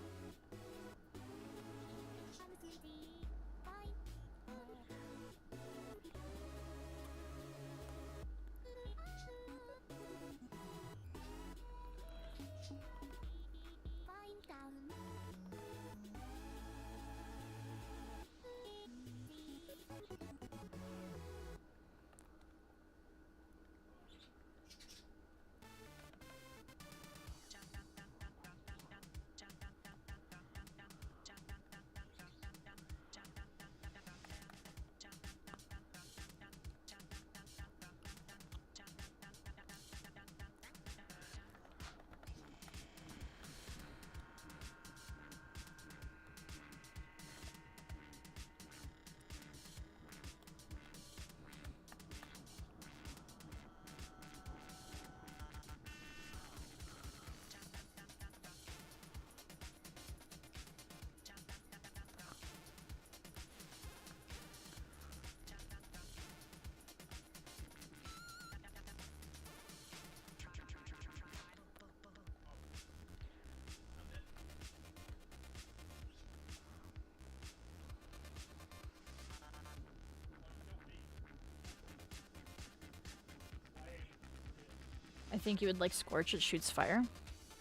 A: I think you would like Scorch, it shoots fire.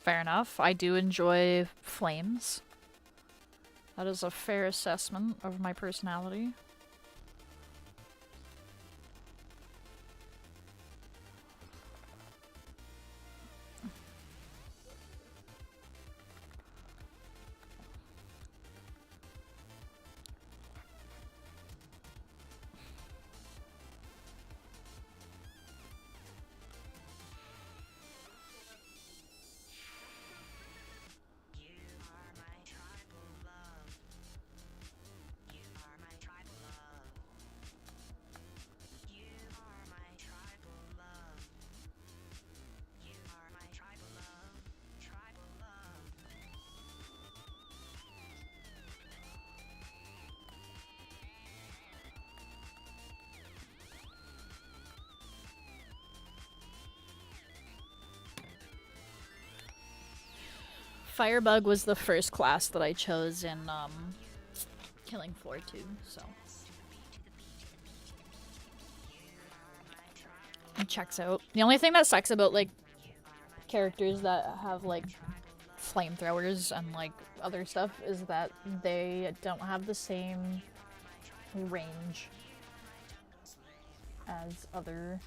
A: Fair enough. I do enjoy flames. That is a fair assessment of my personality. Firebug was the first class that I chose in Killing Floor 2, so it checks out. The only thing that sucks about like characters that have like flamethrowers and like other stuff is that they don't have the same range as other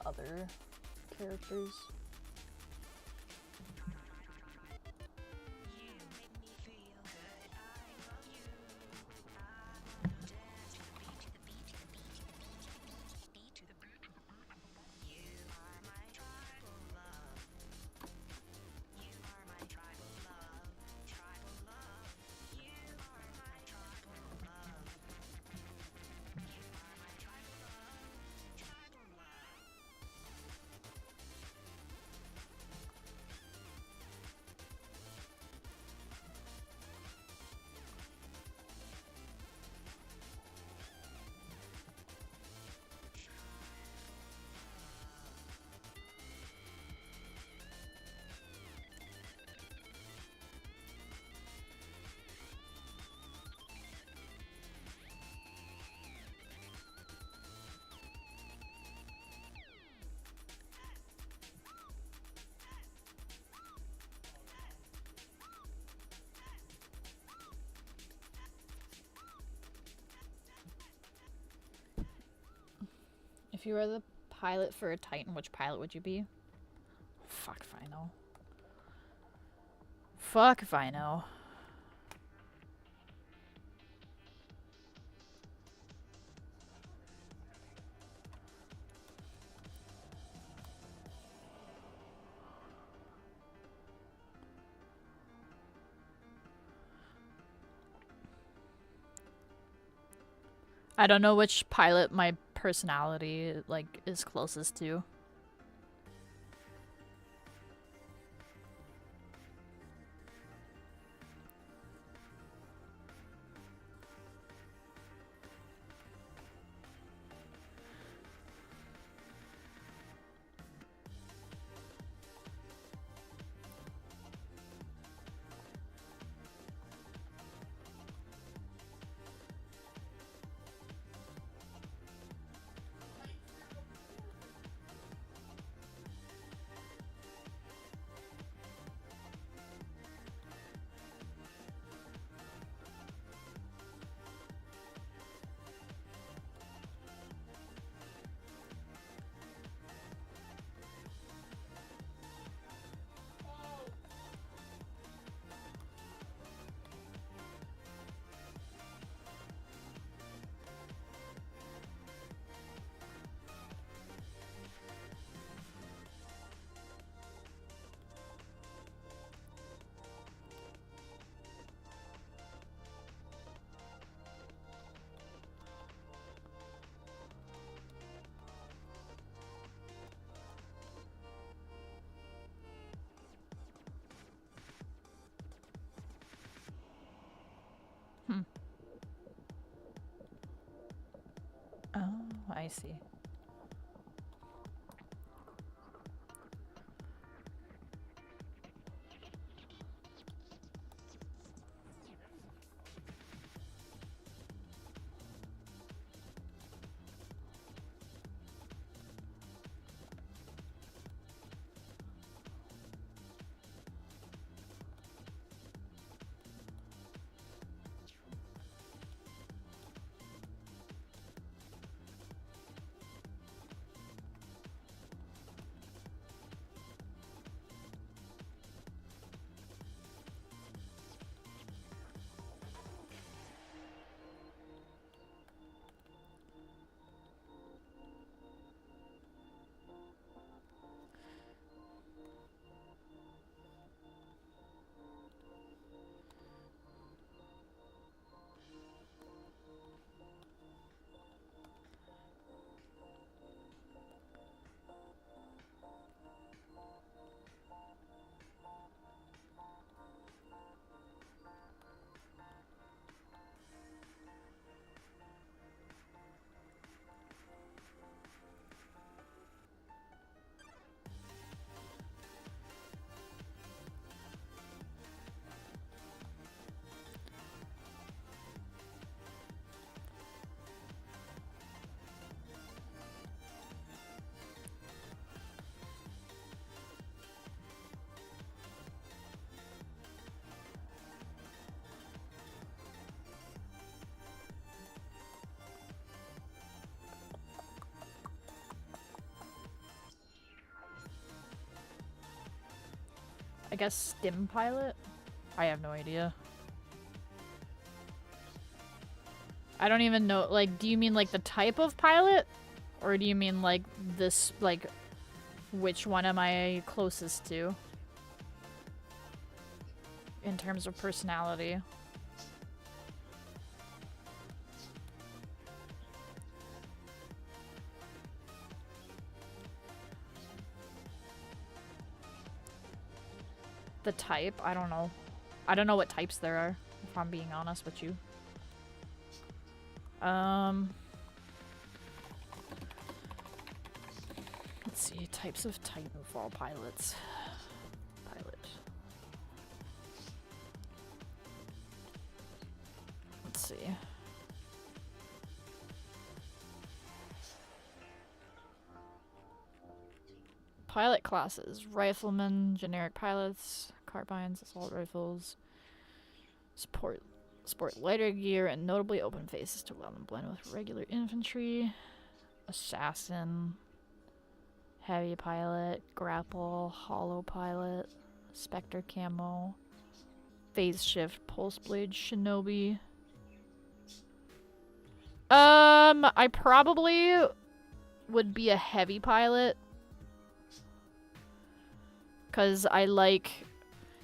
A: other characters. If you were the pilot for a Titan, which pilot would you be? Fuck if I know. Fuck if I know. I don't know which pilot my personality, like, is closest to. Oh, I see. I guess stim pilot? I have no idea. I don't even know, like, do you mean like the type of pilot? Or do you mean like this, like, which one am I closest to? In terms of personality. The type? I don't know. I don't know what types there are, if I'm being honest with you. Let's see, types of Titanfall pilots. Pilot. Let's see. Pilot classes. Riflemen, generic pilots, carbines, assault rifles. Sport lighter gear and notably open faces to well and blend with regular infantry. assassin, heavy pilot, grapple, hollow pilot, spectre camo, phase shift, pulse blade, shinobi. I probably would be a heavy pilot. Because I like...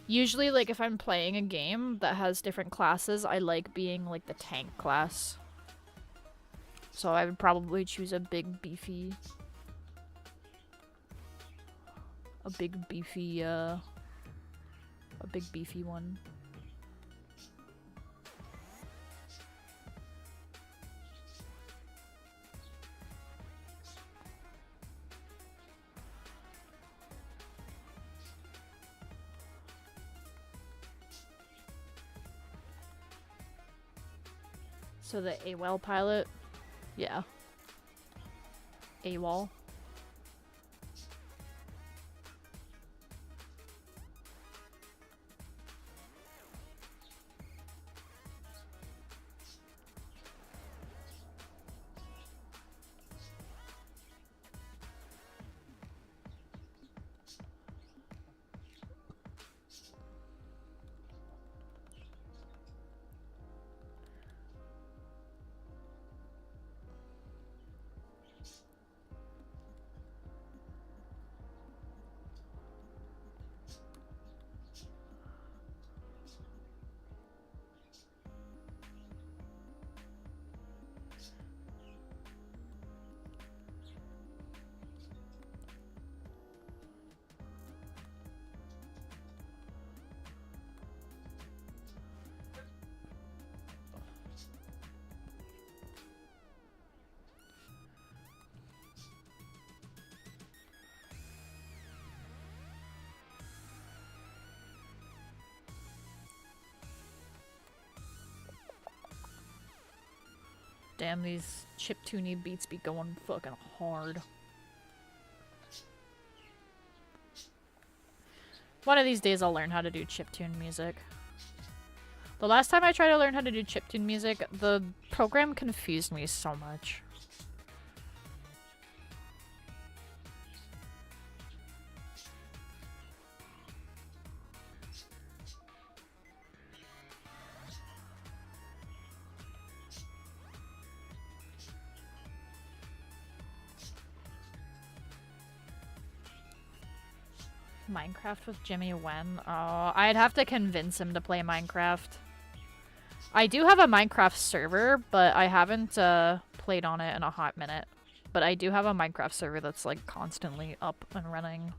A: Usually, like, if I'm playing a game that has different classes, I like being, like, the tank class. So I would probably choose a big beefy one. So the AWOL pilot, yeah. AWOL. Damn, these chiptune beats be going fucking hard. One of these days I'll learn how to do chiptune music. The last time I tried to learn how to do chiptune music, the program confused me so much. Minecraft with Jimmy when? Oh, I'd have to convince him to play Minecraft. I do have a Minecraft server, but I haven't played on it in a hot minute. But I do have a Minecraft server that's like constantly up and running.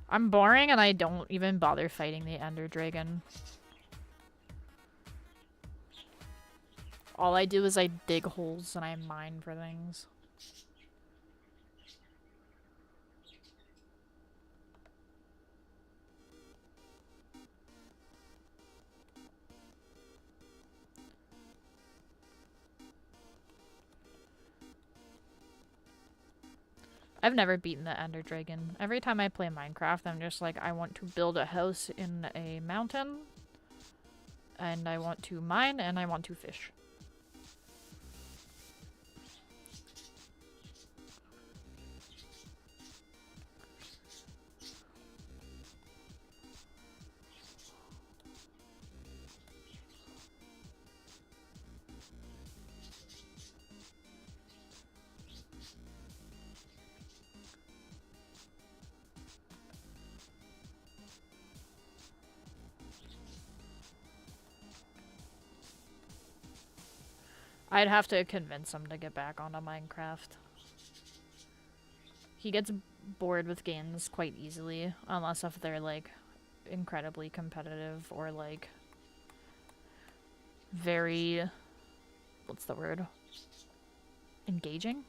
A: I'm boring and I don't even bother fighting the Ender Dragon. All I do is I dig holes and I mine for things. I've never beaten the Ender Dragon. Every time I play Minecraft, I'm just like, I want to build a house in a mountain, and I want to mine, and I want to fish. I'd have to convince him to get back onto Minecraft. He gets bored with games quite easily, unless if they're, like, incredibly competitive or, like, very... what's the word? Engaging?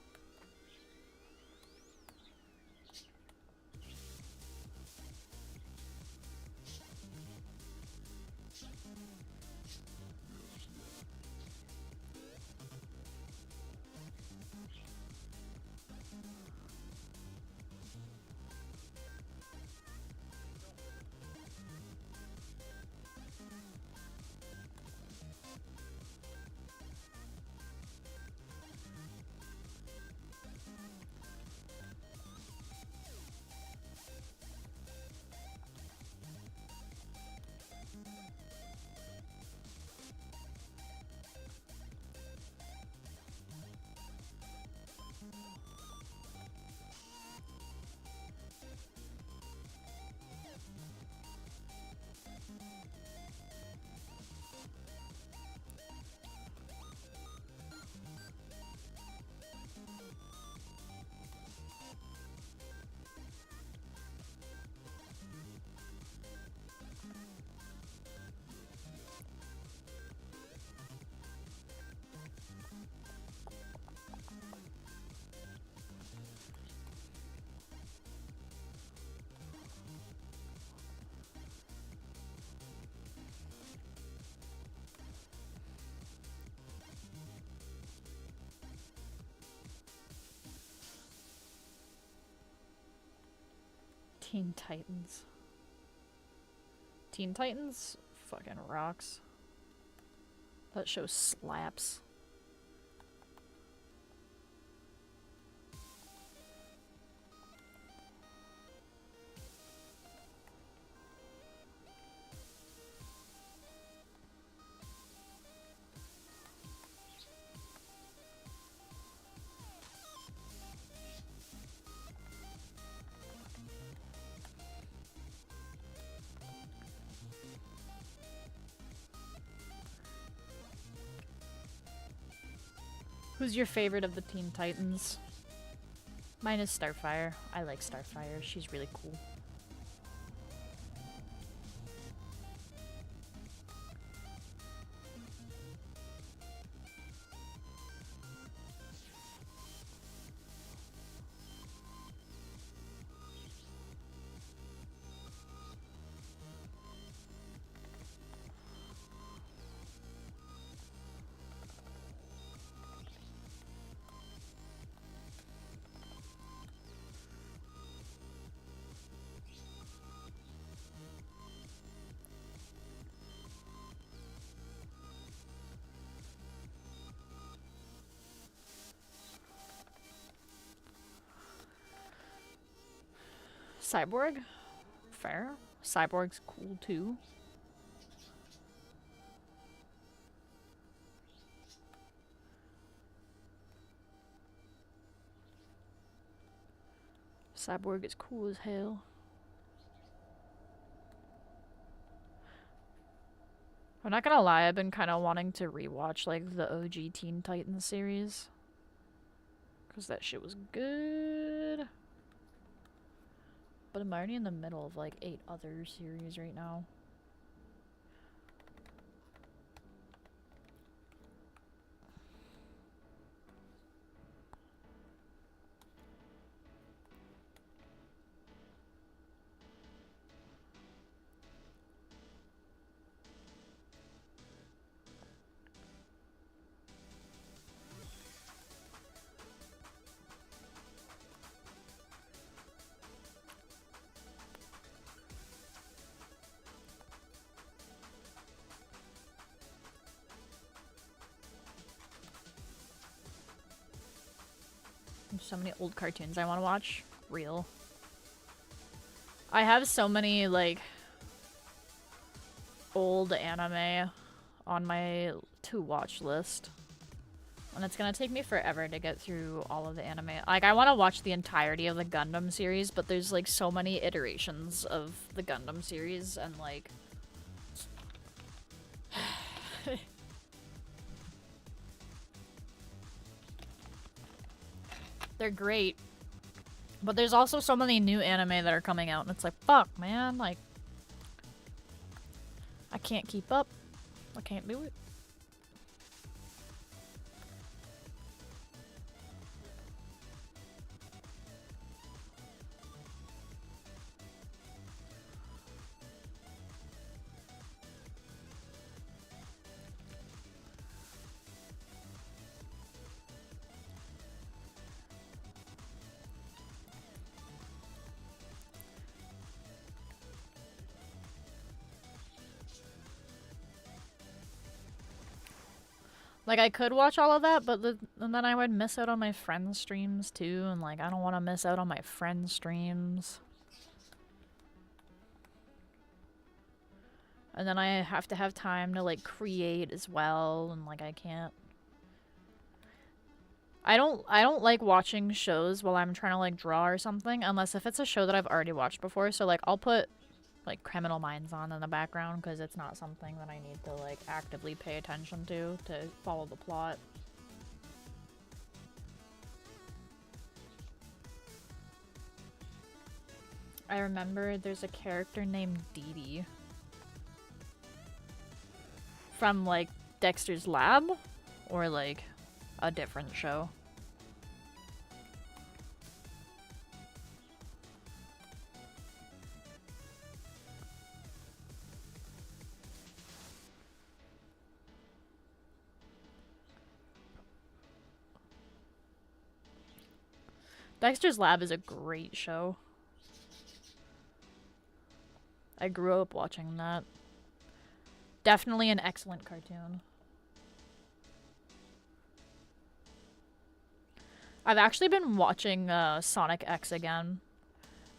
A: Teen Titans. Teen Titans fucking rocks. That show slaps. Who's your favorite of the Teen Titans? Mine is Starfire. I like Starfire. She's really cool. Cyborg? Fair. Cyborg's cool too. Cyborg is cool as hell. I'm not gonna lie, I've been kind of wanting to rewatch like the OG Teen Titans series. Because that shit was good. But I'm already in the middle of like 8 other series right now. There's so many old cartoons I want to watch. Real. I have so many, like, old anime on my to-watch list. And it's gonna take me forever to get through all of the anime. Like, I want to watch the entirety of the Gundam series, but there's, like, so many iterations of the Gundam series, and, like... They're great. But there's also so many new anime that are coming out, and it's like, fuck, man, like... I can't keep up. I can't do it. Like, I could watch all of that, but and then I would miss out on my friends' streams, too, and, like, I don't want to miss out on my friends' streams. And then I have to have time to, like, create as well, and, like, I can't... I don't like watching shows while I'm trying to, like, draw or something, unless if it's a show that I've already watched before, so, like, I'll put... like Criminal Minds on in the background because it's not something that I need to like actively pay attention to follow the plot. I remember there's a character named Dee Dee from like Dexter's Lab or like a different show. Dexter's Lab is a great show. I grew up watching that. Definitely an excellent cartoon. I've actually been watching Sonic X again.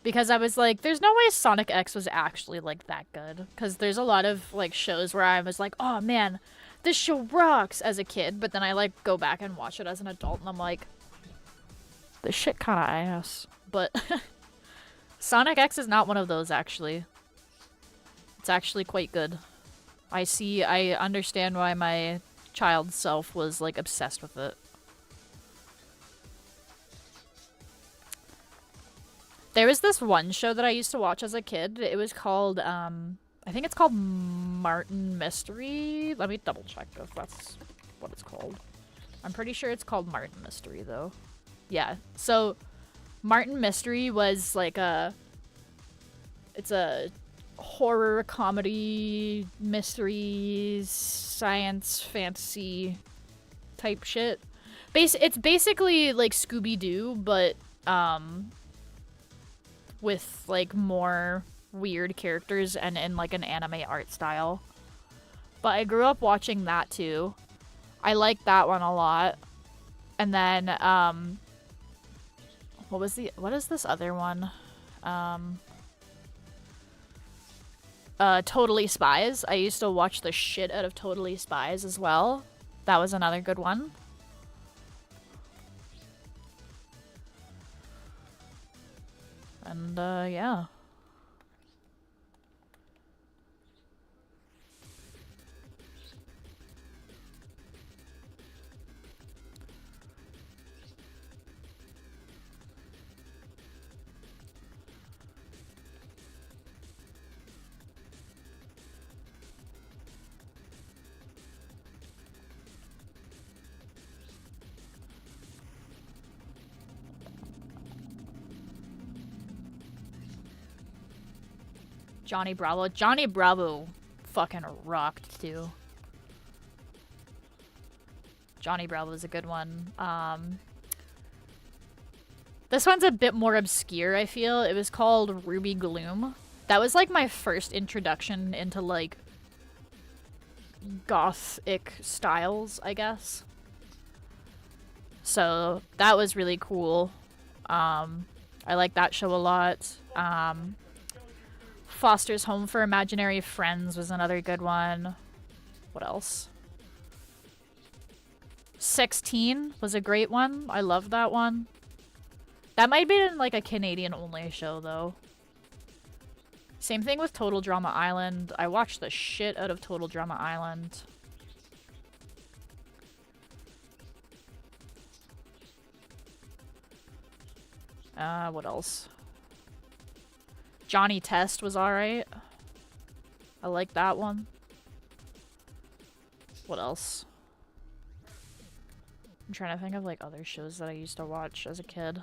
A: Because I was like, there's no way Sonic X was actually, like, that good. Because there's a lot of, like, shows where I was like, oh, man, this show rocks as a kid. But then I, like, go back and watch it as an adult, and I'm like, this shit kinda ass. But Sonic X is not one of those, actually. It's actually quite good. I understand why my child self was, like, obsessed with it. There was this one show that I used to watch as a kid. It was called, I think it's called Martin Mystery. Let me double check if that's what it's called. I'm pretty sure it's called Martin Mystery, though. Yeah, so Martin Mystery was like it's a horror, comedy, mystery, science, fantasy type shit. It's basically like Scooby-Doo, but, with, like, more weird characters and in, like, an anime art style. But I grew up watching that, too. I liked that one a lot. And then, what is this other one? Totally Spies. I used to watch the shit out of Totally Spies as well. That was another good one. And, yeah. Johnny Bravo. Johnny Bravo fucking rocked, too. Johnny Bravo is a good one. This one's a bit more obscure, I feel. It was called Ruby Gloom. That was, like, my first introduction into, like, gothic styles, I guess. So, that was really cool. I like that show a lot. Foster's Home for Imaginary Friends was another good one. What else? 16 was a great one. I love that one. That might be in, like, a Canadian-only show, though. Same thing with Total Drama Island. I watched the shit out of Total Drama Island. What else? Johnny Test was alright. I like that one. What else? I'm trying to think of, like, other shows that I used to watch as a kid.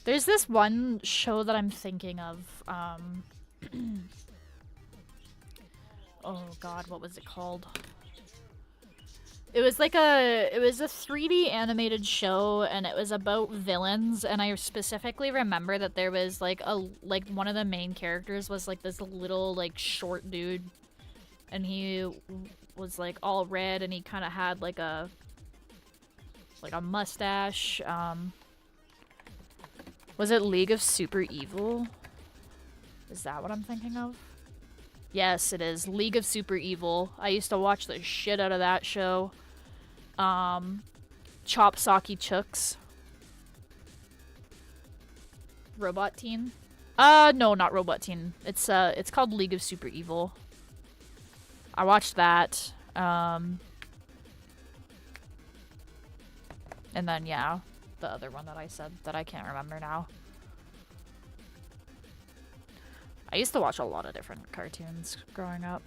A: There's this one show that I'm thinking of, oh god, what was it called? It was like it was a 3D animated show, and it was about villains, and I specifically remember that there was, like, one of the main characters was, like, this little, like, short dude, and he was, like, all red, and he kind of had, like a mustache. Was it League of Super Evil? Is that what I'm thinking of? Yes, it is. League of Super Evil. I used to watch the shit out of that show. Chop Socky Chooks. Robot Teen? No, not Robot Teen. It's called League of Super Evil. I watched that. And then, yeah, the other one that I said that I can't remember now. I used to watch a lot of different cartoons growing up.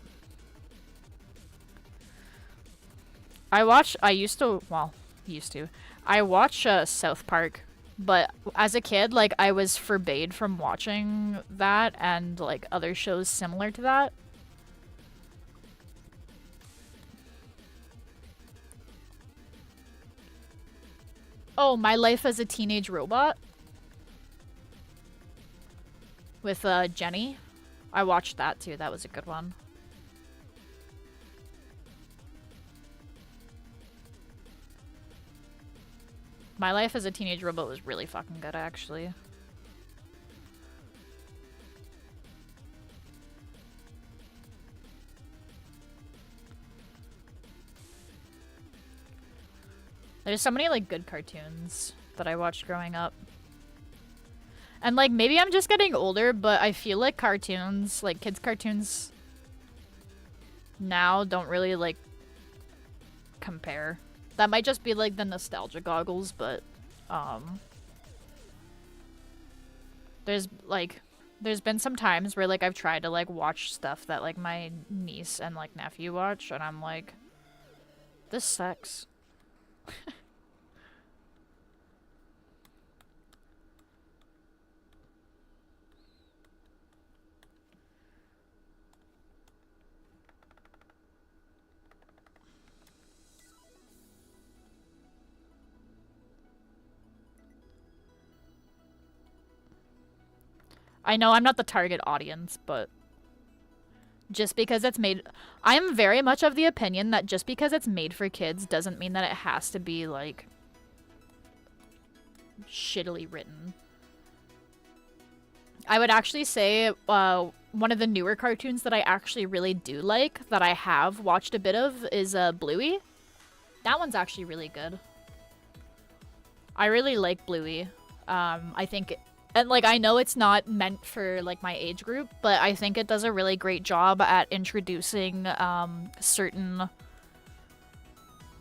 A: I watch South Park, but as a kid, like, I was forbade from watching that and, like, other shows similar to that. Oh, My Life as a Teenage Robot? With Jenny. I watched that too. That was a good one. My Life as a Teenage Robot was really fucking good, actually. There's so many, like, good cartoons that I watched growing up. And, like, maybe I'm just getting older, but I feel like cartoons, like, kids' cartoons now don't really, like, compare. That might just be, like, the nostalgia goggles, but, there's been some times where, like, I've tried to, like, watch stuff that, like, my niece and, like, nephew watch, and I'm like, this sucks. I know I'm not the target audience, but just because it's made... I'm very much of the opinion that just because it's made for kids doesn't mean that it has to be, like, shittily written. I would actually say one of the newer cartoons that I actually really do like, that I have watched a bit of, is Bluey. That one's actually really good. I really like Bluey. I think... And, like, I know it's not meant for, like, my age group, but I think it does a really great job at introducing certain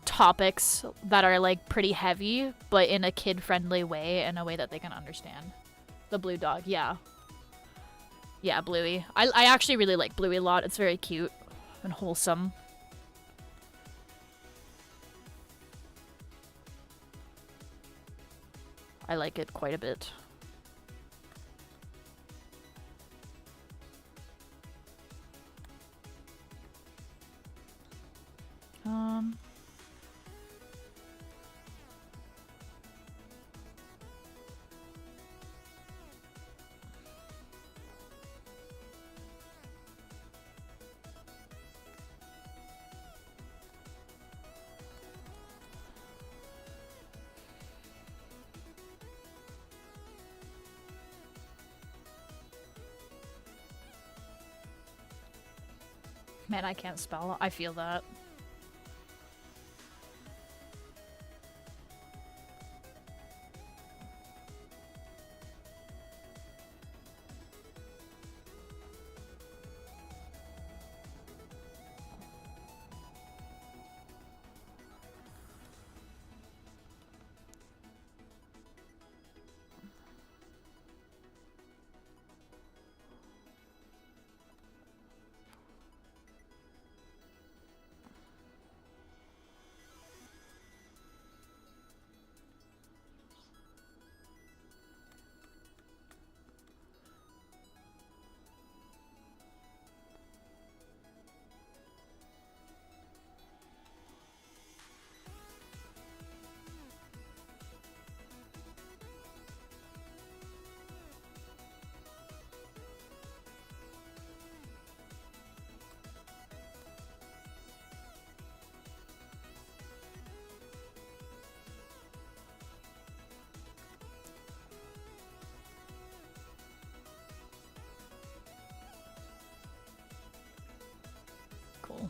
A: topics that are, like, pretty heavy, but in a kid-friendly way, in a way that they can understand. The blue dog, yeah. Yeah, Bluey. I actually really like Bluey a lot. It's very cute and wholesome. I like it quite a bit. Man, I can't spell. I feel that. Cool.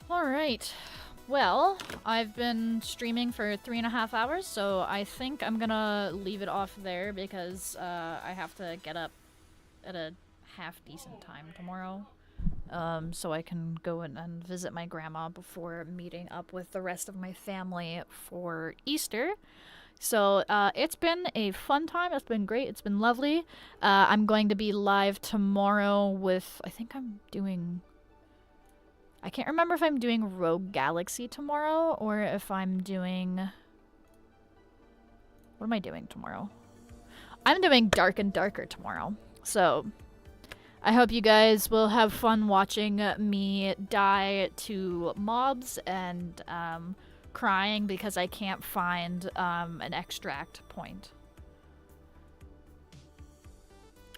A: Alright. Well, I've been streaming for 3.5 hours, so I think I'm gonna leave it off there because I have to get up at a half-decent time tomorrow. So I can go and visit my grandma before meeting up with the rest of my family for Easter. So it's been a fun time. It's been great. It's been lovely. I'm going to be live tomorrow with... I think I'm doing... I can't remember if I'm doing Rogue Galaxy tomorrow or if I'm doing... What am I doing tomorrow? I'm doing Dark and Darker tomorrow. So I hope you guys will have fun watching me die to mobs and crying because I can't find an extract point.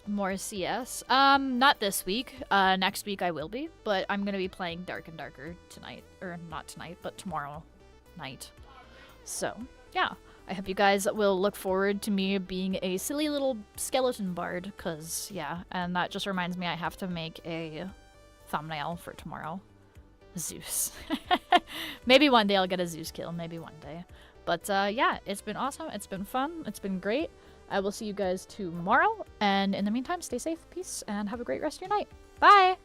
A: More CS. Not this week. Next week I will be, but I'm gonna be playing Dark and Darker tonight. Or not tonight, but tomorrow night. So, yeah. I hope you guys will look forward to me being a silly little skeleton bard, cause, yeah. And that just reminds me I have to make a thumbnail for tomorrow. Zeus. Maybe one day I'll get a Zeus kill, maybe one day. But, yeah, it's been awesome, it's been fun, it's been great. I will see you guys tomorrow, and in the meantime, stay safe, peace, and have a great rest of your night. Bye!